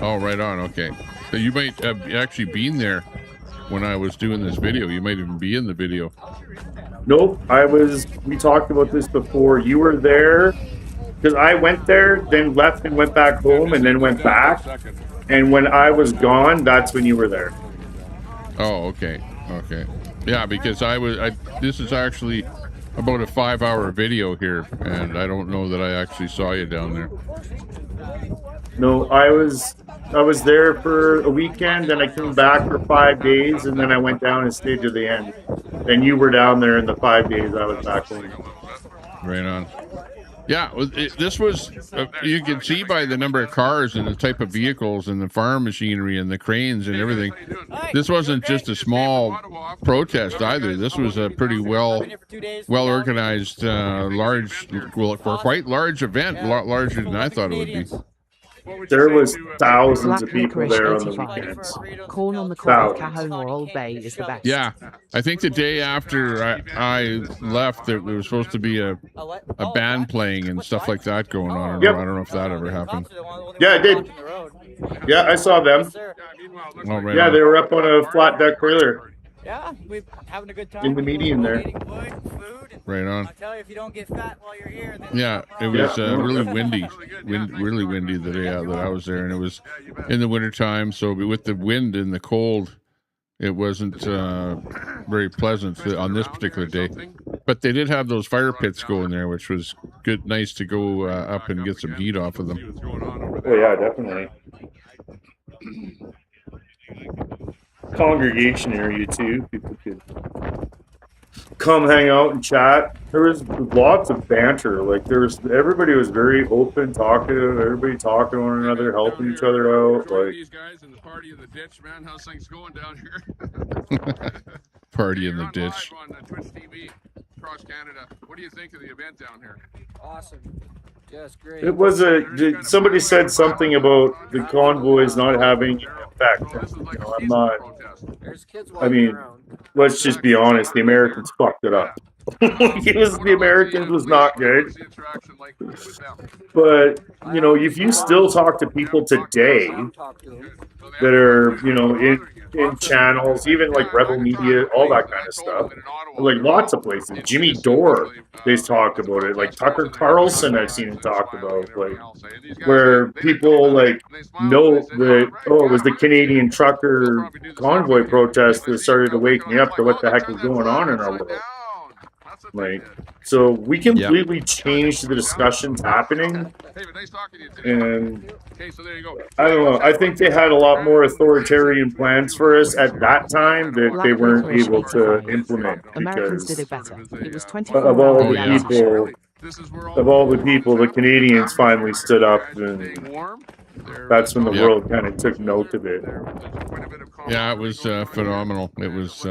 Oh, right on. Okay. So you might have actually been there when I was doing this video. You might even be in the video. Nope, we talked about this before. You were there because I went there, then left and went back home and then went back. And when I was gone, that's when you were there. Oh, okay. Okay. Yeah, because this is actually about a 5-hour video here, and I don't know that I actually saw you down there. No, I was there for a weekend, then I came back for 5 days, and then I went down and stayed to the end. Then you were down there in the 5 days I was back home. Right on. Yeah, this was, you can see by the number of cars and the type of vehicles and the farm machinery and the cranes and everything. This wasn't just a small protest either. This was a pretty well organized, large, well, for quite large event, larger than I thought it would be. There was thousands Black of people licorice there on the 85. weekends. Corn on the cob of Cajon or Old Bay is the best. Yeah, I think the day after I left, there was supposed to be a band playing and stuff like that going on. Yep. I don't know if that ever happened. Yeah, it did. Yeah, I saw them. Oh, right Yeah, on. they were up on a flat deck trailer Yeah, we're having a good time. in the median there. Right on. I tell you, if you don't get fat while you're here, then Yeah, it was really windy, really windy the day that I was there, and it was in the wintertime, so with the wind and the cold, it wasn't very pleasant on this particular day. But they did have those fire pits going there, which was good, nice to go up and get some heat off of them. Oh yeah, definitely. Congregation area too. People could come hang out and chat. There was lots of banter. Like everybody was very open, talkative. Everybody talking to one another, helping each other out. Like These guys in the party in the ditch, man. How's things going down here? Party in the ditch. on Twitch TV across Canada. What do you think of the event down here? Awesome. Just great. it was somebody said something about the convoys not having an effect. You know, I'm not. I mean, let's just be honest. The Americans fucked it up. The Americans was not good. But you know, if you still talk to people today that are, you know, in channels, even like Rebel Media, all that kind of stuff, like lots of places. Jimmy Dore, they talked about it. Like Tucker Carlson, I've seen him talk about, like where people like know that, oh, it was the Canadian trucker convoy protest that started to wake me up to what the heck was going on in our world. Like, so we completely changed the discussions happening, and I don't know. I think they had a lot more authoritarian plans for us at that time that they weren't able to implement Americans did because it better. It was 24 of all hours the reality people, the Canadians finally stood up, and that's when the world kind of took note of it. Yeah, it was phenomenal. It was,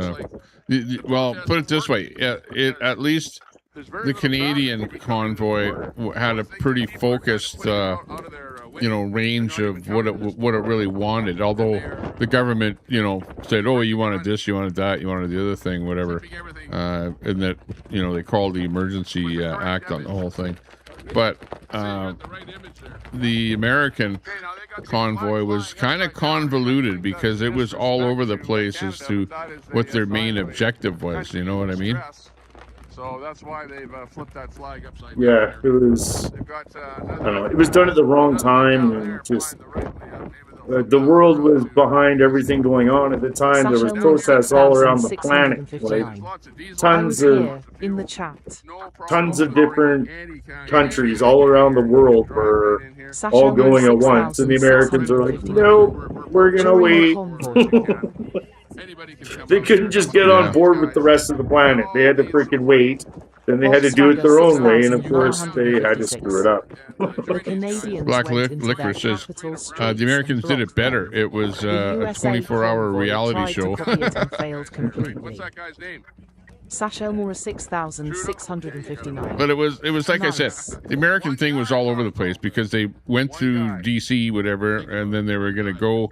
well, put it this way. It at least the Canadian convoy had a pretty focused, you know, range of what it really wanted. Although the government, you know, said, "Oh, you wanted this, you wanted that, you wanted the other thing, whatever," and that, you know, they called the emergency act on the whole thing. But the American convoy was kind of convoluted because it was all over the place as to what their main objective was. You know what I mean? So that's why they've flipped that flag upside down. Yeah, it was. I don't know. It was done at the wrong time, and just the world was behind everything going on at the time. There was protests all around the planet, like tons of in the chat. Tons of different countries all around the world were all going at once, and the Americans are like, "Nope, we're gonna wait." They couldn't just get on board with the rest of the planet. They had to freaking wait. Then they had to do it their own way, and of course, they had to screw it up. Black Licorice says the Americans did it better. It was a 24-hour reality show. What's that guy's name? Sash Elmore 6,659. But it was like nice. I said, the American thing was all over the place because they went to DC, whatever, and then they were going to go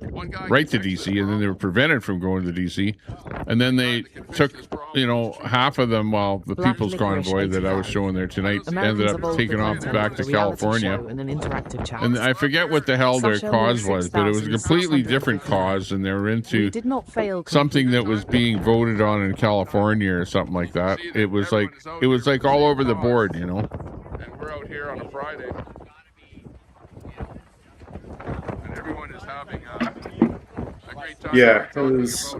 right to DC, and then they were prevented from going to DC, and then they took, you know, half of them while the People's Convoy that I was showing there tonight ended up taking off back to California. And I forget what the hell their cause was, but it was a completely different cause, and they were into something that was being voted on in California or something like that. It was like all over the board, you know. And we're out here on a Friday, and everyone is having a great time. Yeah, it was.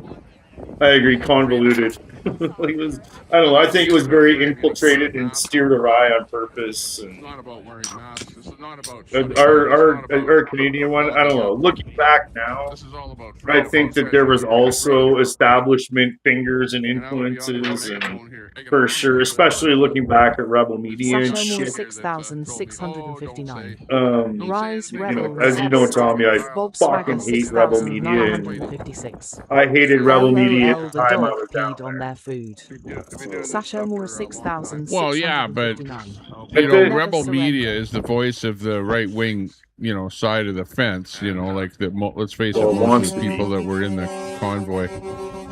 I agree, convoluted. Like, it was, I don't know. I think it was very infiltrated and steered awry on purpose. And It's not about wearing masks. This is not about our Canadian one. I don't know. Looking back now, I think that there was also establishment fingers and influences, and for sure, especially looking back at Rebel Media and Sasha Moore shit. 6,659. Rise Rebel, as you know, Tommy, I Bob fucking Swagger hate Rebel Media. And 6,956. I hated Rebel Media LOL, at the the time I dog was down peed on their food. Sasha Moore 6,659. Well, yeah, but Rebel Media is the voice of the right wing, side of the fence. Like the. Let's face it, most of the people that were in the convoy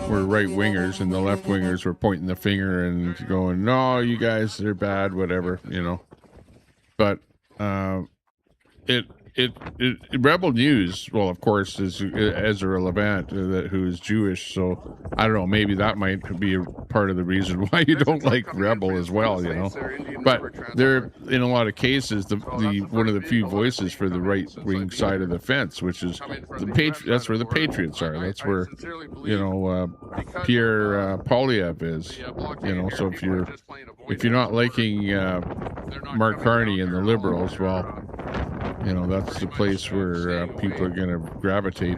were right wingers, and the left wingers were pointing the finger and going, "No, you guys are bad," whatever. But Rebel News, well, of course, is Ezra Levant, who is Jewish. So I don't know. Maybe that might be a part of the reason why you don't like Rebel as well. But they're in a lot of cases the one of the few voices for the right wing side of the fence, which is the That's where the Patriots are. That's where Pierre Poilievre is. So if you're not liking Mark Carney and the Liberals, well, that's the place where people are going to gravitate.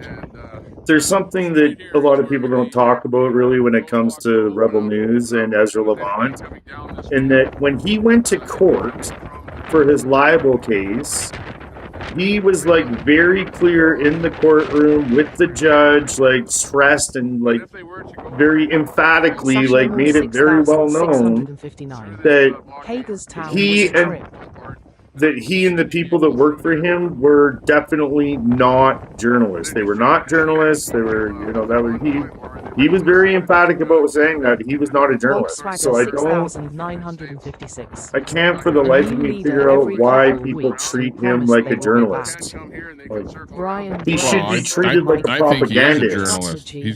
There's something that a lot of people don't talk about really when it comes to Rebel News and Ezra Levant, in that when he went to court for his libel case, he was like very clear in the courtroom with the judge, like stressed and like very emphatically, like made it very well known that he and the people that worked for him were definitely not journalists. They were not journalists. They were, he was very emphatic about saying that he was not a journalist. So I can't for the life of me figure out why people treat him like a journalist. He should be treated like a propagandist. He's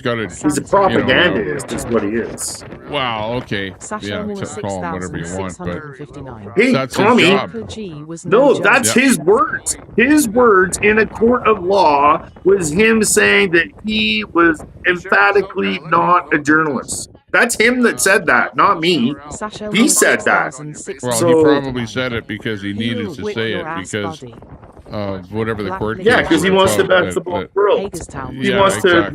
a propagandist is what he is. Wow, okay. Yeah, call him whatever you want, but hey, that's Tommy, his job. No, that's his words. His words in a court of law was him saying that he was emphatically not a journalist. That's him that said that, not me. He said that. Well, he probably said it because he needed to say it because of whatever the court case. Yeah, because he wants the best of both worlds. He wants to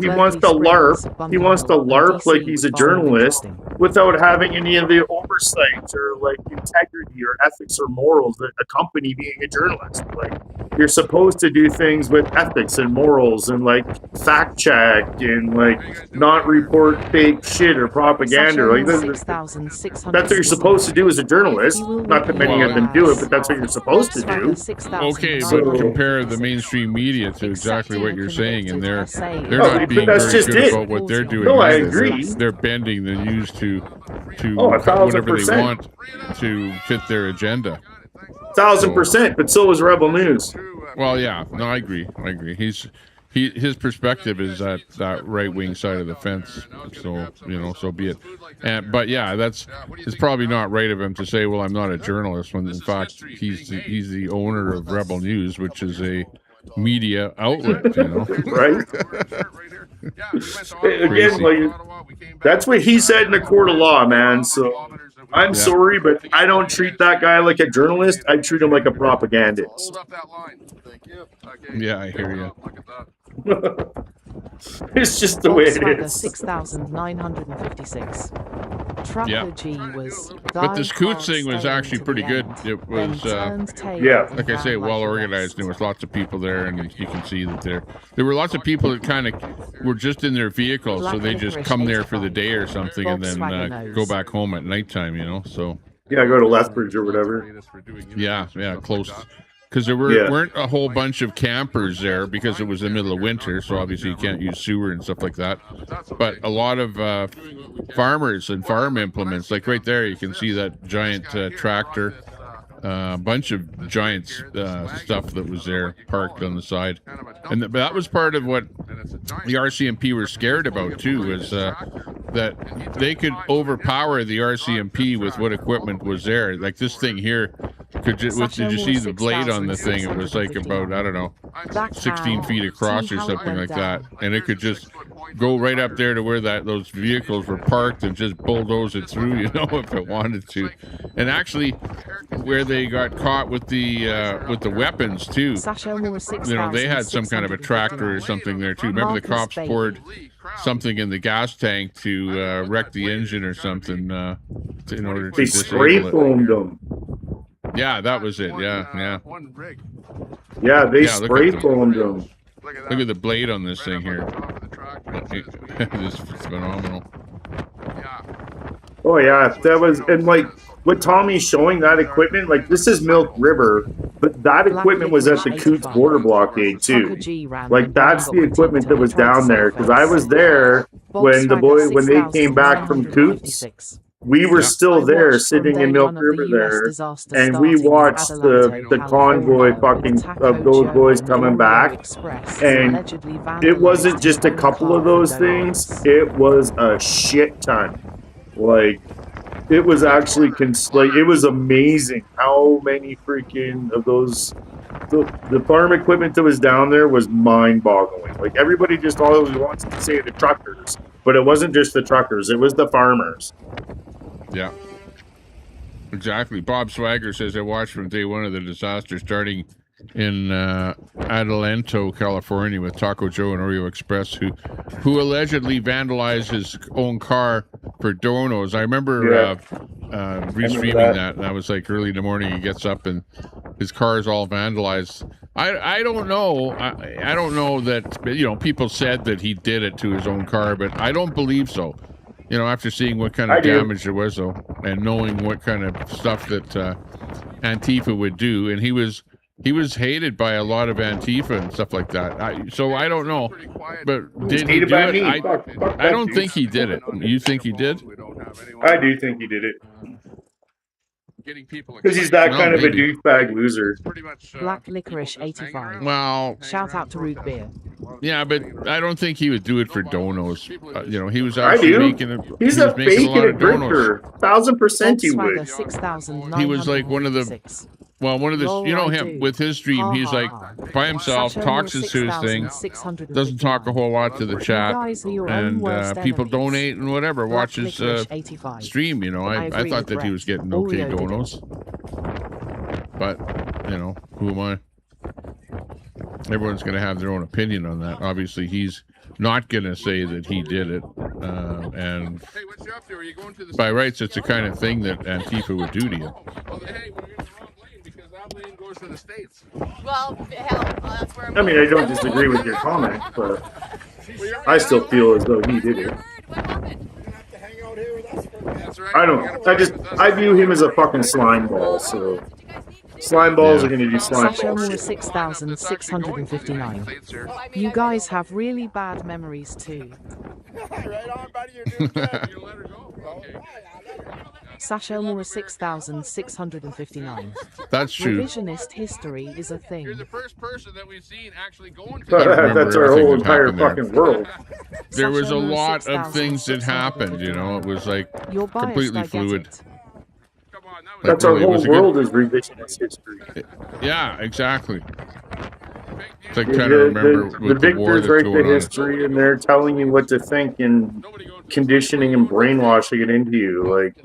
LARP. He wants to LARP like he's a journalist without having any of the oversight or like integrity or ethics or morals that accompany being a journalist. Like, you're supposed to do things with ethics and morals and like fact check and like not report fake shit or propaganda. Like, that's what you're supposed to do as a journalist. Not that many of them do it, but that's what you're supposed to do. Okay, but compare the mainstream media to exactly what you're saying, and they're not being very good about what they're doing. No, I either. agree. They're bending the news to whatever they want to fit their agenda. 1,000%, but so is Rebel News. Well, yeah, no, I agree. His perspective is that right wing side of the fence. So so be it. But yeah, it's probably not right of him to say, well, I'm not a journalist, when in fact he's the owner of Rebel News, which is a media outlet. Right. Again, like, that's what he said in the court of law, man. So I'm sorry, but I don't treat that guy like a journalist. I treat him like a propagandist. Yeah, I hear you. It's just the way it is. 6,956. Trucker G was. But the Scoots thing was actually pretty good. It was, like I say, well organized. There was lots of people there, and you can see that there were lots of people that kind of were just in their vehicles, so they just come there for the day or something, and then go back home at nighttime. So yeah, go to Lethbridge or whatever. Yeah, close. Because there weren't a whole bunch of campers there because it was the middle of winter, so obviously you can't use sewer and stuff like that. But a lot of farmers and farm implements, like right there, you can see that giant tractor, a bunch of giant stuff that was there parked on the side. And that was part of what the RCMP were scared about, too, was that they could overpower the RCMP with what equipment was there. Like this thing here, did you see the blade on the thing? It was like about, I don't know, 16 feet across or something like that. And it could just go right up there to where those vehicles were parked and just bulldoze it through, you know, if it wanted to. And actually, where they got caught with the weapons too, you know, they had some kind of a tractor or something there too. Remember, the cops poured something in the gas tank to wreck the engine or something in order to They spray foamed them. Yeah, that was it. Yeah. Yeah, they Yeah, spray foamed them. Look at the blade on this thing here. It's phenomenal. Oh yeah, that was, and like what Tommy's showing, that equipment, like this is Milk River, but that equipment was at the Coots border blockade too. Like that's the equipment that was down there, because I was there when they came back from Coots. We were still there, sitting in Milk River there, and we watched the convoy fucking of those boys coming back. And it wasn't just a couple of those things; it was a shit ton. Like, it was actually it was amazing how many freaking of those. The farm equipment that was down there was mind-boggling. Like, everybody just always wants to say the truckers, but it wasn't just the truckers; it was the farmers. Yeah, exactly. Bob Swagger says, I watched from day one of the disaster, starting in Adelanto, California, with Taco Joe and Oreo Express, who allegedly vandalized his own car for donos. I remember restreaming that, and I was like, early in the morning, he gets up and his car is all vandalized. I don't know. I don't know that, you know, people said that he did it to his own car, but I don't believe so. You know, after seeing what kind of damage there was, though, and knowing what kind of stuff that Antifa would do, and he was hated by a lot of Antifa and stuff like that. So I don't know, but did he do it? I don't think he did it. You think he did? I do think he did it. Because he's that kind of a douchebag loser. Black Licorice 85. Well, shout out to Root Beer. Yeah, but I don't think he would do it for donos. You know, he was I actually do. making it. He's a fake and a drinker. 1,000% he would. He was like one of the. Well, one of the, you know him, with his stream, he's like by himself, talks to his thing, doesn't talk a whole lot to the chat, and people donate and whatever, watch his stream, you know. I thought that he was getting okay donos, but, you know, who am I? Everyone's going to have their own opinion on that. Obviously, he's not going to say that he did it, and by rights, it's the kind of thing that Antifa would do to you. Goes to the States. Well, hell, that's where I mean, I don't disagree with your comment, but I still feel as though he did it. I don't. I view him as a fucking slime ball. So slime balls are going to do slime balls. Sasha 6,659. You guys have really bad memories too. Right on, buddy. You're doing good. You let her go. Okay. Sasha Elmore 6,659. That's true. Revisionist history is a thing. You're the first person that we've seen actually going to that's our whole entire fucking world. There was a lot of things that happened, you know. It was like completely fluid. That's our whole world is revisionist history. Yeah, exactly. It's like trying to remember the victors write the history, and they're telling you what to think and conditioning and brainwashing it into you. Like,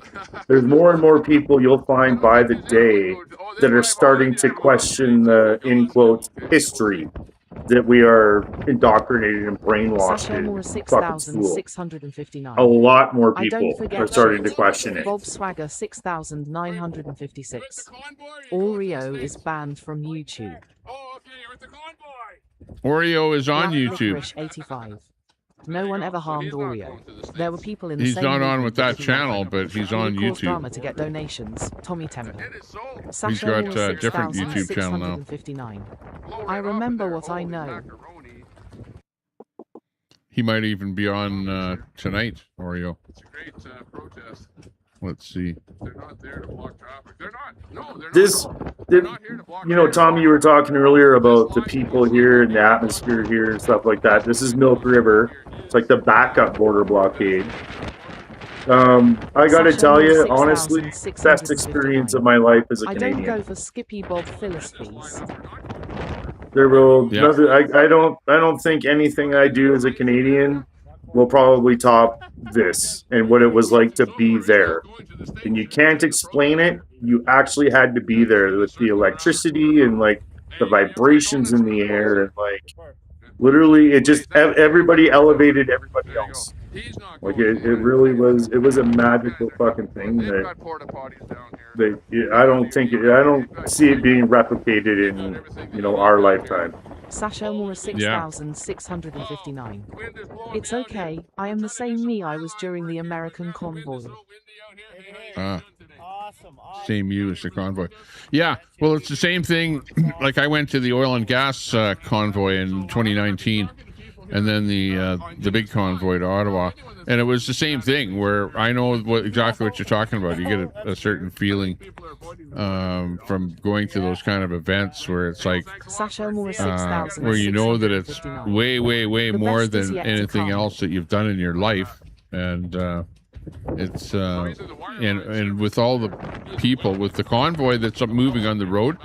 there's more and more people you'll find by the day that are starting to question the, in quotes, history that we are indoctrinated and brainwashed in fucking school. A lot more people are starting to question it. Bob Swagger 6,956. Oreo is banned from YouTube. Oreo is on Black YouTube. Licorice 85. No one ever harmed Oreo. There were people in the He's same not on movement with that that channel, but he's on caused drama YouTube. to get donations. Tommy Temple. He's got a different YouTube channel now. 6,659. I remember what I know. He might even be on tonight, Oreo. It's a great protest. Let's see. They're not there to block traffic. They're not. No, they're not. You know, Tommy, you were talking earlier about the people here and the atmosphere here and stuff like that. This is Milk River. It's like the backup border blockade. I got to tell you, honestly, best experience of my life as a Canadian. I don't go for Skippy Bob Phyllis fees. There will. I don't think anything I do as a Canadian will probably top this and what it was like to be there. And you can't explain it. You actually had to be there with the electricity and like the vibrations in the air and like literally it just everybody elevated everybody else. Like it really was. It was a magical fucking thing that I don't see it being replicated in our lifetime. Sasha Mora 6659. It's okay. I am the same me I was during the American convoy. Same you as the convoy. Yeah, well, it's the same thing. Like I went to the oil and gas convoy in 2019, and then the big convoy to Ottawa, and it was the same thing. Where I know exactly what you're talking about. You get a certain feeling from going to those kind of events where it's like where you know that it's way more than anything else that you've done in your life, and it's and with all the people, with the convoy that's moving on the road,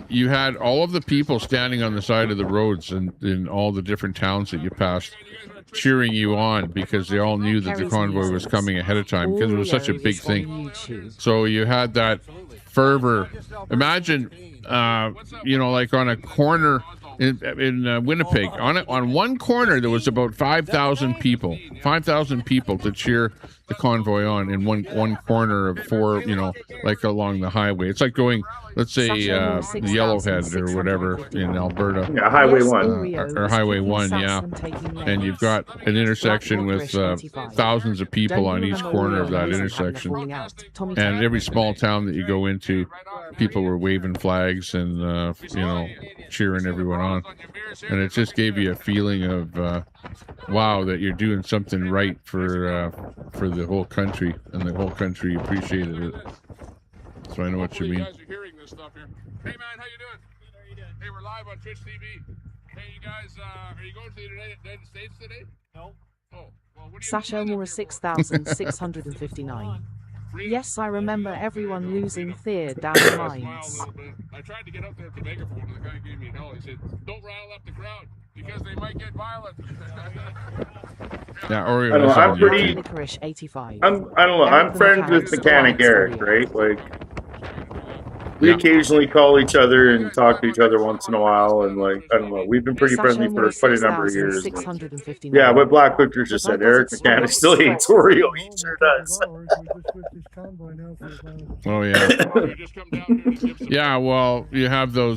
you had all of the people standing on the side of the roads and in all the different towns that you passed, cheering you on because they all knew that the convoy was coming ahead of time because it was such a big thing. So you had that fervor. Imagine, like on a corner in Winnipeg, on one corner there was about 5,000 people to cheer the convoy on in one corner of four, like along the highway. It's like going, let's say, Yellowhead or whatever in Alberta. Yeah, Highway 1. Or Highway 1, yeah. And you've got an intersection with thousands of people on each corner of that intersection. And every small town that you go into, people were waving flags and, cheering everyone on. And it just gave you a feeling of, wow, that you're doing something right for the whole country, and the whole country appreciated it. So I know what you mean. Hey man, how you doing? Hey, we're live on Twitch TV. Hey, you guys, are you going to the United States today? No. Oh, well, what Sasha Mora 6659. Yes, I remember everyone losing fear down the mines. I tried to get up there at the megaphone, and the guy gave me hell. He said, "Don't rile up the crowd because they might get violent." Yeah, or I'm pretty. I don't know. I'm friends with Mechanic Eric, right? Like, we occasionally call each other and talk to each other once in a while, and like, I don't know. We've been pretty friendly for quite a number of years. Yeah, what Black Victor just said, Eric Mechanic still hates Oreo. He sure does. Oh yeah. Yeah, well, you have the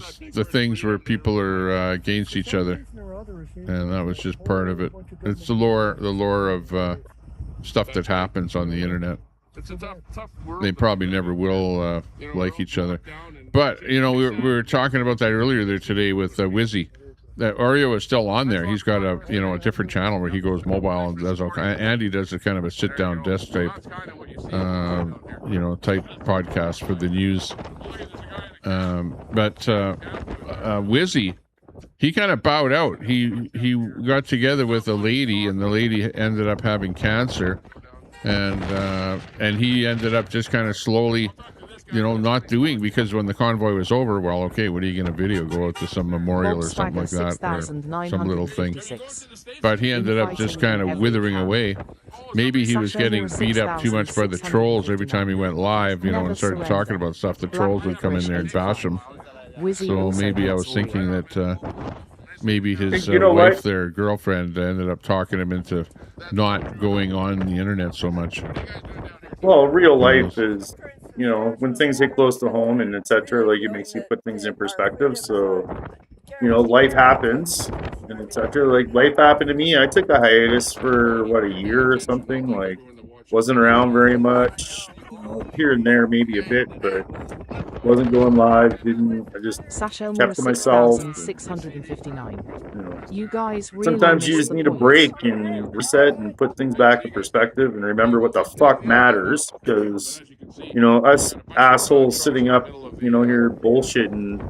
things where people are against each other, and that was just part of it. It's the lore of stuff that happens on the internet. It's a tough world. They probably never will like each other. But, we were talking about that earlier there today with Wizzy. That Oreo is still on there. He's got a different channel where he goes mobile and does all kind. Andy does a kind of a sit-down desk type, type podcast for the news. But Wizzy, he kind of bowed out. He got together with a lady, and the lady ended up having cancer. And he ended up just kind of slowly, not doing, because when the convoy was over, well, okay, what are you going to video? Go out to some memorial or something like that, or some little thing. But he ended up just kind of withering away. Maybe he was getting beat up too much by the trolls every time he went live, and started talking about stuff. The trolls would come in there and bash him. So maybe I was thinking that maybe his wife, their girlfriend, ended up talking him into not going on the internet so much. Well, real life is, when things hit close to home and etc., like it makes you put things in perspective. So, life happens and etc. Like life happened to me. I took a hiatus for a year or something. Like, wasn't around very much. Here and there, maybe a bit, but wasn't going live. I just kept to myself. 659. You guys really sometimes you just need a break and reset and put things back in perspective and remember what the fuck matters. Because, us assholes sitting up, here bullshitting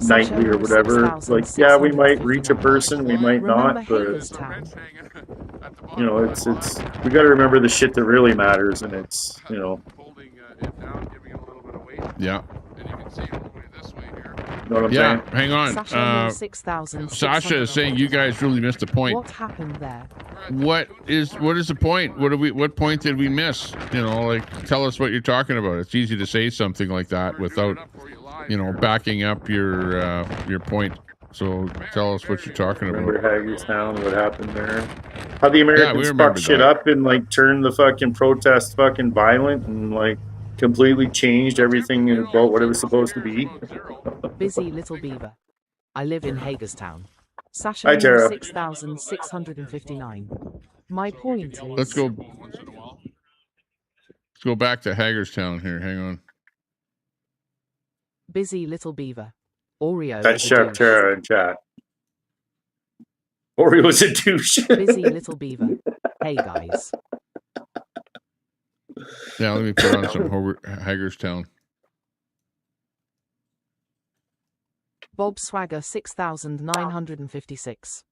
nightly or whatever. Like, yeah, we might reach a person, we might not, but it's we got to remember the shit that really matters, and it's Yeah. And you can see it all the way this way here. You know what I'm Yeah, saying? hang on. Sasha 6,000. Sasha is saying you guys really missed the point. What happened there? What is the point? What point did we miss? You know, like tell us what you're talking about. It's easy to say something like that without, you know, backing up your point. So tell us what you're talking about. Remember Hagerstown? What happened there? How the Americans remember fucked shit that. up and like turned the fucking protest fucking violent and like completely changed everything about what it was supposed to be. Busy little beaver. I live in Hagerstown. Sasha Hi, Tara. 6,659. My point is. Let's go back to Hagerstown here. Hang on. Busy little beaver. Oreo. That's is a Chef douche. Tara in chat. Oreo's a douche. Busy little beaver. Hey guys. Yeah, let me put on some Hagerstown. Bob Swagger 6,956.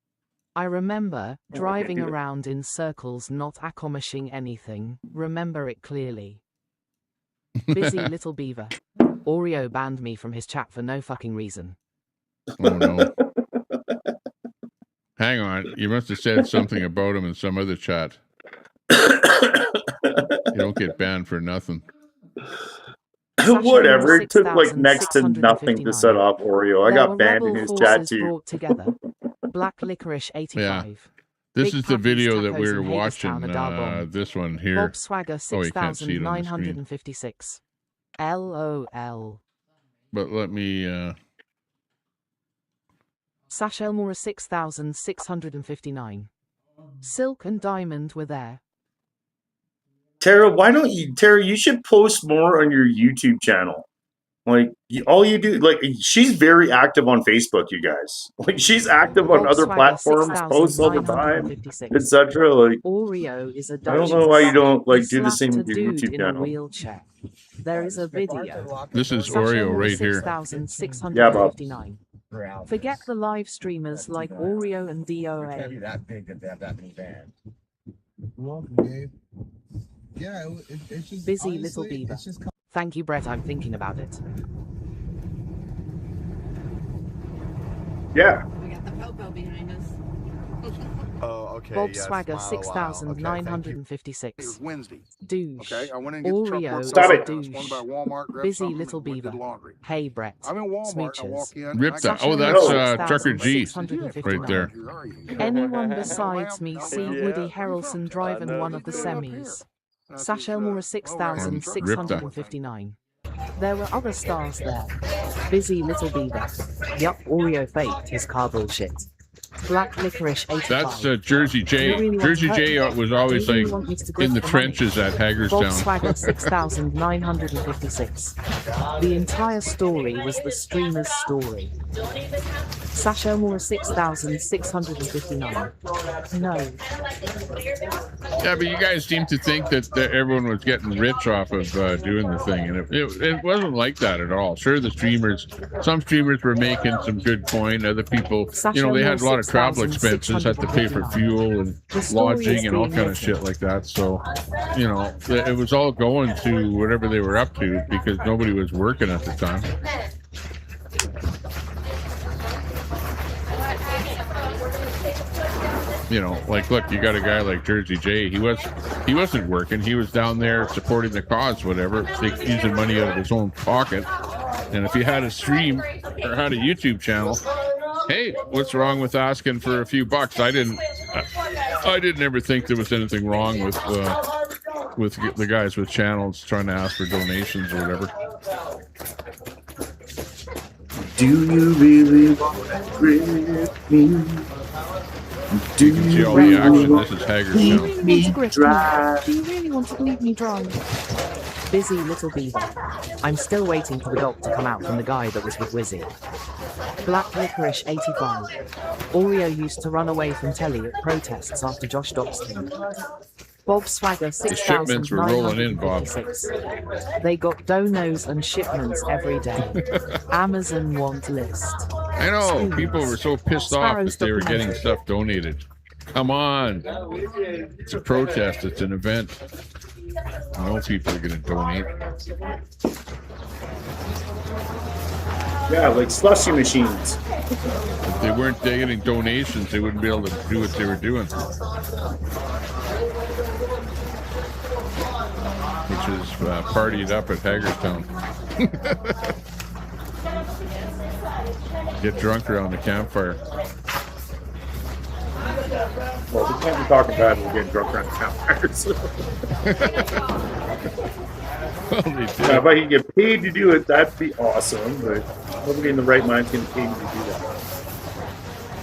I remember driving around in circles not accomplishing anything. Remember it clearly. Busy little beaver. Oreo banned me from his chat for no fucking reason. Oh no. Hang on. You must have said something about him in some other chat. You don't get banned for nothing. Whatever. It took like next to nothing to set off Oreo. I got banned in his chat too. Brought together. Black Licorice 85. Yeah. This Big is the Puppies, video that tacos, we were and watching. Hagerstown, a darbomb. This one here. Bob Swagger Oh, you can't see it on the screen. 6,956. LOL. But let me. Sash Elmore 6,659. Silk and Diamond were there. Tara, why don't you, Tara, you should post more on your YouTube channel. Like, all you do, like, she's very active on Facebook, you guys. Like, she's active on other platforms, posts all the time, etc. Like, Oreo is a I don't know why you don't, like, do the slapped same a with your dude YouTube in a channel. wheelchair. There is a video. This is Sash Oreo Elmore right here. 6,659. Forget the live streamers like Oreo and DOA. That big to have that many fans. Yeah, it's just Busy honestly, little beaver. it's just Thank you, Brett. I'm thinking about it. Yeah. We got the popo behind us. Oh, okay. Bob yes, Swagger smile a while. 6,956. It was Wednesday. Douche. Okay, I went in and get the truck Oreo work is Stop a it. I was going douche. by Walmart, grabbed Busy something, little and went to beaver. the laundry. Hey, Brett. I'm in Walmart. I walk Smooches. in. Rip I that. got Oh, that's Trucker G. 6,659. Right there. Anyone besides me see Yeah. Woody Harrelson driving one of the semis. Sash Elmore 6,659. There were other stars there. Busy little beaver. Yup, Oreo faked his car bullshit. Black Licorice 85. That's Jersey J. Really want Jersey to hurt J me? was always Do you like want me to grip in the the money? trenches at Bob Hagerstown. Swagger 6,956. The entire story was the streamer's story. Sash Elmore 6,659. No. Yeah, but you guys seem to think that everyone was getting rich off of doing the thing, and it wasn't like that at all. Sure, some streamers were making some good coin. Other people, you know, they had a lot of travel expenses, had to pay for fuel and lodging and all kind of shit like that. So, you know, it was all going to whatever they were up to because nobody was working at the time. You know, like, look, you got a guy like Jersey J. He wasn't working. He was down there supporting the cause, whatever, using money out of his own pocket. And if he had a stream or had a YouTube channel, hey, what's wrong with asking for a few bucks? I didn't ever think there was anything wrong with the guys with channels trying to ask for donations or whatever. Do you really want to grip me? You can see all the action. This is Hagerstown. Do you really want to leave me dry? Busy little beaver. I'm still waiting for the dog to come out from the guy that was with Wizzy. Black Licorice 85. Oreo used to run away from telly at protests after Josh doxed him. Bob Swagger The shipments were rolling in, Bob. 6,956. They got donos and shipments every day. Amazon want list. I know, people were so pissed off that they were getting stuff donated. Come on. It's a protest, it's an event. I know people are going to donate. Yeah, like slushy machines. If they weren't getting donations, they wouldn't be able to do what they were doing. Which is partied up at Hagerstown. Get drunk around the campfire. Well, we can't be talking bad when we're getting drunk around campfires. Well, they did. Yeah, if I could get paid to do it, that'd be awesome, but nobody in the right mind can pay me to do that.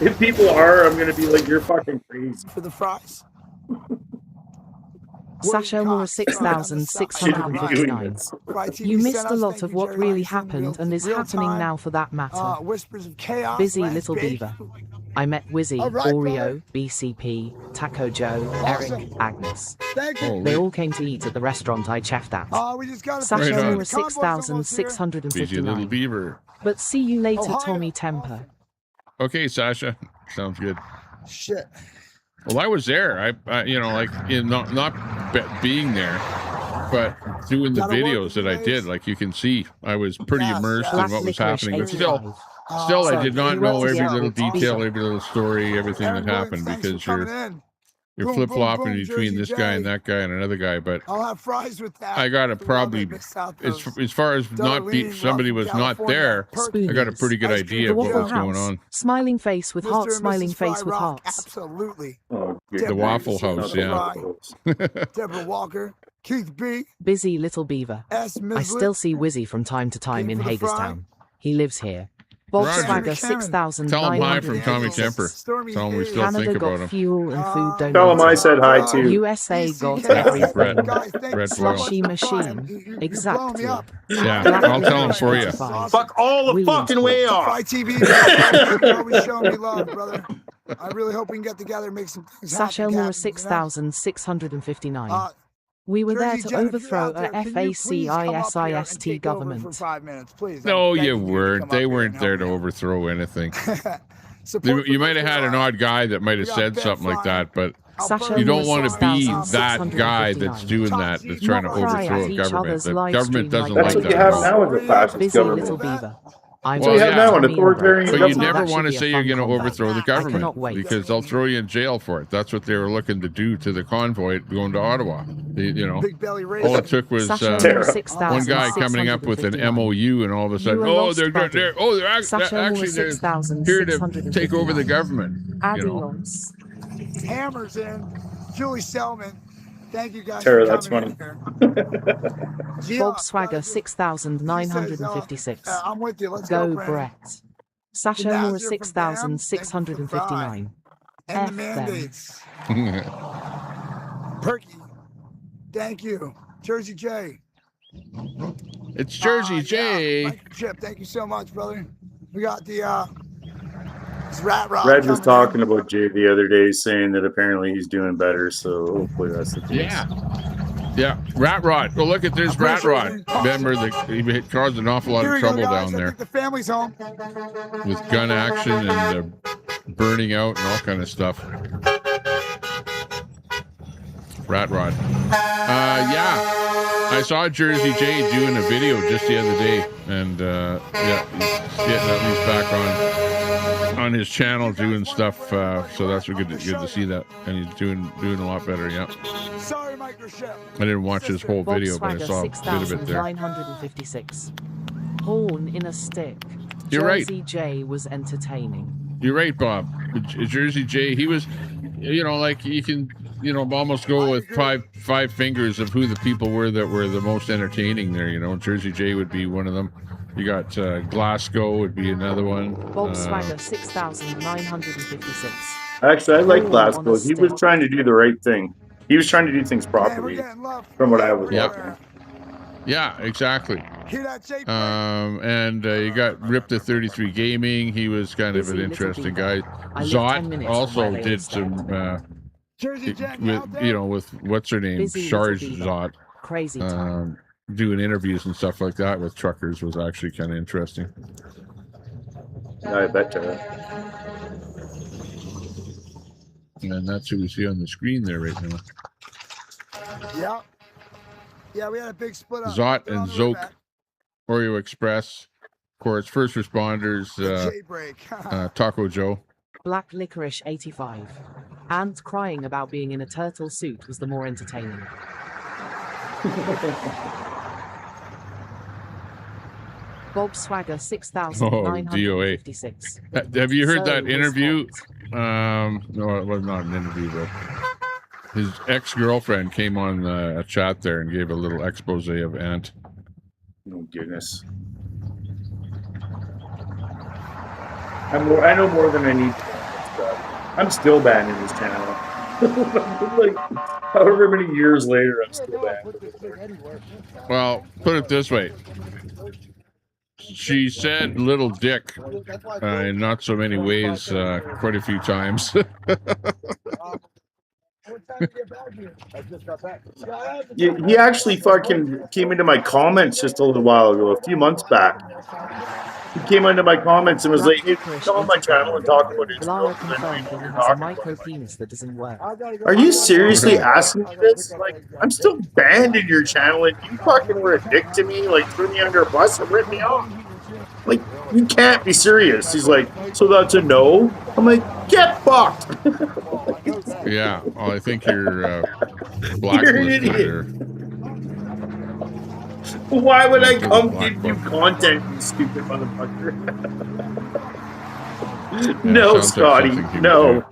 If people are, I'm gonna be like, you're fucking crazy. For the fries. Sash Elmore 6659. You missed a lot of what really happened and is happening now for that matter. Whispers of chaos. Busy little beaver. I met Wizzy, Oreo, BCP, Taco Joe, Eric, Agnes. Thank you. They all came to eat at the restaurant I chefed at. We just got Sash Right on. Elmore Busy little 6659. beaver. But see you later, Tommy Temper. Okay, Sasha. Sounds good. Shit. Well, I was there. I you know, like in not being there, but doing the videos that I did. Like you can see, I was pretty immersed in what was happening. But still, I did not know every little detail, every little story, everything that happened because you're flip flopping between this guy and that guy and another guy. But I'll have fries with that. I got to probably, as far as not be somebody was not there, I got a pretty good idea of what was going on. Smiling face with hearts, smiling face with hearts. Absolutely. Oh, The Waffle House, yeah. Deborah Walker, Keith B. Busy little beaver. I still see Wizzy from time to time in Hagerstown. He lives here. Bob Roger. Swagger 6956. Tell him hi from Tommy Temper. Tell him we still Canada think got about him. fuel and food donated. Tell him I said hi too. USA got everything. Red Slushy machine. Exactly. Yeah, I'll tell him for you. Fuck all the fucking way off. ITV, always showing me love, brother. I really hope we can get together and make some things Sash happen. Elmore 6659. We were there to overthrow a FACISIST government. No, you weren't. They weren't there to overthrow anything. You might have had an odd guy that might have said something like that, but you don't want to be that guy that's doing that, that's trying to overthrow a government. The government doesn't like that. That's what you have now with the fascist government. Well, have now an authoritarian but you government. never want to say you're going to overthrow the government because they'll throw you in jail for it. That's what they were looking to do to the convoy going to Ottawa. You know, all it took was one guy coming up with an MOU, and all of a sudden, they're actually here to take over the government. You know, Hammers in. Julie Selman. Thank you guys. Tara, that's funny. Bob Swagger 6956. I'm with you. Let's go, Brandon. Brett. Sash Elmore 6659. And the mandates. Perky. Thank you. Jersey J. It's Jersey J. Mike Chip, thank you so much, brother. We got the Rat Rock. Red was talking about Jay the other day, saying that apparently he's doing better. So hopefully that's the case. Yeah, Rat Rod. Well, look at this Rat Rod. Remember, he caused an awful lot of trouble down there The family's home. with gun action and burning out and all kind of stuff. Rat Rod. Yeah, I saw Jersey J doing a video just the other day, and yeah, he's getting at least back on his channel doing stuff. So that's good to see that, and he's doing a lot better. Yeah. Sorry, microchip. I didn't watch his whole Bob video, but I saw a bit of it there. 6956. Horn in a stick. You're right. Jersey J was entertaining. You're right, Bob. Jersey J, he was, like you can, almost go with five fingers of who the people were that were the most entertaining there. Jersey J would be one of them. You got Glasgow would be another one. Bob Swagger 6956. Actually, I like Glasgow. He was trying to do the right thing. He was trying to do things properly, from what I was watching. Yeah, exactly. And you got Rip the 33 Gaming. He was kind of an interesting guy. Zot also did some, with what's her name, Sharj Zot. Crazy doing interviews and stuff like that with truckers was actually kind of interesting. I bet you. And that's who we see on the screen there right now. Yeah, we had a big split up. Zot and Zoke, Oreo Express, course, first responders, Taco Joe. Black Licorice 85. And crying about being in a turtle suit was the more entertaining. Bob Swagger 6956. Have you heard So that was interview? No, it was not an interview, but his ex-girlfriend came on a chat there and gave a little expose of Ant. Oh goodness. I know more than I need. I'm still banned in this channel. Like, however many years later, I'm still banned. Well, put it this way. She said little dick in not so many ways quite a few times. He actually fucking came into my comments just a little while ago, a few months back. He came into my comments and was like, hey, come on my channel and talk about his Lara girl. confirmed that he has a micro penis that doesn't work. Are you seriously asking me this? Like, I'm still banned in your channel and you fucking were a dick to me, like threw me under a bus and ripped me off. Like, you can't be serious. He's like, so that's a no? I'm like, get fucked. Yeah, well, I think you're blacklisted there. Why would I come give you content, you stupid motherfucker? No, Scotty, no.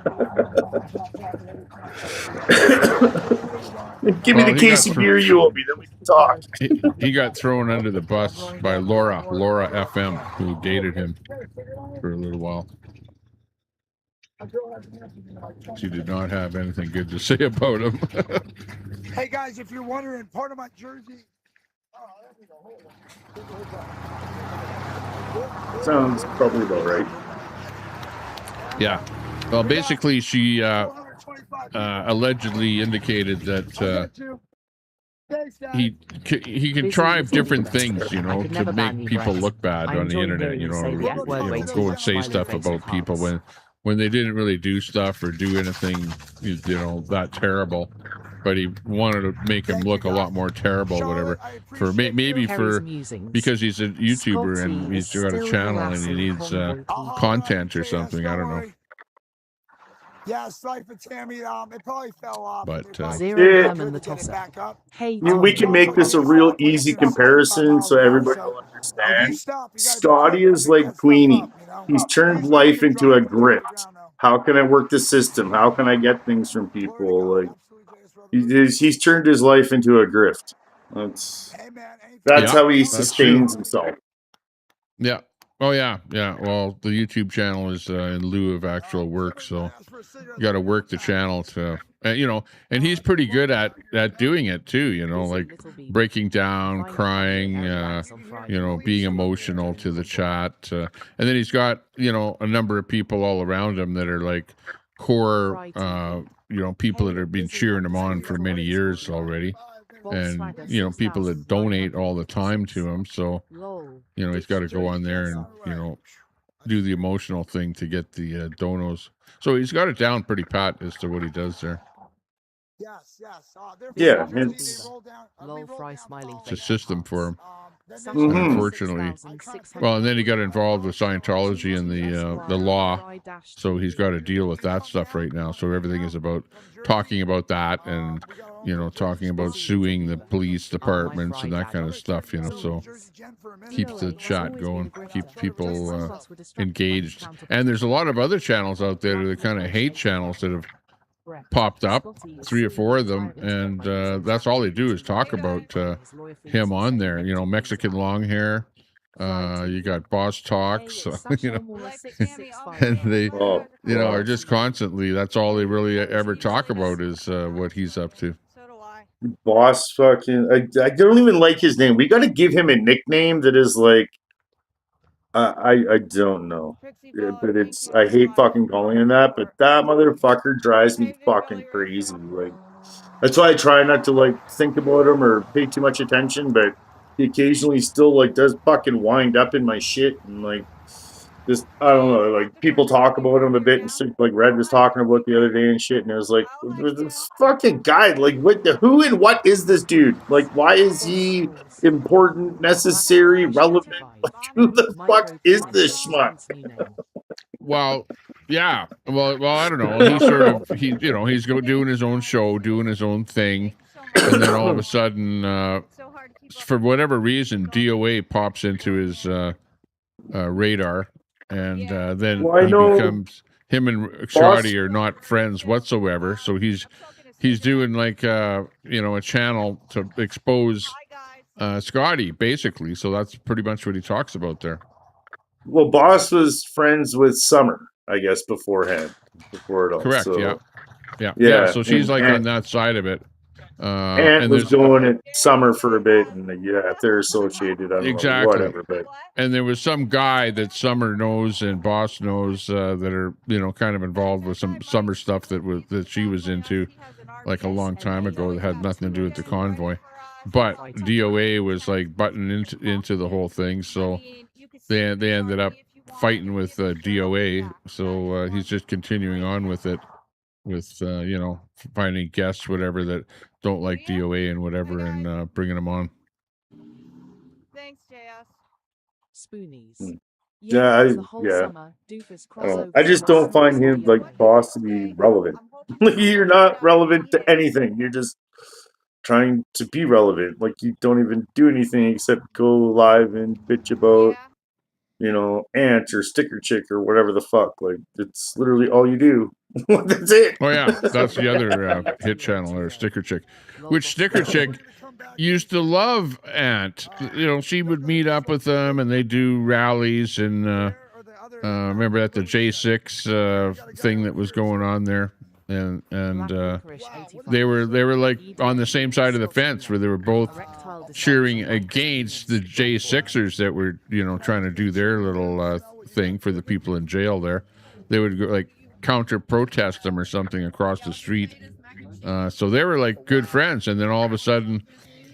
Give me the case of beer you owe me, then we can talk. He got thrown under the bus by Laura FM, who dated him for a little while. She did not have anything good to say about him. Hey guys, if you're wondering, part of my jersey. Sounds probably about right. Yeah. Well, basically, she allegedly indicated that he contrived different things, you know, to make people look bad on the internet. You know, go and say stuff about people when they didn't really do stuff or do anything, you know, that terrible. But he wanted to make him look a lot more terrible, whatever. For maybe because he's a YouTuber and he's got a channel and he needs content or something. I don't know. Yeah, sorry for Tammy. It probably fell off. But we can make this a real easy comparison so everybody will understand. Scotty is like Queenie. He's turned life into a grift. How can I work the system? How can I get things from people? Like he's turned his life into a grift. That's how he sustains himself. Yeah. Oh yeah, yeah. Well, the YouTube channel is in lieu of actual work, so you got to work the channel to, you know. And he's pretty good at doing it too. You know, like breaking down, crying, you know, being emotional to the chat, and then he's got, you know, a number of people all around him that are like core, you know, people that have been cheering him on for many years already. And, you know, people that donate all the time to him. So, you know, he's got to go on there and, you know, do the emotional thing to get the donos. So he's got it down pretty pat as to what he does there. Yeah, it's a system for him. Unfortunately. Well, and then he got involved with Scientology and the law. So he's got to deal with that stuff right now. So everything is about talking about that and, you know, talking about suing the police departments and that kind of stuff, you know. So keeps the chat going, keeps people engaged. And there's a lot of other channels out there that are kind of hate channels that have popped up, 3 or 4 of them, and that's all they do is talk about him on there. You know, Mexican long hair. You got Boss Talks, you know, and they, you know, are just constantly. That's all they really ever talk about is what he's up to. Boss fucking. I don't even like his name. We got to give him a nickname that is like. I don't know, but it's I hate fucking calling him that, but that motherfucker drives me fucking crazy. Like that's why I try not to like think about him or pay too much attention, but he occasionally still like does fucking wind up in my shit and like just I don't know, like people talk about him a bit, and shit, like Red was talking about the other day and shit, and I was like, this fucking guy, like what the who and what is this dude? Like why is he important, necessary, relevant? Like who the fuck is this schmuck? Well, yeah. Well, I don't know. He's sort of he's doing his own show, doing his own thing, and then all of a sudden, for whatever reason, DOA pops into his radar, and then Well, I he know becomes him and Shoddy are not friends whatsoever. So he's doing like a channel to expose Scotty basically. So that's pretty much what he talks about there. Well, Boss was friends with Summer, I guess, beforehand, before it all. Correct. So, Yeah. So she's like on that side of it. Ant and was going at Summer for a bit, and if they're associated, I don't know, whatever. But and there was some guy that Summer knows and Boss knows that are kind of involved with some Summer stuff that she was into, like a long time ago, that had nothing to do with the convoy. But DOA was like butting into the whole thing, so they ended up fighting with DOA. So he's just continuing on with it, with finding guests, whatever, that don't like DOA and whatever, and bringing them on. Thanks, JS. Spoonies. I just don't find him like Boss to be relevant. You're not relevant to anything. You're just trying to be relevant. Like you don't even do anything except go live and bitch about Ant or Sticker Chick or whatever the fuck. Like it's literally all you do. That's it. Oh yeah, that's the other hit channel, or Sticker Chick, which Sticker Chick used to love Ant. She would meet up with them and they do rallies, and remember at the J6 thing that was going on there, and they were like on the same side of the fence, where they were both cheering against the J6ers that were trying to do their little thing for the people in jail there. They would go, like, counter protest them or something across the street. So they were like good friends, and then all of a sudden,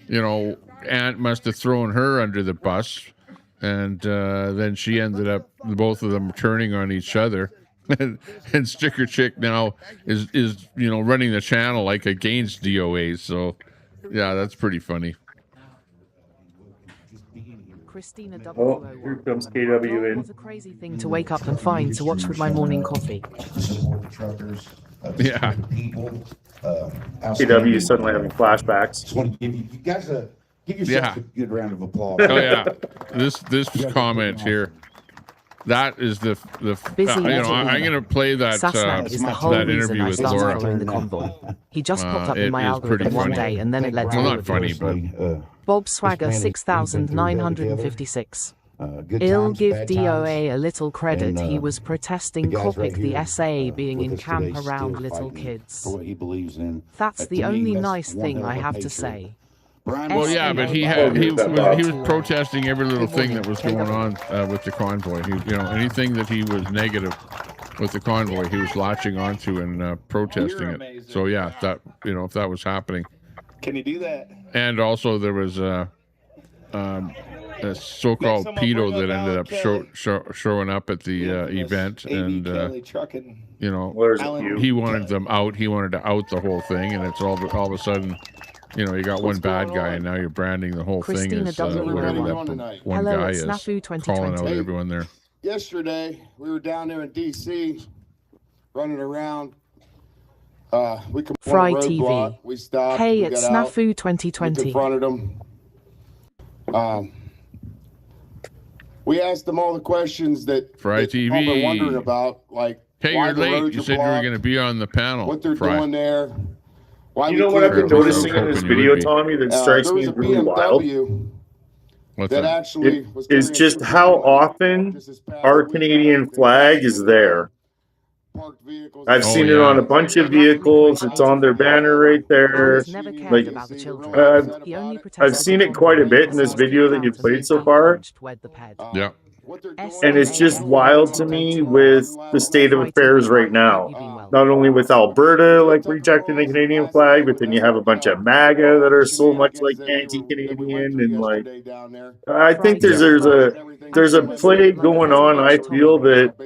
Ant must have thrown her under the bus, and then she ended up, both of them turning on each other. And Sticker Chick now is running the channel like against DOA. So yeah, that's pretty funny. Christina Oh, here comes KW in. What a crazy thing to wake up and find to watch with my morning coffee. Yeah. KW suddenly having flashbacks. Just want to give you guys give yourself a good round of applause. Oh yeah, this comment here. That is the I'm gonna play that is the whole that reason interview I with started Laura. following the convoy. He just popped up in my algorithm one day, and then it led to not funny, but Bob Swagger 6,956. I'll give DOA a little credit. He was protesting Kopic the SA being in camp around little kids. That's the only nice thing I have to say. Well, yeah, but he was protesting every little thing that was going on with the convoy. Anything that he was negative with the convoy, he was latching onto and protesting it. So yeah, that if that was happening. Can you do that? And also there was a so-called pedo that ended up showing up at the event, and he wanted them out. He wanted to out the whole thing, and it's all of a sudden. You got one bad guy, and now you're branding the whole thing as whatever that one guy is, calling out everyone there. Yesterday, we were down there in D.C. running around. We Fry TV. We stopped. Hey, it's Snafu 2020. We confronted them. We asked them all the questions that Fry people TV. been wondering about, like hey, why you're the late. roads You are said you were blocked, going to be on the panel. what they're Fry. doing there. Why You know what I've been noticing in this video, Tommy, that strikes me as really wild? What's that that? actually Is just how often our Canadian flag is there. I've seen it on a bunch of vehicles. It's on their banner right there. Like, I've seen it quite a bit in this video that you've played so far. Yeah. And it's just wild to me with the state of affairs right now. Not only with Alberta like rejecting the Canadian flag, but then you have a bunch of MAGA that are so much like anti-Canadian, and like I think there's a play going on. I feel that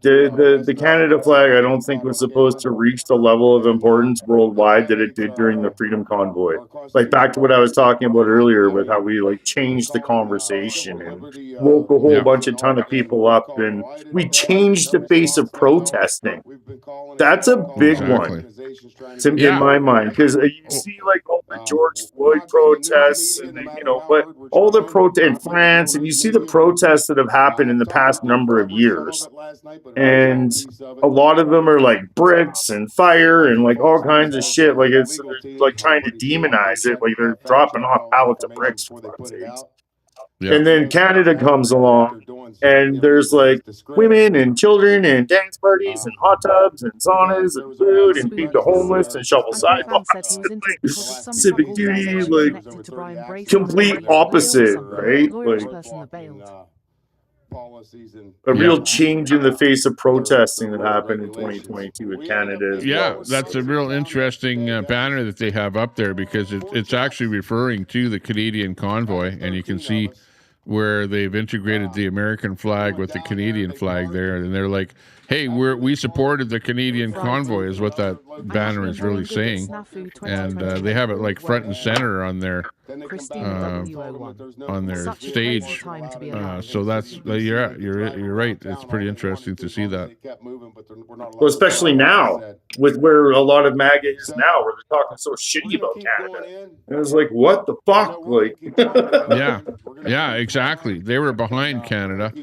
the Canada flag, I don't think was supposed to reach the level of importance worldwide that it did during the Freedom Convoy. Like back to what I was talking about earlier with how we like changed the conversation and woke a whole bunch of ton of people up, and we changed the face of protesting. That's a big one in my mind, because you see like all the George Floyd protests and but all the in France, and you see the protests that have happened in the past number of years, and a lot of them are like bricks and fire and like all kinds of shit. Like it's like trying to demonize it, like they're dropping off pallets of bricks for fuck's sakes. Yeah. And then Canada comes along, and there's like women and children and dance parties and hot tubs and saunas and food and feed the homeless and shovel sidewalks and like civic duty, like complete opposite, right? Like a real change in the face of protesting that happened in 2022 with Canada as well. That's a real interesting banner that they have up there, because it's actually referring to the Canadian convoy, and you can see where they've integrated the American flag with the Canadian flag there, and they're like, hey, we supported the Canadian convoy is what that banner is really saying. And they have it like front and center on their stage. So that's you're right. It's pretty interesting to see that. Well, especially now with where a lot of MAGA is now, where they're talking so shitty about Canada. And it was like, what the fuck? Like, yeah, exactly. They were behind Canada,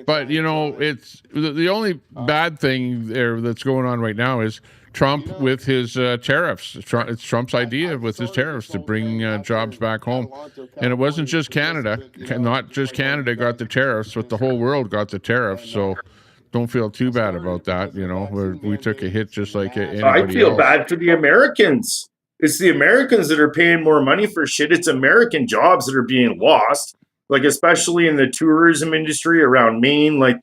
but it's the only bad thing there that's going on right now is Trump with his tariffs. It's Trump's idea with his tariffs to bring jobs back home. And it wasn't just Canada. Not just Canada got the tariffs, but the whole world got the tariffs. So don't feel too bad about that. We took a hit just like anybody else. I feel bad for the Americans. It's the Americans that are paying more money for shit. It's American jobs that are being lost. Like especially in the tourism industry around Maine, like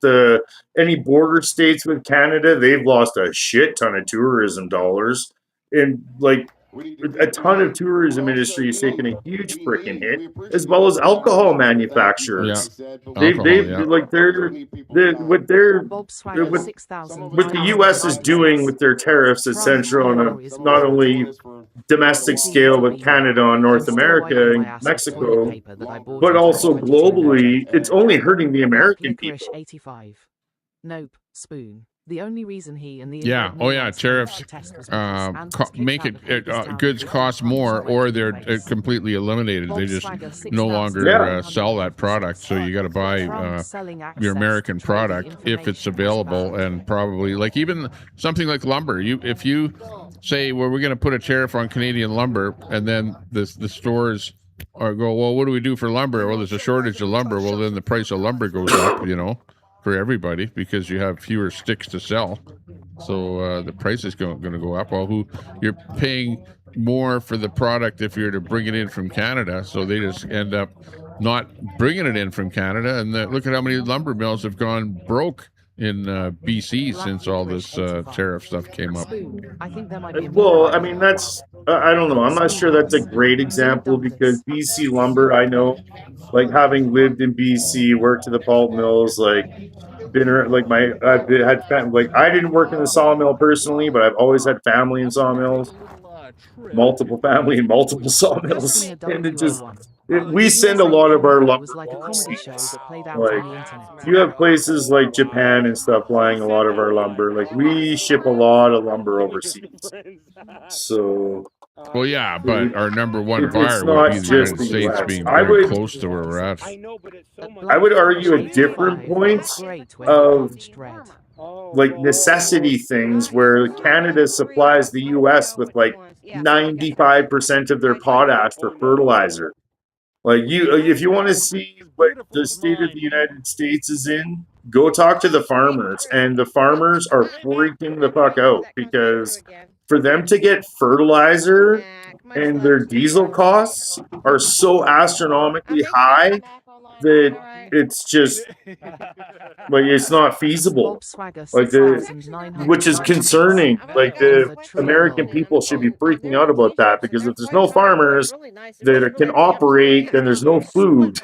any border states with Canada, they've lost a shit ton of tourism dollars, and like a ton of tourism industry is taking a huge freaking hit, as well as alcohol manufacturers. What the U.S. is doing with their tariffs, etc., on a not only domestic scale with Canada on North America and Mexico, but also globally, it's only hurting the American people. 85. Nope, Spoon. The only reason he and the tariffs make it goods cost more, or they're completely eliminated. They just no longer sell that product, so you got to buy your American product if it's available, and probably like even something like lumber. If you say, well, we're going to put a tariff on Canadian lumber, and then the stores go, well, what do we do for lumber? Well, there's a shortage of lumber. Well, then the price of lumber goes up, for everybody, because you have fewer sticks to sell. So the price is going to go up. Well, you're paying more for the product if you're to bring it in from Canada. So they just end up not bringing it in from Canada. And look at how many lumber mills have gone broke in BC since all this tariff stuff came up. Well, I mean, that's I don't know. I'm not sure that's a great example, because BC lumber, I know, like having lived in BC, worked at the pulp mills, like I've had family, I didn't work in the sawmill personally, but I've always had family in sawmills, multiple family in multiple sawmills, and we send a lot of our lumber overseas. Like you have places like Japan and stuff flying a lot of our lumber. Like we ship a lot of lumber overseas. So. Well, yeah, but our number one buyer would be the United States, being very close to where we're at. I would argue a different point of like necessity things where Canada supplies the U.S. with like 95% of their potash for fertilizer. Like if you want to see what the state of the United States is in, go talk to the farmers, and the farmers are freaking the fuck out, because for them to get fertilizer and their diesel costs are so astronomically high that it's just like it's not feasible. Like which is concerning. Like the American people should be freaking out about that because if there's no farmers that can operate, then there's no food.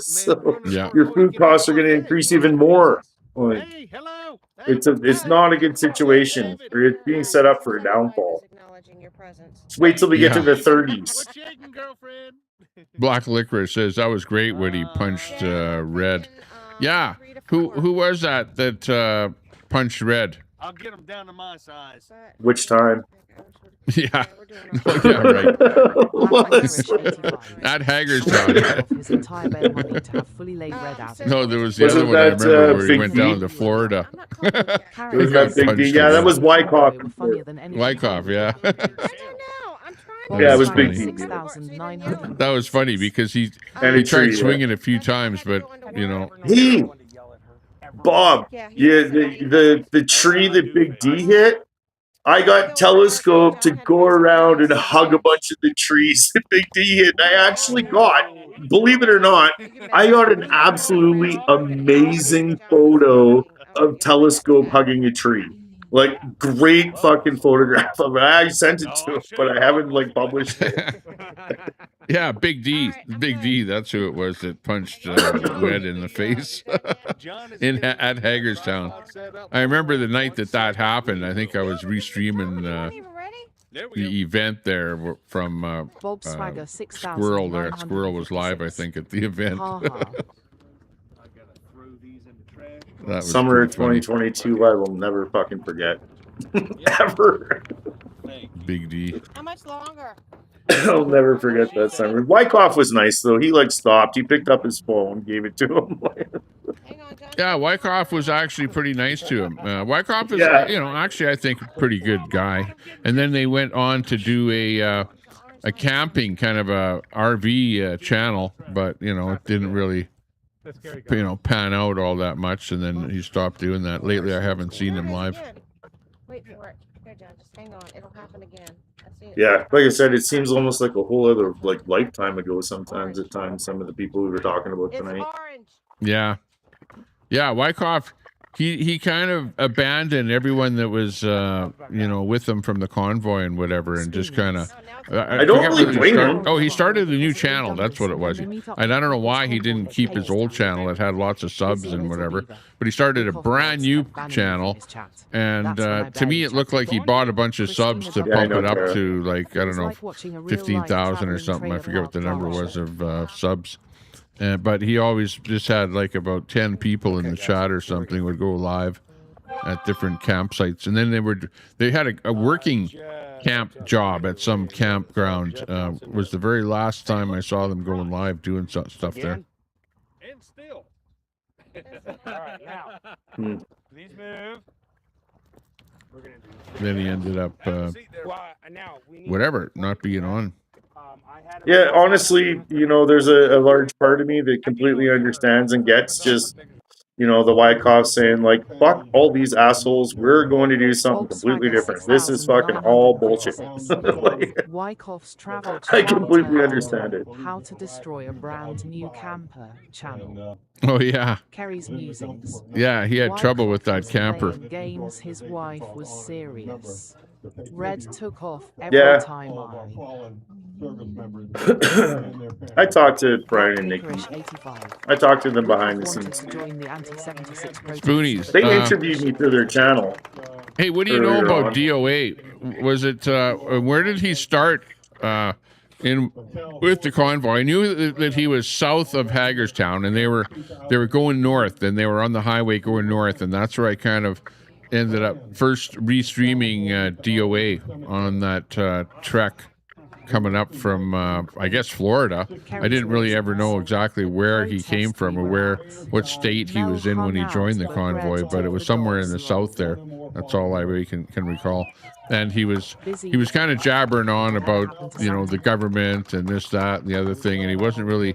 So your food costs are going to increase even more. Like, it's not a good situation. It's being set up for a downfall. Just wait till we get to the 30s. Black Licorice says that was great when he punched Red. Yeah, who was that punched Red? I'll get him down to my size. Which time? Yeah. Oh, yeah, right. At Hagerstown. His entire bail money to have fully laid Red out. No, there was the other one I remember where he went down to Florida. Was that Big D? Yeah, that was Wyckoff. Wyckoff, yeah. Yeah, it was Big D. That was funny because he tried swinging a few times, but you know. Bob, yeah, the tree that Big D hit, I got Telescope to go around and hug a bunch of the trees that Big D hit. I actually got, believe it or not, I got an absolutely amazing photo of Telescope hugging a tree. Like, great fucking photograph of it. I sent it to him, but I haven't, like, published it. Yeah, Big D. Big D, that's who it was that punched Red in the face at Hagerstown. I remember the night that happened. I think I was restreaming the event there from Squirrel there. Squirrel was live, I think, at the event. Summer of 2022, I will never fucking forget. Ever. Big D. How much longer? I'll never forget that summer. Wyckoff was nice, though. He, like, stopped. He picked up his phone, gave it to him. Yeah, Wyckoff was actually pretty nice to him. Wyckoff is, actually, I think, a pretty good guy. And then they went on to do a camping kind of a RV channel, but, it didn't really... pan out all that much, and then he stopped doing that. Lately, I haven't seen him live. Wait for it. Here, John, just hang on. It'll happen again. Yeah, like I said, it seems almost like a whole other lifetime ago. Sometimes, at times, some of the people we were talking about tonight. Yeah, Wyckoff. He kind of abandoned everyone that was with him from the convoy and whatever, and just kind of. I don't really blame him. Oh, he started a new channel. That's what it was. And I don't know why he didn't keep his old channel. It had lots of subs and whatever. But he started a brand new channel. And to me, it looked like he bought a bunch of subs to pump it up to, like, I don't know, 15,000 or something. I forget what the number was of subs. But he always just had like about 10 people in the chat or something would go live at different campsites. And then they had a working camp job at some campground. Was the very last time I saw them going live doing stuff there. And still. All right, now. Please move. We're gonna do this. Then he ended up whatever, not being on. Yeah, honestly, there's a large part of me that completely understands and gets just, the Wyckoff saying, like, fuck all these assholes. We're going to do something completely different. This is fucking all bullshit. Wyckoff's travel I completely understand it. How to destroy a brand new camper channel. Oh, yeah. Kerry's musings. Yeah, he had trouble with that camper. Games his wife was serious. Red took off every time I talked to Brian and Nikki. I talked to them behind the scenes. Spoonies. They interviewed me through their channel. Hey, what do you know about DOA? Was it where did he start with the convoy? I knew that he was south of Hagerstown, and they were going north, and they were on the highway going north, and that's where I kind of ended up first restreaming DOA on that trek coming up from, I guess, Florida. I didn't really ever know exactly where he came from or what state he was in when he joined the convoy, but it was somewhere in the south there. That's all I really can recall. And he was kind of jabbering on about, the government and this, that, and the other thing, and he wasn't really,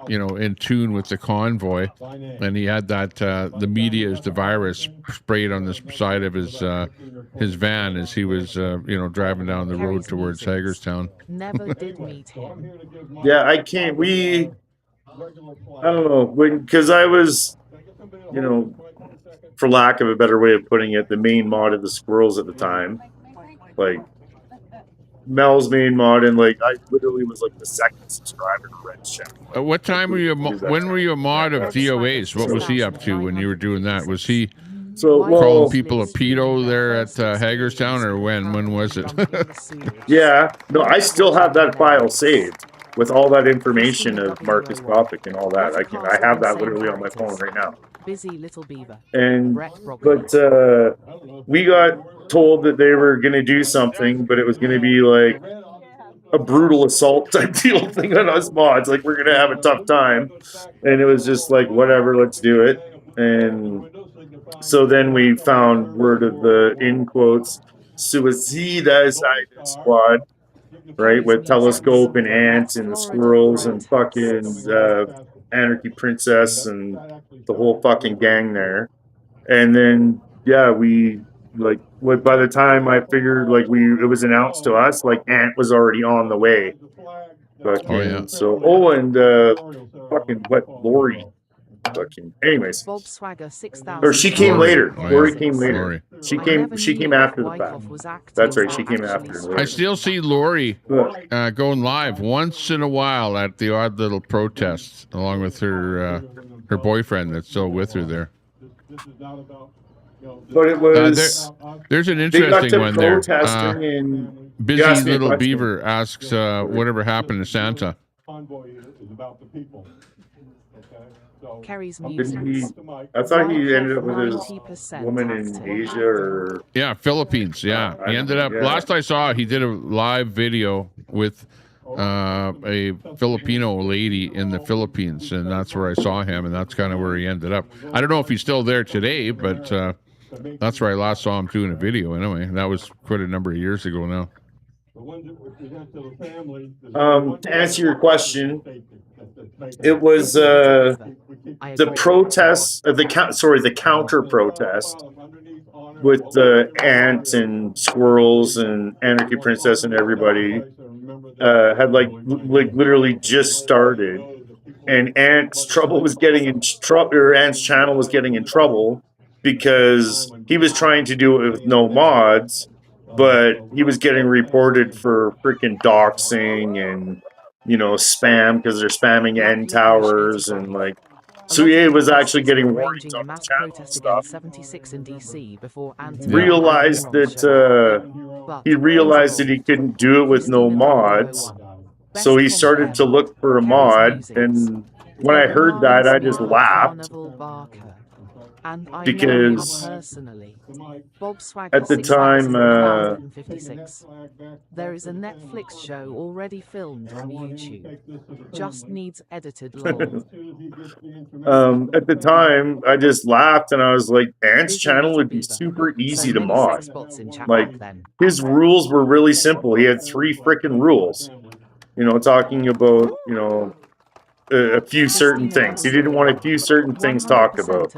in tune with the convoy. And he had that the media is the virus sprayed on the side of his van as he was, driving down the road towards Hagerstown. Never did meet him. Yeah, I can't. I don't know, because I was, you know, for lack of a better way of putting it, the main mod of the squirrels at the time. Like Mel's main mod, and like I literally was like the second subscriber to Red's channel. What time were you? When were you a mod of DOA's? What was he up to when you were doing that? Was he calling people a pedo there at Hagerstown, or when? When was it? Yeah, no, I still have that file saved with all that information of Marcus Topic and all that. I have that literally on my phone right now. Busy little beaver. And but we got told that they were gonna do something, but it was gonna be like a brutal assault type deal thing on us mods. Like we're gonna have a tough time, and it was just like whatever, let's do it. And so then we found word of the in quotes Suicide Squad, right, with Telescope and Ant and the Squirrels and fucking Anarchy Princess and the whole fucking gang there. And then yeah, we like by the time I figured like it was announced to us, like Ant was already on the way. Fucking and fucking what Lori. Fucking anyways. Bob Swagger 6,000. Or she came later. Lori came later. She came after the fact. That's right, she came after. I still see Lori going live once in a while at the odd little protests, along with her boyfriend that's still with her there. But it was there's an interesting one there. Busy Little Little Beaver asks whatever happened to Santa. Convoy is about the people. Kerry's I thought he ended up with his woman in Asia or Philippines. Yeah, he ended up. Last I saw, he did a live video with a Filipino lady in the Philippines, and that's where I saw him, and that's kind of where he ended up. I don't know if he's still there today, but that's where I last saw him doing a video. Anyway, that was quite a number of years ago now. To answer your question, it was the protest, the counter protest with the Ant and Squirrels and Anarchy Princess and everybody had like literally just started, and Ant's channel was getting in trouble because he was trying to do it with no mods, but he was getting reported for freaking doxing and spam because they're spamming end towers and like. So he was actually getting warnings on the channel and stuff. 76 in DC before Realized that he couldn't do it with no mods, so he started to look for a mod. And when I heard that, I just laughed because at the time there is a Netflix show already filmed on YouTube. Just needs edited lol. At the time, I just laughed and I was like, Ant's channel would be super easy to mod. Like, his rules were really simple. He had 3 freaking rules. Talking about, a few certain things. He didn't want a few certain things talked about.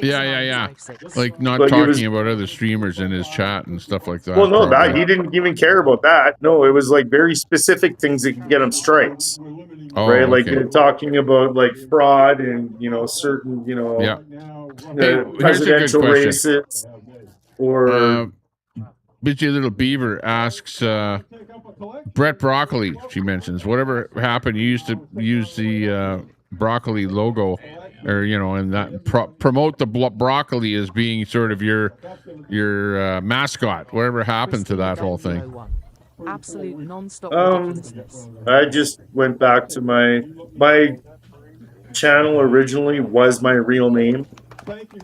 Yeah. Like not talking about other streamers in his chat and stuff like that. Well, no, he didn't even care about that. No, it was like very specific things that could get him strikes. Right? Like talking about like fraud and, certain, presidential races or... Busy Little Beaver asks Brett Broccoli, she mentions, whatever happened, you used to use the broccoli logo or and that promote the broccoli as being sort of your mascot. Whatever happened to that whole thing? Absolute non-stop ridiculousness. I just went back to my channel originally was my real name.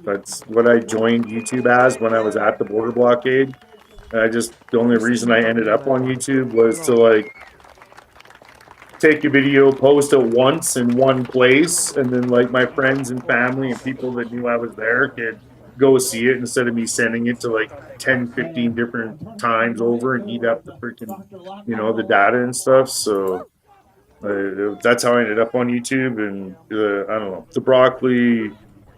That's what I joined YouTube as when I was at the border blockade. The only reason I ended up on YouTube was to like take a video, post it once in one place, and then like my friends and family and people that knew I was there could go see it instead of me sending it to like 10, 15 different times over and eat up the freaking, the data and stuff. So that's how I ended up on YouTube. And I don't know, the broccoli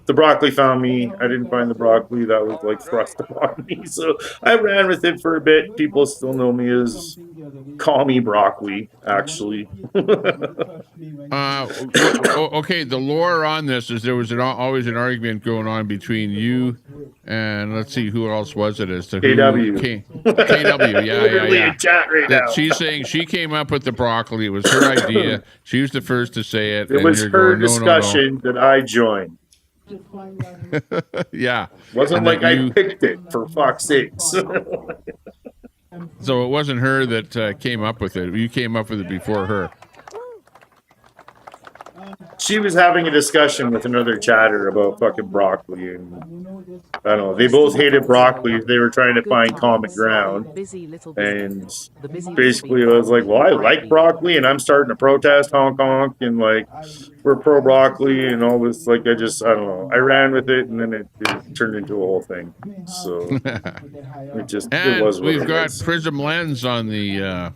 the broccoli found me. I didn't find the broccoli that was like thrust upon me. So I ran with it for a bit. People still know me as Call Me Broccoli, actually. Okay, the lore on this is there was always an argument going on between you and let's see, who else was it as to KW. KW, yeah. Literally in chat right now. She's saying she came up with the broccoli. It was her idea. She was the first to say it. It was her discussion that I joined. Yeah. Wasn't like I picked it, for fuck's sakes. So it wasn't her that came up with it. You came up with it before her. She was having a discussion with another chatter about fucking broccoli, and I don't know. They both hated broccoli. They were trying to find common ground, and basically I was like, "Well, I like broccoli, and I'm starting to protest honk honk, and like we're pro broccoli and all this." Like I don't know. I ran with it, and then it turned into a whole thing. So it was. We've got Prism Lens on the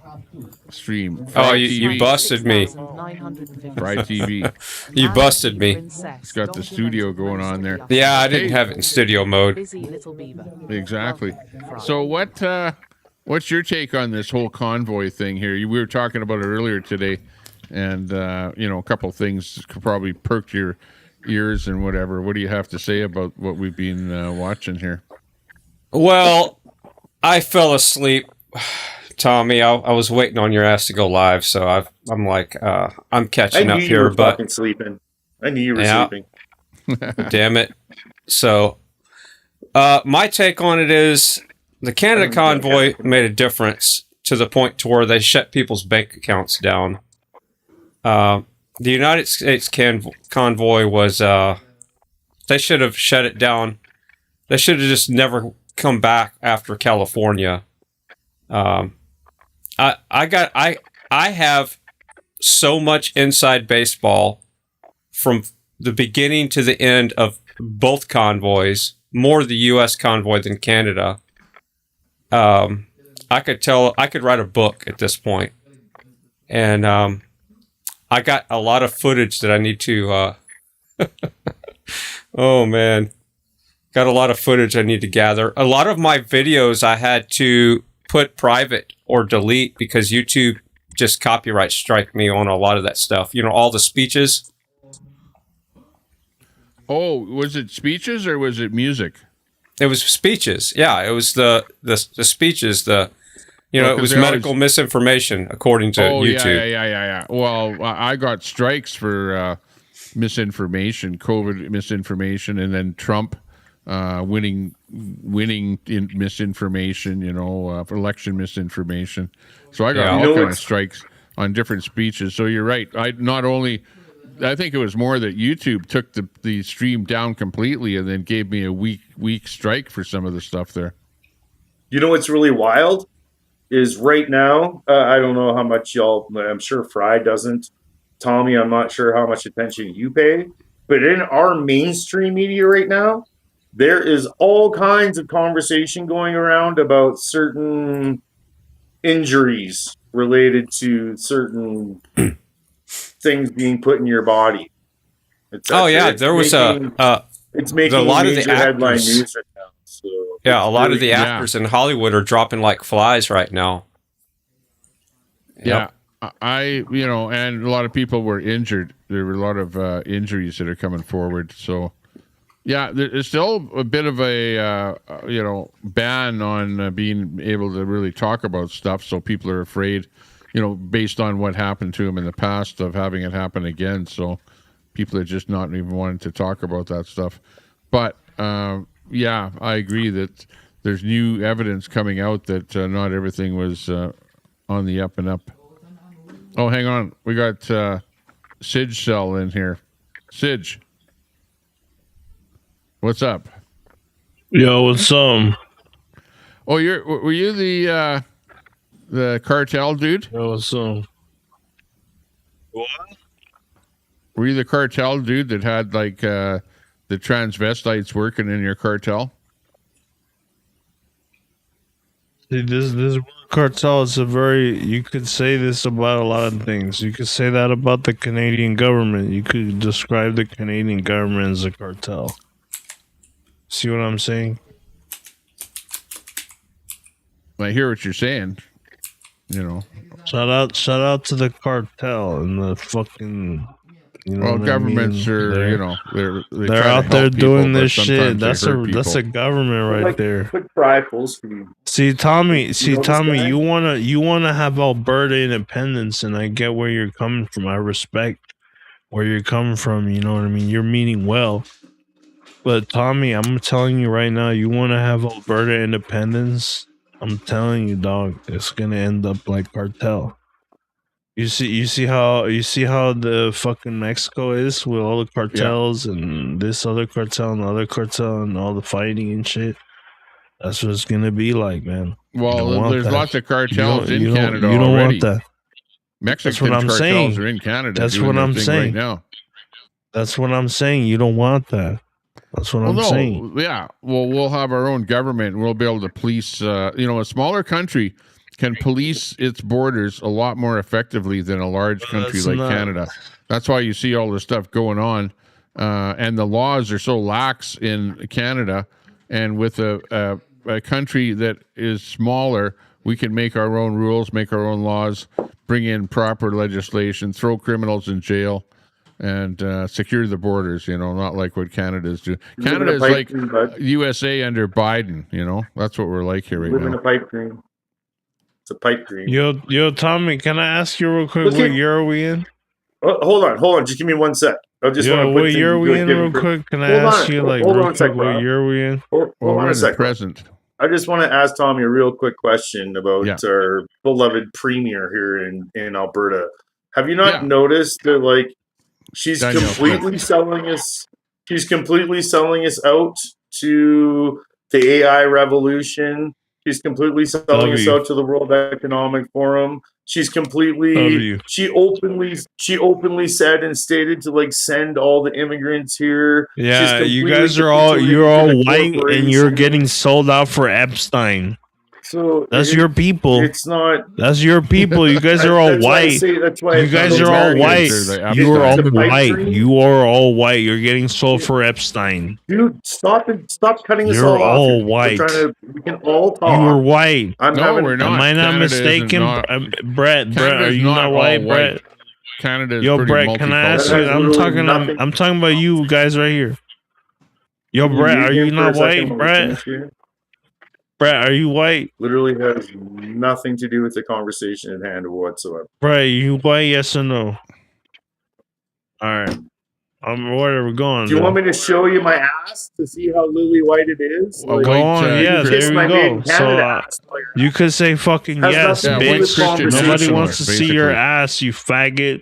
stream. Oh, you busted me. Fry TV. You busted me. It's got the studio going on there. Yeah, I didn't have it in studio mode. Exactly. So what's your take on this whole convoy thing here? We were talking about it earlier today, and a couple things probably perked your ears and whatever. What do you have to say about what we've been watching here? Well, I fell asleep, Tommy. I was waiting on your ass to go live, so I'm like, I'm catching up here. But fucking sleeping. I knew you were sleeping. Damn it. So, my take on it is the Canada convoy made a difference to the point to where they shut people's bank accounts down. The United States convoy was, they should have shut it down. They should have just never come back after California. I have so much inside baseball from the beginning to the end of both convoys, more the U.S. convoy than Canada. I could write a book at this point. And I got a lot of footage that I need to oh man. Got a lot of footage I need to gather. A lot of my videos I had to put private or delete because YouTube just copyright strike me on a lot of that stuff. All the speeches. Oh, was it speeches or was it music? It was speeches. Yeah, it was the speeches. It was medical misinformation according to YouTube. Yeah. Well, I got strikes for misinformation, COVID misinformation, and then Trump winning in misinformation. For election misinformation. So I got all kinds of strikes on different speeches. So you're right. I think it was more that YouTube took the stream down completely and then gave me a week strike for some of the stuff there. You know what's really wild is right now, I don't know how much I'm sure Fry doesn't. Tommy, I'm not sure how much attention you pay, but in our mainstream media right now, there is all kinds of conversation going around about certain injuries related to certain things being put in your body. There was it's making a lot of the headline actors. news right now. So Yeah, a lot of the actors in Hollywood are dropping like flies right now. Yeah, and a lot of people were injured. There were a lot of injuries that are coming forward. So, yeah, there's still a bit of a ban on being able to really talk about stuff. So people are afraid, based on what happened to them in the past, of having it happen again. So people are just not even wanting to talk about that stuff. But yeah, I agree that there's new evidence coming out that not everything was on the up and up. Oh, hang on. We got Sidge Cell in here. Sidge. What's up? Yo, what's up? Oh, were you the cartel dude? Yo, what's up? What? Were you the cartel dude that had like the transvestites working in your cartel? See, this cartel is a very. You could say this about a lot of things. You could say that about the Canadian government. You could describe the Canadian government as a cartel. See what I'm saying? I hear what you're saying. You know, shout out to the cartel and the fucking. You know well, governments are, you know, they're try to out help there people, doing but this shit. sometimes they That's hurt that's a people. government right Like, there. quick try full screen. See, Tommy, You see, know this Tommy, guy? you wanna have Alberta independence, and I get where you're coming from. I respect where you're coming from. You know what I mean? You're meaning well, but Tommy, I'm telling you right now, you wanna have Alberta independence. I'm telling you, dog, it's gonna end up like cartel. You see how the fucking Mexico is with all the cartels and this other cartel and the other cartel and all the fighting and shit. That's what it's gonna be like, man. You don't Well, want there's that. lots of You cartels don't- in you don't- Canada you don't already. want that. Mexican I'm cartels saying. are in Canada That's doing what their I'm thing saying. right now. That's what I'm saying. You don't want that. That's what Well, I'm no, saying. yeah. Well, we'll have our own government. And we'll be able to police. You know, a smaller country can police its borders a lot more effectively than a large country that's like not- Canada. That's why you see all this stuff going on, and the laws are so lax in Canada. And with a country that is smaller, we can make our own rules, make our own laws, bring in proper legislation, throw criminals in jail, and secure the borders. You know, not like what Canada's doing. You live in Canada a is pipe like dream, bud. USA under Biden. You know, that's what we're like here right Live in now. a pipe dream. It's a pipe dream. Yo, Tommy, can I ask you real quick Look what at- year are we in? Oh, hold on. Just give me 1 sec. I just want Yo, to what put year are things. we in real quick? Can I ask you like hold real on a sec, quick what bro. year are we in? Hold Well, on we're a in the sec, bro. present. I just want to ask Tommy a real quick question about Yeah. our beloved premier here in Alberta. Have you not Yeah. noticed that like she's Danielle completely selling us? She's completely selling us out to the AI revolution. She's completely selling us W. out to the World Economic Forum. She's completely. W. She openly said and stated to like send all the immigrants here. Yeah, She's you completely guys are capitulating you're to all the white and you're corporations. getting sold out for Epstein. So That's your people. It's not. That's your people. You guys are all That's why I white. say- that's why You it's guys not are all Americans white. are the You are all Epstein. It's a pipe white. dream. You are all white. You're getting sold for Epstein. Dude, stop cutting us You're all off. all here. We're white. trying to. We can all talk. You are white. I'm No, having. we're not. Am I not Canada isn't mistaken, not- Brett? Brett, are Canada's you not not all white, white. Brett? Canada is Yo, pretty Brett, can I ask That you? has multicultural. literally I'm talking about you guys right here. Yo, Can you Brett, mute are him you for not a second white, while we Brett? finish here? Brett, are you white? Literally has nothing to do with the conversation at hand whatsoever. Brett, you white? Yes or no? All right. Whatever. Go on. Do you then. want me to show you my ass to see how lily white it is? A Like, Go on, white, yeah, kiss there my we made in go. So Canada ass. Like, you could say fucking Has yes, nothing to do bitch. with Christian Nobody nationalist, wants to see your basically. ass, you faggot.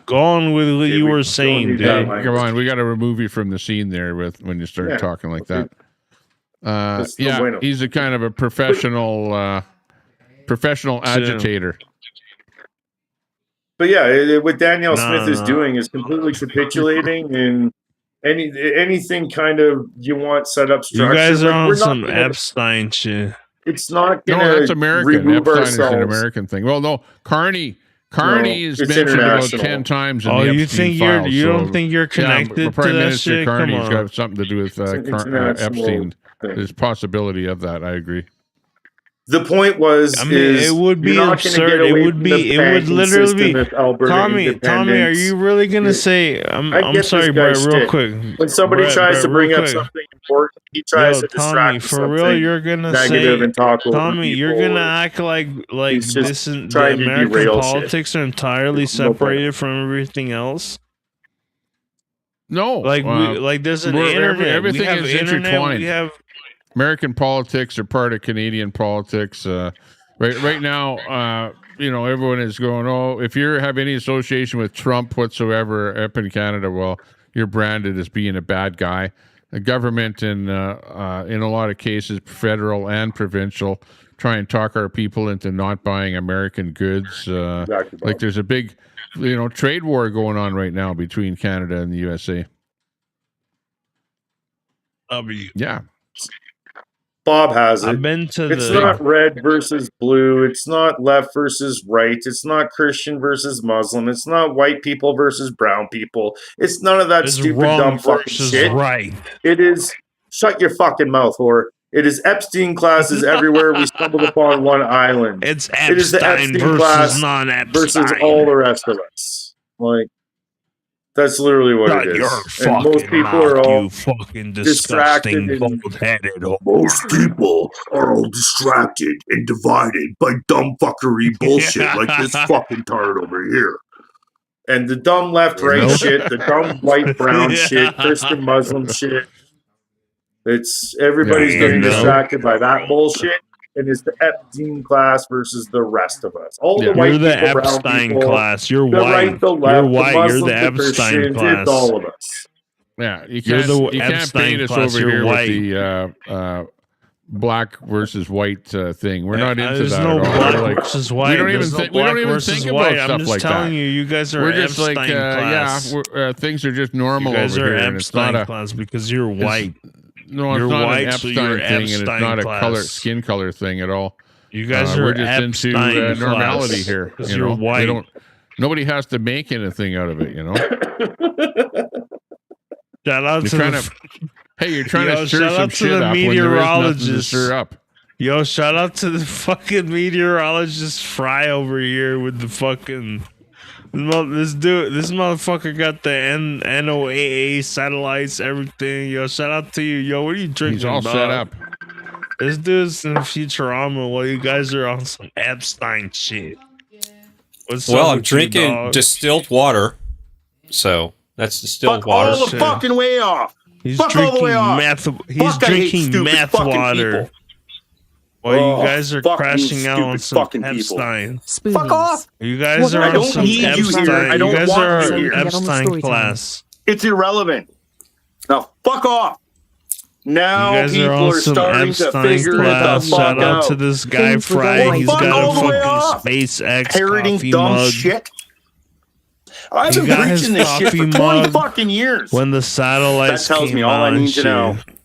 Go on with what Okay, you we were don't saying, need dude. that Hey, language. come on, we got to remove you from the scene there when you start Yeah. talking like Okay. that. That's no Yeah, bueno. he's a kind of a professional agitator. But yeah, what Danielle No, Smith is no. doing is completely capitulating and anything kind of you want set up You structure. guys are like, on we're not some gonna, Epstein shit. It's not No, gonna that's American. remove Epstein is an ourselves. American thing. Well, no, Carney is it's mentioned about international. 10 times in Oh, the you Epstein think files. you don't so, think you're connected yeah, to Prime that Minister shit? Come Carney's on. got something to do with It's an international Epstein. thing. There's possibility of that. I agree. The point was, I mean, it would be you're not going to absurd. get It away would from be. the It would banking literally system be. if Alberta Tommy, are independence. you really gonna Yeah. say? I I'm get sorry, this Brett. guy's Real shit. quick. When somebody tries to Brett, bring real up quick. something important, he tries Yo, to Tommy, distract for real, something you're gonna negative say, and talk over Tommy, people. you're gonna act like He's just this is the trying to American derail shit. politics are entirely No separated from everything else. No, Like there's an internet. Everything we have is internet. intertwined. We have American politics are part of Canadian politics. Right now, everyone is going, oh, if you have any association with Trump whatsoever up in Canada, well, you're branded as being a bad guy. The government, in a lot of cases, federal and provincial, try and talk our people into not buying American goods. Exactly, like there's a big, trade war going on right now between Canada and the USA. W. Yeah. Bob has it. I've been to It's the. not red versus blue. It's not left versus right. It's not Christian versus Muslim. It's not white people versus brown people. It's none of that It's stupid wrong dumb fucking versus shit. right. It is shut your fucking mouth, whore. It is Epstein classes everywhere. We stumbled upon one island. It's It is the Epstein Epstein versus class non-Epstein. versus all the rest of us. Like, that's literally what Shut it your is. And most fucking people are mouth, all you fucking distracted disgusting and bald-headed whore. most people are all distracted and divided by dumb fuckery bullshit like this fucking tard over here. And the dumb left-right Nope. shit, the dumb white-brown shit, Christian Muslim shit. It's everybody's getting distracted by that bullshit. And it's the Epstein class versus the rest of us. All the You're white the people, brown Epstein people, class. You're the white. right, the left, You're the white. Muslims, You're the the Epstein Christians, class. it's all of us. Yeah, you You're can't, the you can't Epstein paint us class, over you're here white. with the black versus white thing. We're not into There's that no at all. black We're like, versus white. We don't even There's no think. We black don't even versus think white. about I'm stuff just like telling that. you, you guys are We're just Epstein like, class. things are just normal You guys over are here, and it's not Epstein a class because you're white. No, it's You're not white, an so Epstein you're thing, and it's Epstein not a class. skin color thing at all. You guys are we're just Epstein into normality class, here. 'cause You you're know, white. Nobody has to make anything out of it. You know. Shout out You're to trying the. Hey, you're trying Yo, to stir shout some out to shit the up when there is nothing to meteorologist. stir up. Yo, shout out to the fucking meteorologist Fry over here with the fucking. This motherfucker got the NOAA satellites, everything. Yo, shout out to you. Yo, what are you drinking? He's all dog? set up. This dude's in Futurama while you guys are on some Epstein shit. What's Well, up I'm with you, drinking dog? distilled water, so that's distilled Fuck water. all the fucking way off. He's Fuck all the way drinking off. meth. He's Fuck, I hate drinking stupid meth fucking water. people. While Oh, you guys are fuck you, crashing out on stupid some fucking people. Epstein. Fuck off. You guys are I on don't some need you Epstein. here. I don't you guys want are you here. Epstein class. It's irrelevant. Now, fuck off. Now You guys are people on are some starting to Epstein figure it the class. fuck Shout out out. to this guy Fry. He's Fuck got all a the way fucking off. SpaceX Parroting coffee dumb mug. shit. I've He been got his preaching this shit for coffee 20 mug fucking years. When the satellites That tells came me all I out and need to know. shit.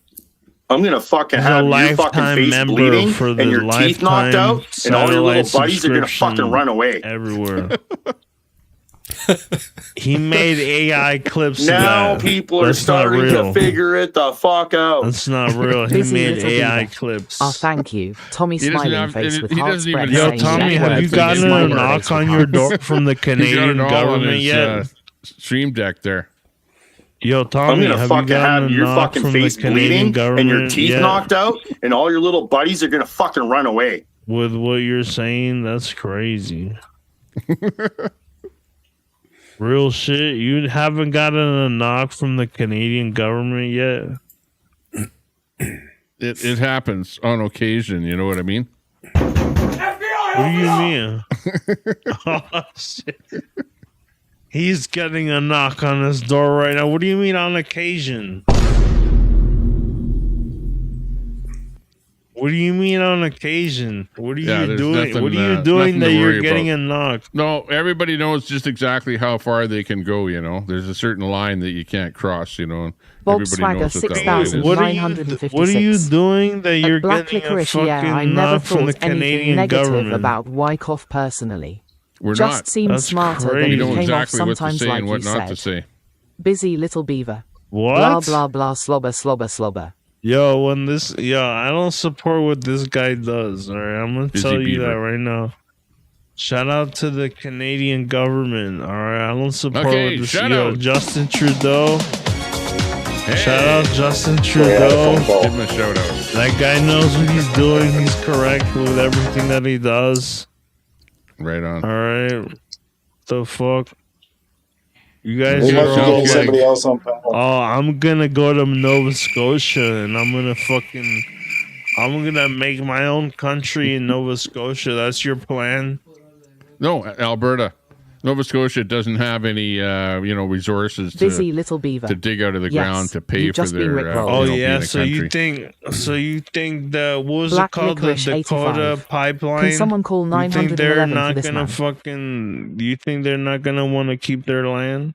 I'm gonna fucking He's a have your fucking lifetime face member bleeding for the and your teeth knocked lifetime out, and all your little satellite buddies are gonna fucking subscription run away. everywhere. He made AI clips. Now of that. people are That's not starting real. to figure it the fuck out. That's not real. He Busy made little AI beaver. clips. Oh, thank you. Tommy He doesn't smiling have- face he with doesn't heart even spread know Yo, saying, Tommy, "Jack have White you face gotten a smiling knock face on with your heart." door from the He got Canadian it all on government his yet? stream deck there. Yo, I'm Tommy, gonna have you fucking gotten have a your knock fucking from face the Canadian bleeding government and your teeth yet? knocked out, and all your little buddies are gonna fucking run away. With what you're saying, that's crazy. Real shit. You haven't gotten a knock from the Canadian government yet? It happens on occasion. You know what I mean? What do you mean? Oh, shit. He's getting a knock on his door right now. What do you mean on occasion? What do you mean on occasion? What are Yeah, you there's doing? nothing, What are you nothing doing to that you're worry getting about. a knock? No, everybody knows just exactly how far they can go. You know, there's a certain line that you can't cross. You know, and Bob everybody Swagger knows what that line is. 6,956. What are you doing that you're Black getting a licorice, fucking yeah, I never knock from the thought anything Canadian negative government? about Wyckoff personally. We're Just not. seems That's smarter crazy. than We he know came off exactly what to sometimes say like and what you not to said. say. Busy little beaver. What? Blah blah blah slobber slobber slobber. Yo, I don't support what this guy does. All right, I'm gonna Busy tell you beaver. that right now. Shout out to the Canadian government. All right, I don't support Okay, what this. shout Yo, out. Justin Trudeau. Hey. Shout out Justin Trudeau. Give him a shout out. That guy knows what he's doing. He's correct with everything that he does. Right on. All right, the fuck. You guys We are must be all getting somebody else on panel. Oh, I'm gonna go to Nova Scotia and I'm gonna make my own country in Nova Scotia. That's your plan? No, Alberta. Nova Scotia doesn't have any, resources Busy little beaver. to dig out of the Yes, ground to pay you've for just been their. rickrolled. Oh being yeah, a so you country. think the what was Black it called, the licorice Dakota 85. pipeline? Can someone call You think they're 911 for not this gonna man? fucking? Do you think they're not gonna want to keep their land?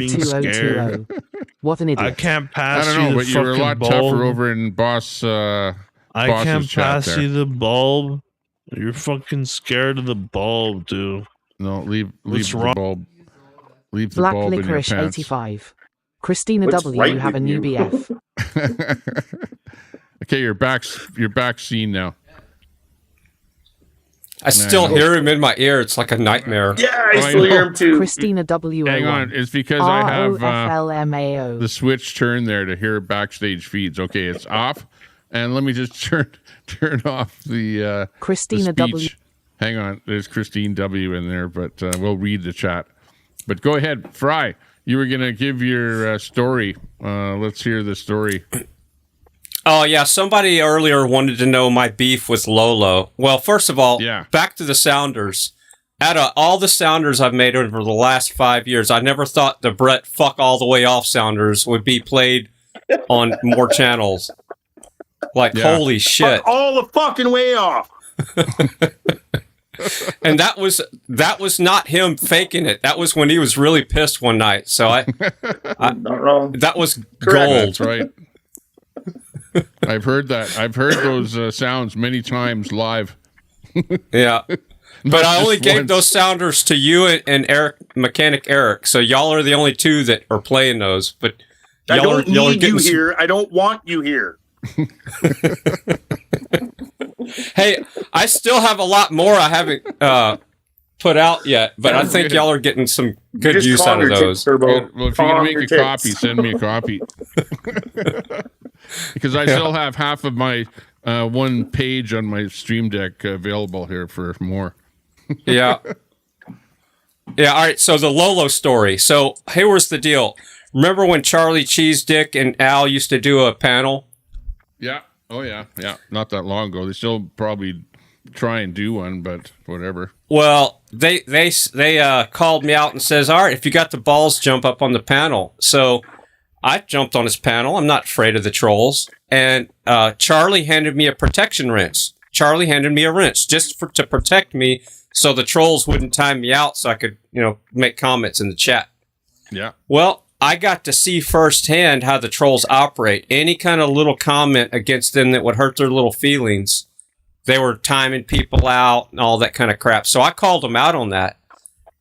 being scared. 2020. What an idiot. I can't I pass don't know, you the but you were a fucking lot bulb. tougher over in Boss's I can't chat pass there. you the bulb You're fucking scared of the bulb, dude. No, leave What's the wrong? bulb. Leave the Black bulb in your Licorice pants. 85. Christina What's W, right you have a with new you? BF. Okay, you're back seen now. I still hear him in my ear. It's like a nightmare. Yeah, I still hear him too. Christina W. Hang on, it's because I have ROFLMAO. the switch turned there to hear backstage feeds. Okay, it's off, and let me just turn off the Christina the W. speech. Hang on, there's Christine W in there, but we'll read the chat. But go ahead, Fry. You were gonna give your story. Let's hear the story. Oh, yeah. Somebody earlier wanted to know my beef with Lolo. Well, first of all, back to the Sounders. Out of all the Sounders I've made over the last 5 years, I never thought the Brett Fuck All the Way Off Sounders would be played on more channels. Like, holy shit. Fuck all the fucking way off. And that was not him faking it. That was when he was really pissed one night. So not wrong. That was Correct. gold. That's right. I've heard that. I've heard those sounds many times live. Yeah. But I only gave those sounders to you and Eric, Mechanic Eric. So y'all are the only two that are playing those. But I don't need you some... here. I don't want you here. Hey, I still have a lot more I haven't put out yet, but I think y'all are getting some good use out of those. Well, if you're gonna make a copy, send me a copy. Because I still have half of my one page on my Stream Deck available here for more. Yeah. Yeah, all right, so the Lolo story. So here was the deal. Remember when Charlie Cheese Dick and Al used to do a panel? Yeah. Oh, yeah. Yeah. Not that long ago. They still probably try and do one, but whatever. Well, they called me out and says, all right, if you got the balls, jump up on the panel. So I jumped on his panel. I'm not afraid of the trolls. And Charlie handed me a protection wrench. Charlie handed me a wrench just to protect me so the trolls wouldn't time me out so I could, make comments in the chat. Yeah. Well, I got to see firsthand how the trolls operate. Any kind of little comment against them that would hurt their little feelings, they were timing people out and all that kind of crap. So I called them out on that.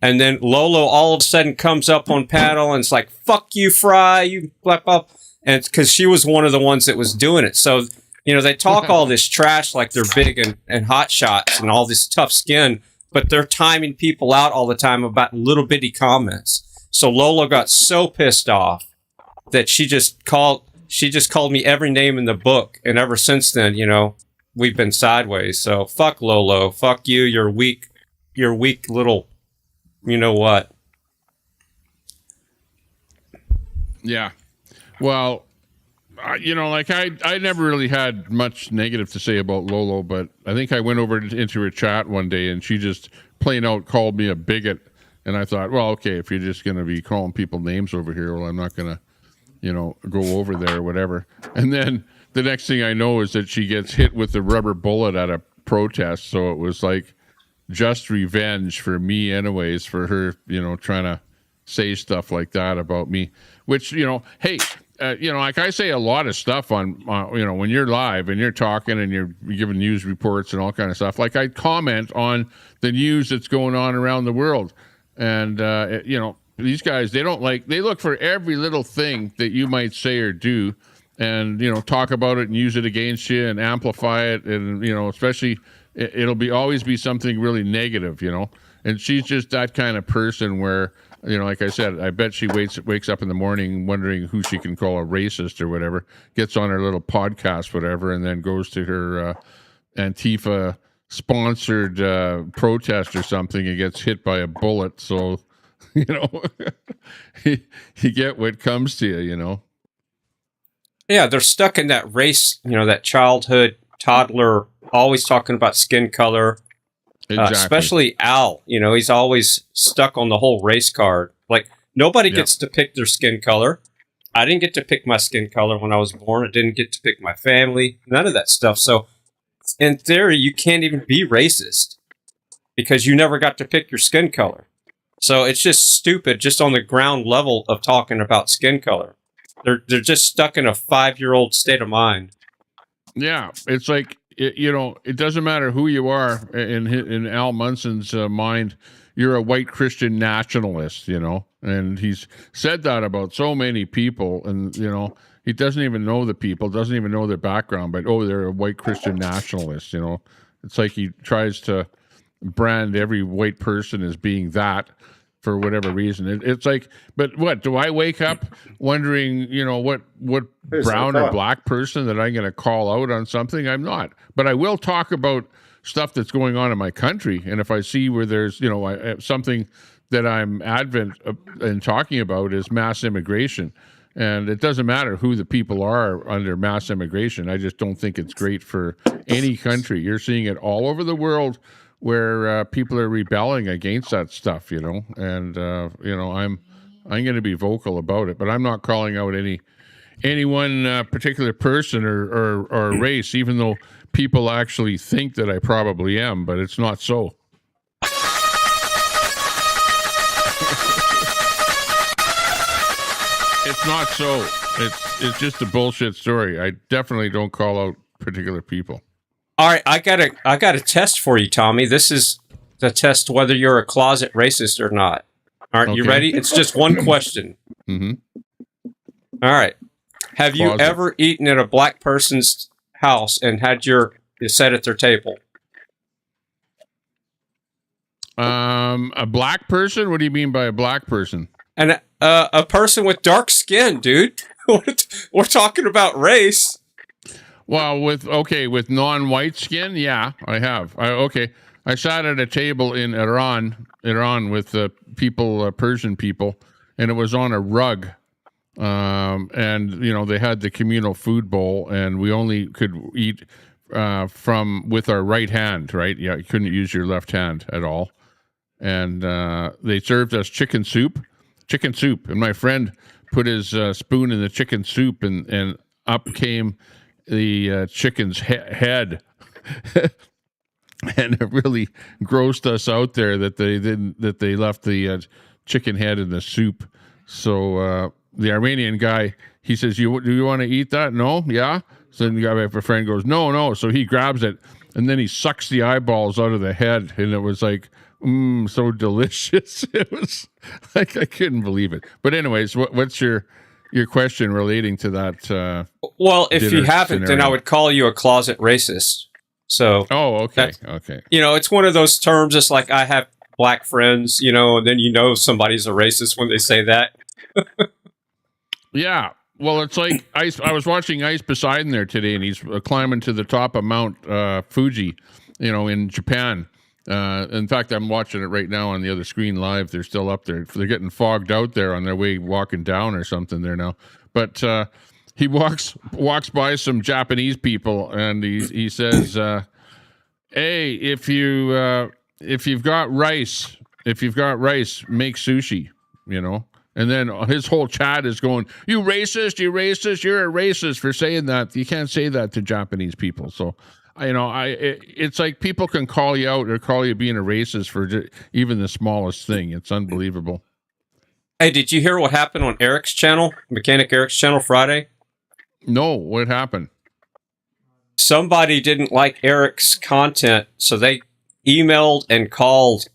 And then Lolo all of a sudden comes up on panel and it's like, fuck you, Fry, you blah, blah. And it's because she was one of the ones that was doing it. So, they talk all this trash like they're big and hot shots and all this tough skin, but they're timing people out all the time about little bitty comments. So Lola got so pissed off that she just called me every name in the book. And ever since then, we've been sideways. So fuck Lolo. Fuck you. You're weak little, you know what? Yeah. Well, I never really had much negative to say about Lolo, but I think I went over into her chat one day and she just plain out called me a bigot. And I thought, well, okay, if you're just going to be calling people names over here, well, I'm not going to, go over there or whatever. And then the next thing I know is that she gets hit with a rubber bullet at a protest. So it was like just revenge for me anyways, for her, trying to say stuff like that about me, which, hey, like I say a lot of stuff on, when you're live and you're talking and you're giving news reports and all kind of stuff. Like I comment on the news that's going on around the world. And, these guys, they look for every little thing that you might say or do and, talk about it and use it against you and amplify it. And, especially it'll always be something really negative, and she's just that kind of person where, like I said, I bet she wakes up in the morning wondering who she can call a racist or whatever, gets on her little podcast, whatever, and then goes to her Antifa sponsored protest or something and gets hit by a bullet. So, you get what comes to you, Yeah, they're stuck in that race, that childhood toddler, always talking about skin color. Exactly. Especially Al, he's always stuck on the whole race card. Like, nobody gets to pick their skin color. I didn't get to pick my skin color when I was born. I didn't get to pick my family. None of that stuff. So, in theory, you can't even be racist because you never got to pick your skin color. So, it's just stupid just on the ground level of talking about skin color. They're just stuck in a 5-year-old state of mind. Yeah, it's like, it doesn't matter who you are in Al Munson's mind. You're a white Christian nationalist, and he's said that about so many people, and he doesn't even know the people, doesn't even know their background, but they're a white Christian nationalist. It's like he tries to brand every white person as being that for whatever reason. It's like, but what do I wake up wondering? What brown or black person that I'm going to call out on something? I'm not, but I will talk about stuff that's going on in my country, and if I see where there's something that I'm advent in talking about is mass immigration, and it doesn't matter who the people are under mass immigration. I just don't think it's great for any country. You're seeing it all over the world where people are rebelling against that stuff, and I'm going to be vocal about it, but I'm not calling out any one particular person or race, even though people actually think that I probably am, but it's not so. It's not so. It's just a bullshit story. I definitely don't call out particular people. All right, I got a test for you, Tommy. This is to test whether you're a closet racist or not. Aren't you ready? It's just one question. Mm-hmm. All right. Have you ever eaten at a black person's house and had you sat at their table? A black person? What do you mean by a black person? And a person with dark skin, dude. We're talking about race. Well, with non-white skin, yeah, I have. I sat at a table in Iran with people, Persian people, and it was on a rug. And they had the communal food bowl, and we only could eat with our right hand, right? Yeah, you couldn't use your left hand at all. And they served us chicken soup, and my friend put his spoon in the chicken soup, and up came the chicken's head. And it really grossed us out there that they left the chicken head in the soup. So the Armenian guy, he says, do you want to eat that? No? Yeah? So then the guy, my friend, goes, no. So he grabs it, and then he sucks the eyeballs out of the head, and it was like, so delicious. It was like, I couldn't believe it. But anyways, what's your question relating to that? Well, if you haven't, then I would call you a closet racist. So, okay. It's one of those terms. It's like I have black friends, and then somebody's a racist when they say that. Yeah. Well, it's like Ice. I was watching Ice Poseidon there today, and he's climbing to the top of Mount Fuji, in Japan. In fact, I'm watching it right now on the other screen live. They're still up there. They're getting fogged out there on their way walking down or something there now. But he walks by some Japanese people, and he says, "Hey, if you've got rice, make sushi." And then his whole chat is going, "You racist! You're a racist for saying that. You can't say that to Japanese people." So, it's like people can call you out or call you being a racist for even the smallest thing. It's unbelievable. Hey, did you hear what happened on Eric's channel, Mechanic Eric's channel Friday? No, what happened? Somebody didn't like Eric's content, so they emailed and called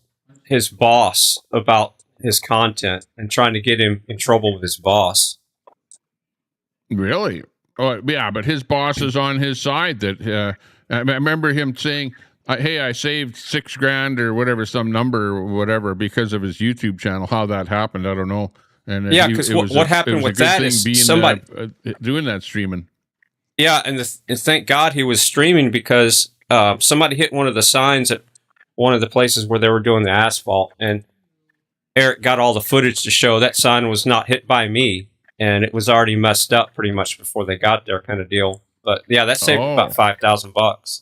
his boss about his content and trying to get him in trouble with his boss. Really? Oh, yeah, but his boss is on his side. That I remember him saying, "Hey, I saved $6,000 or whatever, some number or whatever, because of his YouTube channel." How that happened, I don't know. And yeah, because what happened with that is somebody doing that streaming. Yeah, and thank God he was streaming, because somebody hit one of the signs at one of the places where they were doing the asphalt, and Eric got all the footage to show that sign was not hit by me, and it was already messed up pretty much before they got there, kind of deal. But yeah, that saved about $5,000.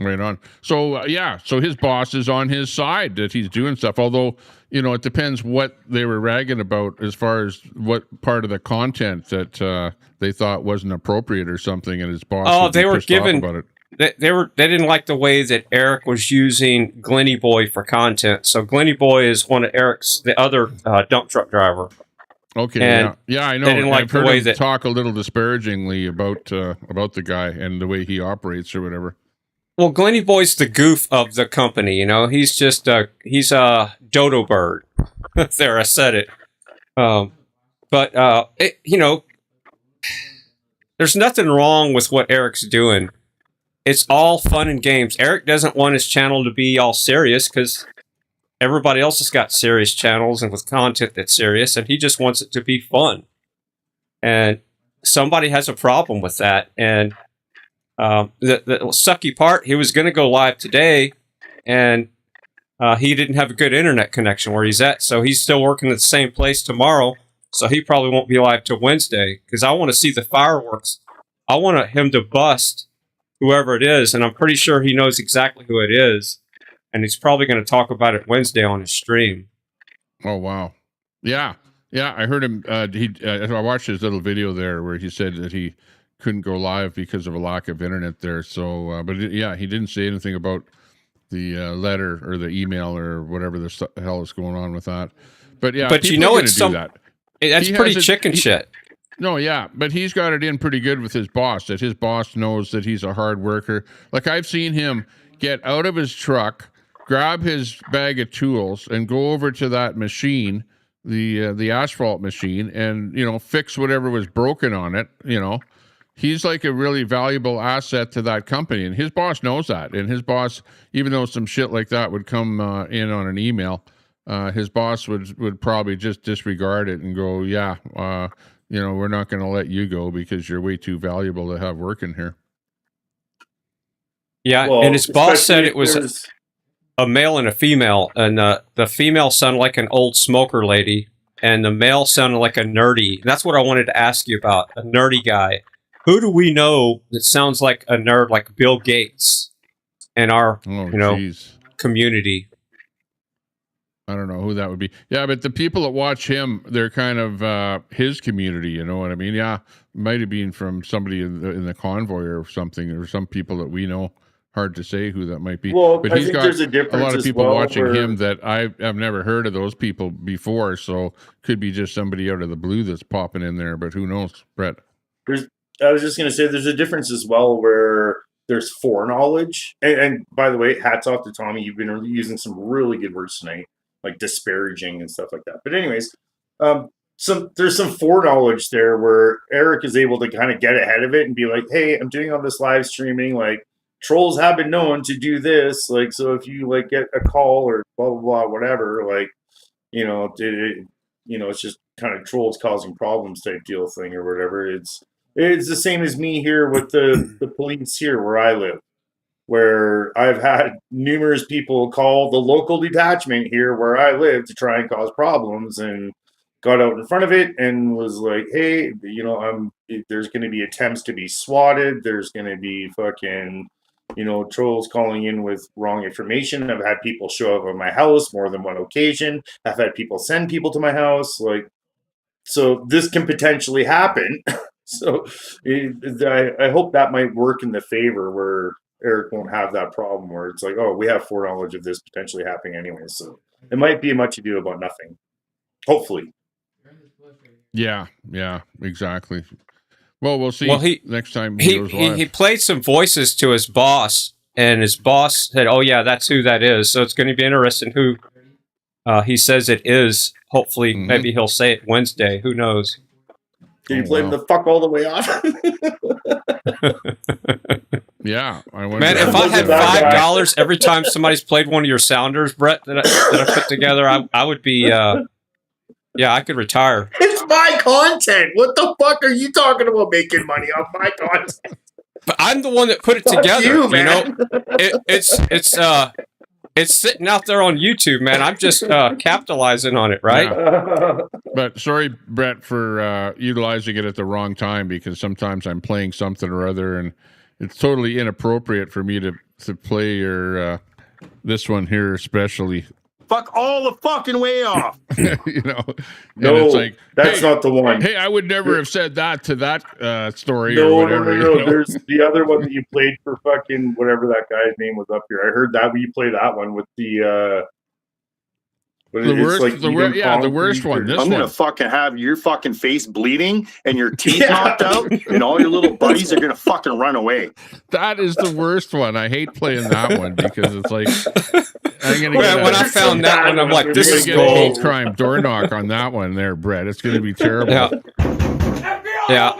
Right on. So so his boss is on his side that he's doing stuff. Although it depends what they were ragging about as far as what part of the content that they thought wasn't appropriate or something, and his boss. Oh, they were given about it. They didn't like the way that Eric was using Glenny Boy for content. So Glenny Boy is one of Eric's, the other dump truck driver. Okay, and yeah, I know. They didn't like I've heard the way him talk a little disparagingly about the guy and the way he operates or whatever. Well, Glenny Boy's the goof of the company. You know, he's just he's a dodo bird. There, I said it. But you know, there's nothing wrong with what Eric's doing. It's all fun and games. Eric doesn't want his channel to be all serious because everybody else has got serious channels and with content that's serious, and he just wants it to be fun. And somebody has a problem with that. And the sucky part, he was going to go live today, and he didn't have a good internet connection where he's at, so he's still working at the same place tomorrow. So he probably won't be live till Wednesday because I want to see the fireworks. I want him to bust whoever it is, and I'm pretty sure he knows exactly who it is, and he's probably going to talk about it Wednesday on his stream. Oh wow, yeah. I heard him. I watched his little video there where he said that he couldn't go live because of a lack of internet there. So, yeah, he didn't say anything about the letter or the email or whatever the hell is going on with that. But yeah, but you know, it's some that. That's pretty chicken shit. No, yeah, but he's got it in pretty good with his boss, that his boss knows that he's a hard worker. Like, I've seen him get out of his truck, grab his bag of tools, and go over to that machine, the asphalt machine, and, you know, fix whatever was broken on it. You know, he's like a really valuable asset to that company, and his boss knows that. And his boss, even though some shit like that would come in on an email, his boss would probably just disregard it and go, yeah, you know, we're not going to let you go because you're way too valuable to have working here. Yeah, well, and his boss said it was a male and a female, and the female sounded like an old smoker lady, and the male sounded like a nerdy. That's what I wanted to ask you about, a nerdy guy. Who do we know that sounds like a nerd like Bill Gates in our community? I don't know who that would be. Yeah, but the people that watch him, they're kind of his community. You know what I mean? Yeah, might have been from somebody in the convoy or something, or some people that we know. Hard to say who that might be. Well, but he's got a lot of people watching him that I've never heard of those people before. So could be just somebody out of the blue that's popping in there. But who knows, Brett? I was just going to say there's a difference as well where there's foreknowledge. And by the way, hats off to Tommy. You've been using some really good words tonight, like disparaging and stuff like that. But anyways, there's some foreknowledge there where Eric is able to kind of get ahead of it and be like, hey, I'm doing all this live streaming. Like, trolls have been known to do this. Like, so if you like get a call or blah, blah, blah, whatever, like, you know, it's just kind of trolls causing problems type deal thing or whatever. It's the same as me here with the police here where I live, where I've had numerous people call the local detachment here where I live to try and cause problems, and got out in front of it and was like, hey, you know, there's going to be attempts to be swatted. There's going to be fucking, you know, trolls calling in with wrong information. I've had people show up at my house more than one occasion. I've had people send people to my house. Like, so this can potentially happen. So I hope that might work in the favor where Eric won't have that problem where it's like, oh, we have foreknowledge of this potentially happening anyway. So it might be much ado about nothing. Hopefully. Yeah, exactly. Well, we'll see next time he goes live. He played some voices to his boss, and his boss said, oh, yeah, that's who that is. So it's going to be interesting who he says it is. Hopefully, maybe he'll say it Wednesday. Who knows? Did you play him the fuck all the way off? Yeah. Man, if I had $5 every time somebody's played one of your sounders, Brett, that I put together, I would be, I could retire. It's my content. What the fuck are you talking about making money off my content? But I'm the one that put it together. You know, it's sitting out there on YouTube, man. I'm just capitalizing on it, right? Yeah. But sorry, Brett, for utilizing it at the wrong time, because sometimes I'm playing something or other, and it's totally inappropriate for me to play your this one here, especially. Fuck all the fucking way off. You know, no, and it's like, that's not the one. Hey, I would never have said that to that story no, or whatever. No. You know? There's the other one that you played for fucking whatever that guy's name was up here. I heard that you play that one with the But The it's worst- like the eating the worst concrete one. or- This I'm gonna one. fucking have your fucking face bleeding and your teeth Yeah. knocked out, and all your little buddies are gonna fucking run away. That is the worst one. I hate playing that one because it's like I'm gonna When I found that one, I'm like, you're this gonna is get a hate gold. crime door knock on that one there, Brett. It's gonna be terrible. Yeah. Yeah.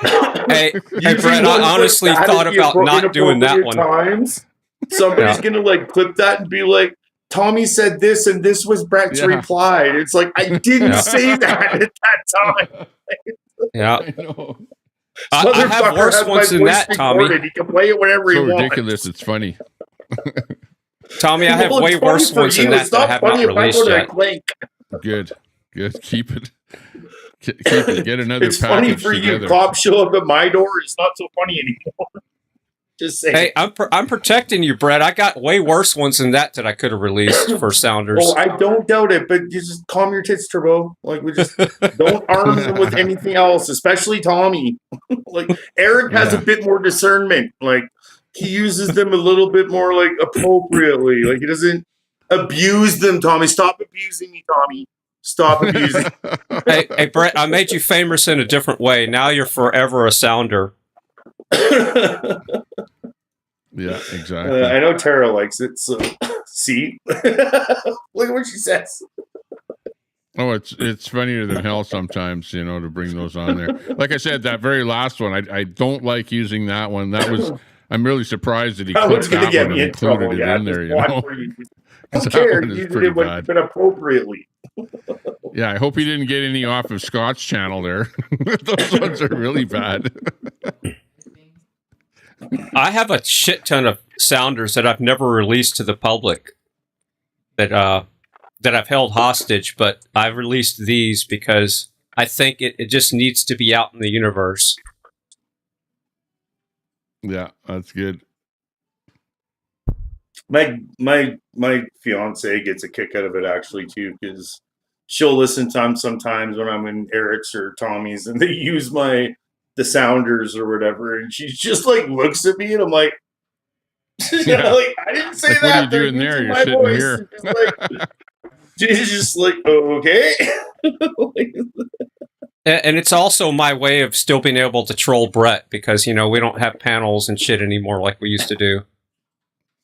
Hey, Usually Brett, ones I honestly like that thought at the about not doing that inappropriate one. Times, somebody's Yeah. gonna like clip that and be like, "Tommy said this, and this was Brett's Yeah. reply." And it's like, I didn't Yeah. say that at that time. Yeah. I know. I have Motherfucker worse has my ones than voice that, Tommy. recorded. He can play it whenever he So wants. ridiculous. It's funny. Tommy, I have Well, way it's funny worse for ones than you. that It's that I not have funny not if I released go to a yet. clink. Good. Keep it. Keep it. Get another It's funny package for you. together. Cops show up at my door. It's not so funny anymore. Just saying. Hey, I'm protecting you, Brett. I got way worse ones than that I could have released for Sounders. Oh, I don't doubt it, but you just calm your tits, Turbo. Like, we just don't arm them with anything else, especially Tommy. Like, Eric has a bit more discernment. Like, he uses them a little bit more, like, appropriately. Like, he doesn't abuse them, Tommy. Stop abusing me, Tommy. Stop abusing me. Hey, Brett, I made you famous in a different way. Now you're forever a Sounder. Yeah, exactly. I know Tara likes it, so see? Look at what she says. Oh, it's funnier than hell sometimes, you know, to bring those on there. Like I said, that very last one, I don't like using that one. That was, I'm really surprised that he That one's clipped gonna that get one me and in trouble. included it Yeah, in there, just you watch know. where you- I don't care. That one You is did pretty it bad. but appropriately. Yeah, I hope he didn't get any off of Scott's channel there. Those ones are really bad. I have a shit ton of Sounders that I've never released to the public that I've held hostage, but I've released these because I think it just needs to be out in the universe. Yeah, that's good. My fiance gets a kick out of it actually too, because she'll listen to sometimes when I'm in Eric's or Tommy's and they use the Sounders or whatever, and she just like looks at me and I'm like, Yeah. like, I didn't say Like, that. what are you They're doing there? using You're my sitting voice. here. She's just like, okay. And it's also my way of still being able to troll Brett because, you know, we don't have panels and shit anymore like we used to do.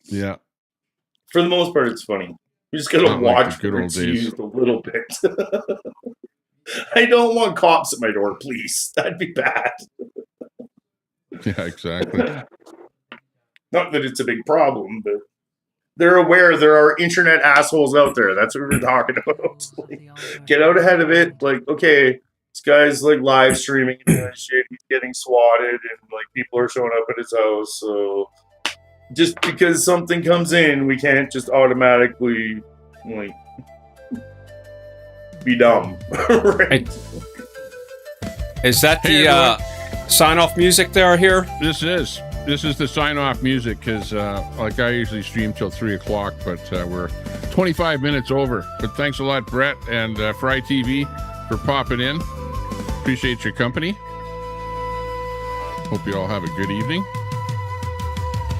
Yeah. For the most part, it's funny. You just gotta Not like the watch good where old it's days. used a little bit. I don't want cops at my door, please. That'd be bad. Yeah, exactly. Not that it's a big problem, but they're aware there are internet assholes out there. That's what we're talking about. Like, get out ahead of it. Like, okay, this guy's like live streaming and doing shit. He's getting swatted, and like people are showing up at his house. So just because something comes in, we can't just automatically like be dumb. Right? Is that Hey, the sign-off music there here? This is the sign-off music because, like, I usually stream till 3 o'clock, but we're 25 minutes over. But thanks a lot, Brett and Fry TV, for popping in. Appreciate your company. Hope you all have a good evening.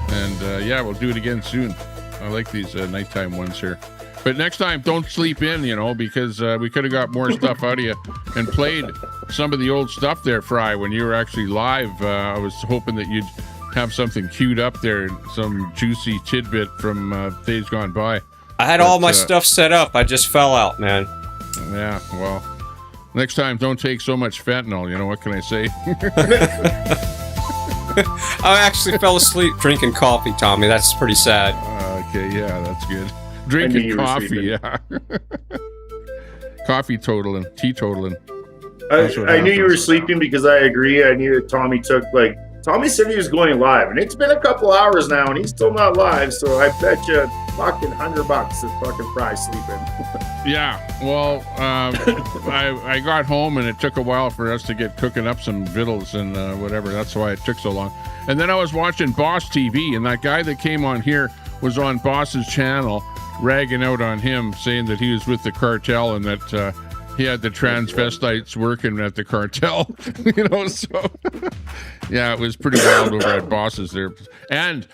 And yeah, we'll do it again soon. I like these nighttime ones here. But next time, don't sleep in, you know, because we could have got more stuff out of you and played some of the old stuff there, Fry, when you were actually live. I was hoping that you'd have something queued up there, some juicy tidbit from days gone by. I had all my stuff set up. I just fell out, man. Yeah, well, next time, don't take so much fentanyl. You know, what can I say? I actually fell asleep drinking coffee, Tommy. That's pretty sad. Okay, yeah, that's good. I knew Drinking you were coffee, sleeping. yeah. Coffee totaling, teetotaling. I knew you were sleeping because I agree. I knew that Tommy Tommy said he was going live, and it's been a couple hours now, and he's still not live. So I bet you fucking $100 that fucking Fry's sleeping. Yeah, well, I got home and it took a while for us to get cooking up some vittles and whatever. That's why it took so long. And then I was watching Boss TV, and that guy that came on here was on Boss's channel, ragging out on him, saying that he was with the cartel and that he had the transvestites working at the cartel. You know, so yeah, it was pretty wild over at Boss's there. And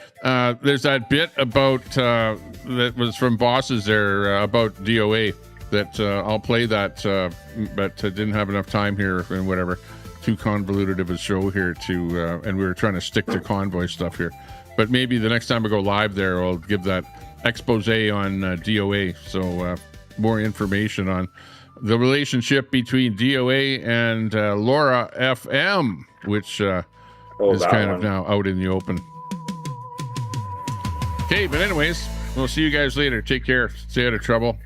there's that bit about that was from Boss's there about DOA. that I'll play that, but didn't have enough time here and whatever. Too convoluted of a show here to, and we were trying to stick to Convoy stuff here. But maybe the next time I go live there, I'll give that expose on DOA. So more information on the relationship between DOA and Laura FM, which is kind of now out in the open. Okay, but anyways, we'll see you guys later. Take care. Stay out of trouble.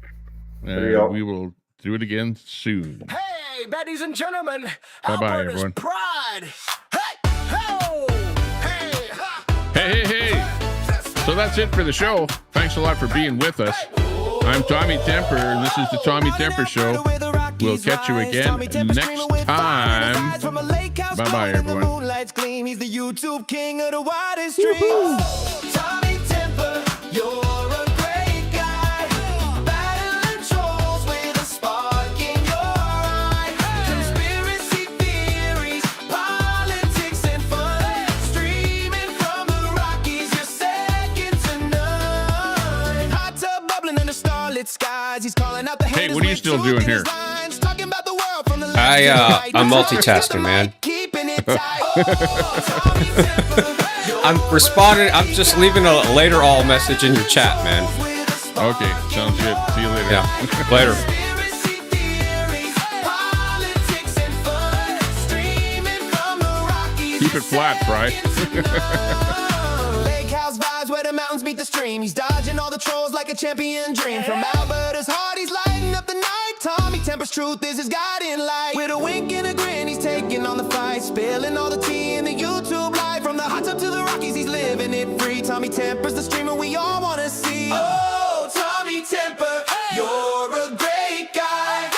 We will do it again soon. Hey, baddies and gentlemen. Bye-bye, everyone. Pride. Hey, ho, hey, ha. Hey. So that's it for the show. Thanks a lot for being with us. I'm Tommy Temper, and this is the Tommy Temper Show. We'll catch you again next time. Bye-bye, everyone. He's the YouTube king of the widest streams. Tommy Temper, you're a great guy. Battling trolls with a spark in your eye. Conspiracy theories, politics, and fun. Streaming from the Rockies, you're second to none. Hot tub bubbling under starlit skies. He's calling out the Hey, what are you still doing here? I'm multitasking, man. I'm responding. I'm just leaving a later all message in your chat, man. Okay, sounds good. See you later. Yeah, later. Keep it flat, Fry. Lake house vibes where the mountains meet the stream. He's dodging all the trolls like a champion dream. From Alberta's heart, he's lighting up the night. Tommy Temper's truth is his guiding light. With a wink and a grin, he's taking on the fight. Spilling all the tea in the YouTube live. From the hot tub to the Rockies, he's living it free. Tommy Temper's the streamer we all want to see. Oh, Tommy Temper, you're a great guy.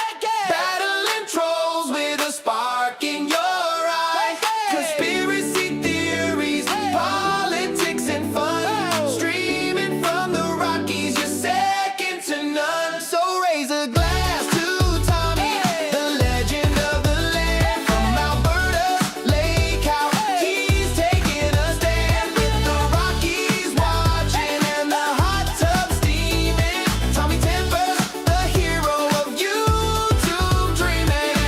Battling trolls with a spark in your eye. Conspiracy theories, politics, and fun. Streaming from the Rockies, you're second to none. So raise a glass to Tommy, the legend of the land. From Alberta's lake house, he's taking a stand. With the Rockies watching and the hot tub steaming. Tommy Temper's the hero of YouTube dreaming.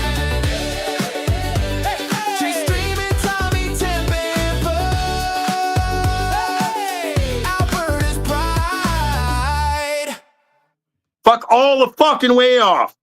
She's streaming Tommy Temper. Alberta's pride. Fuck all the fucking way off.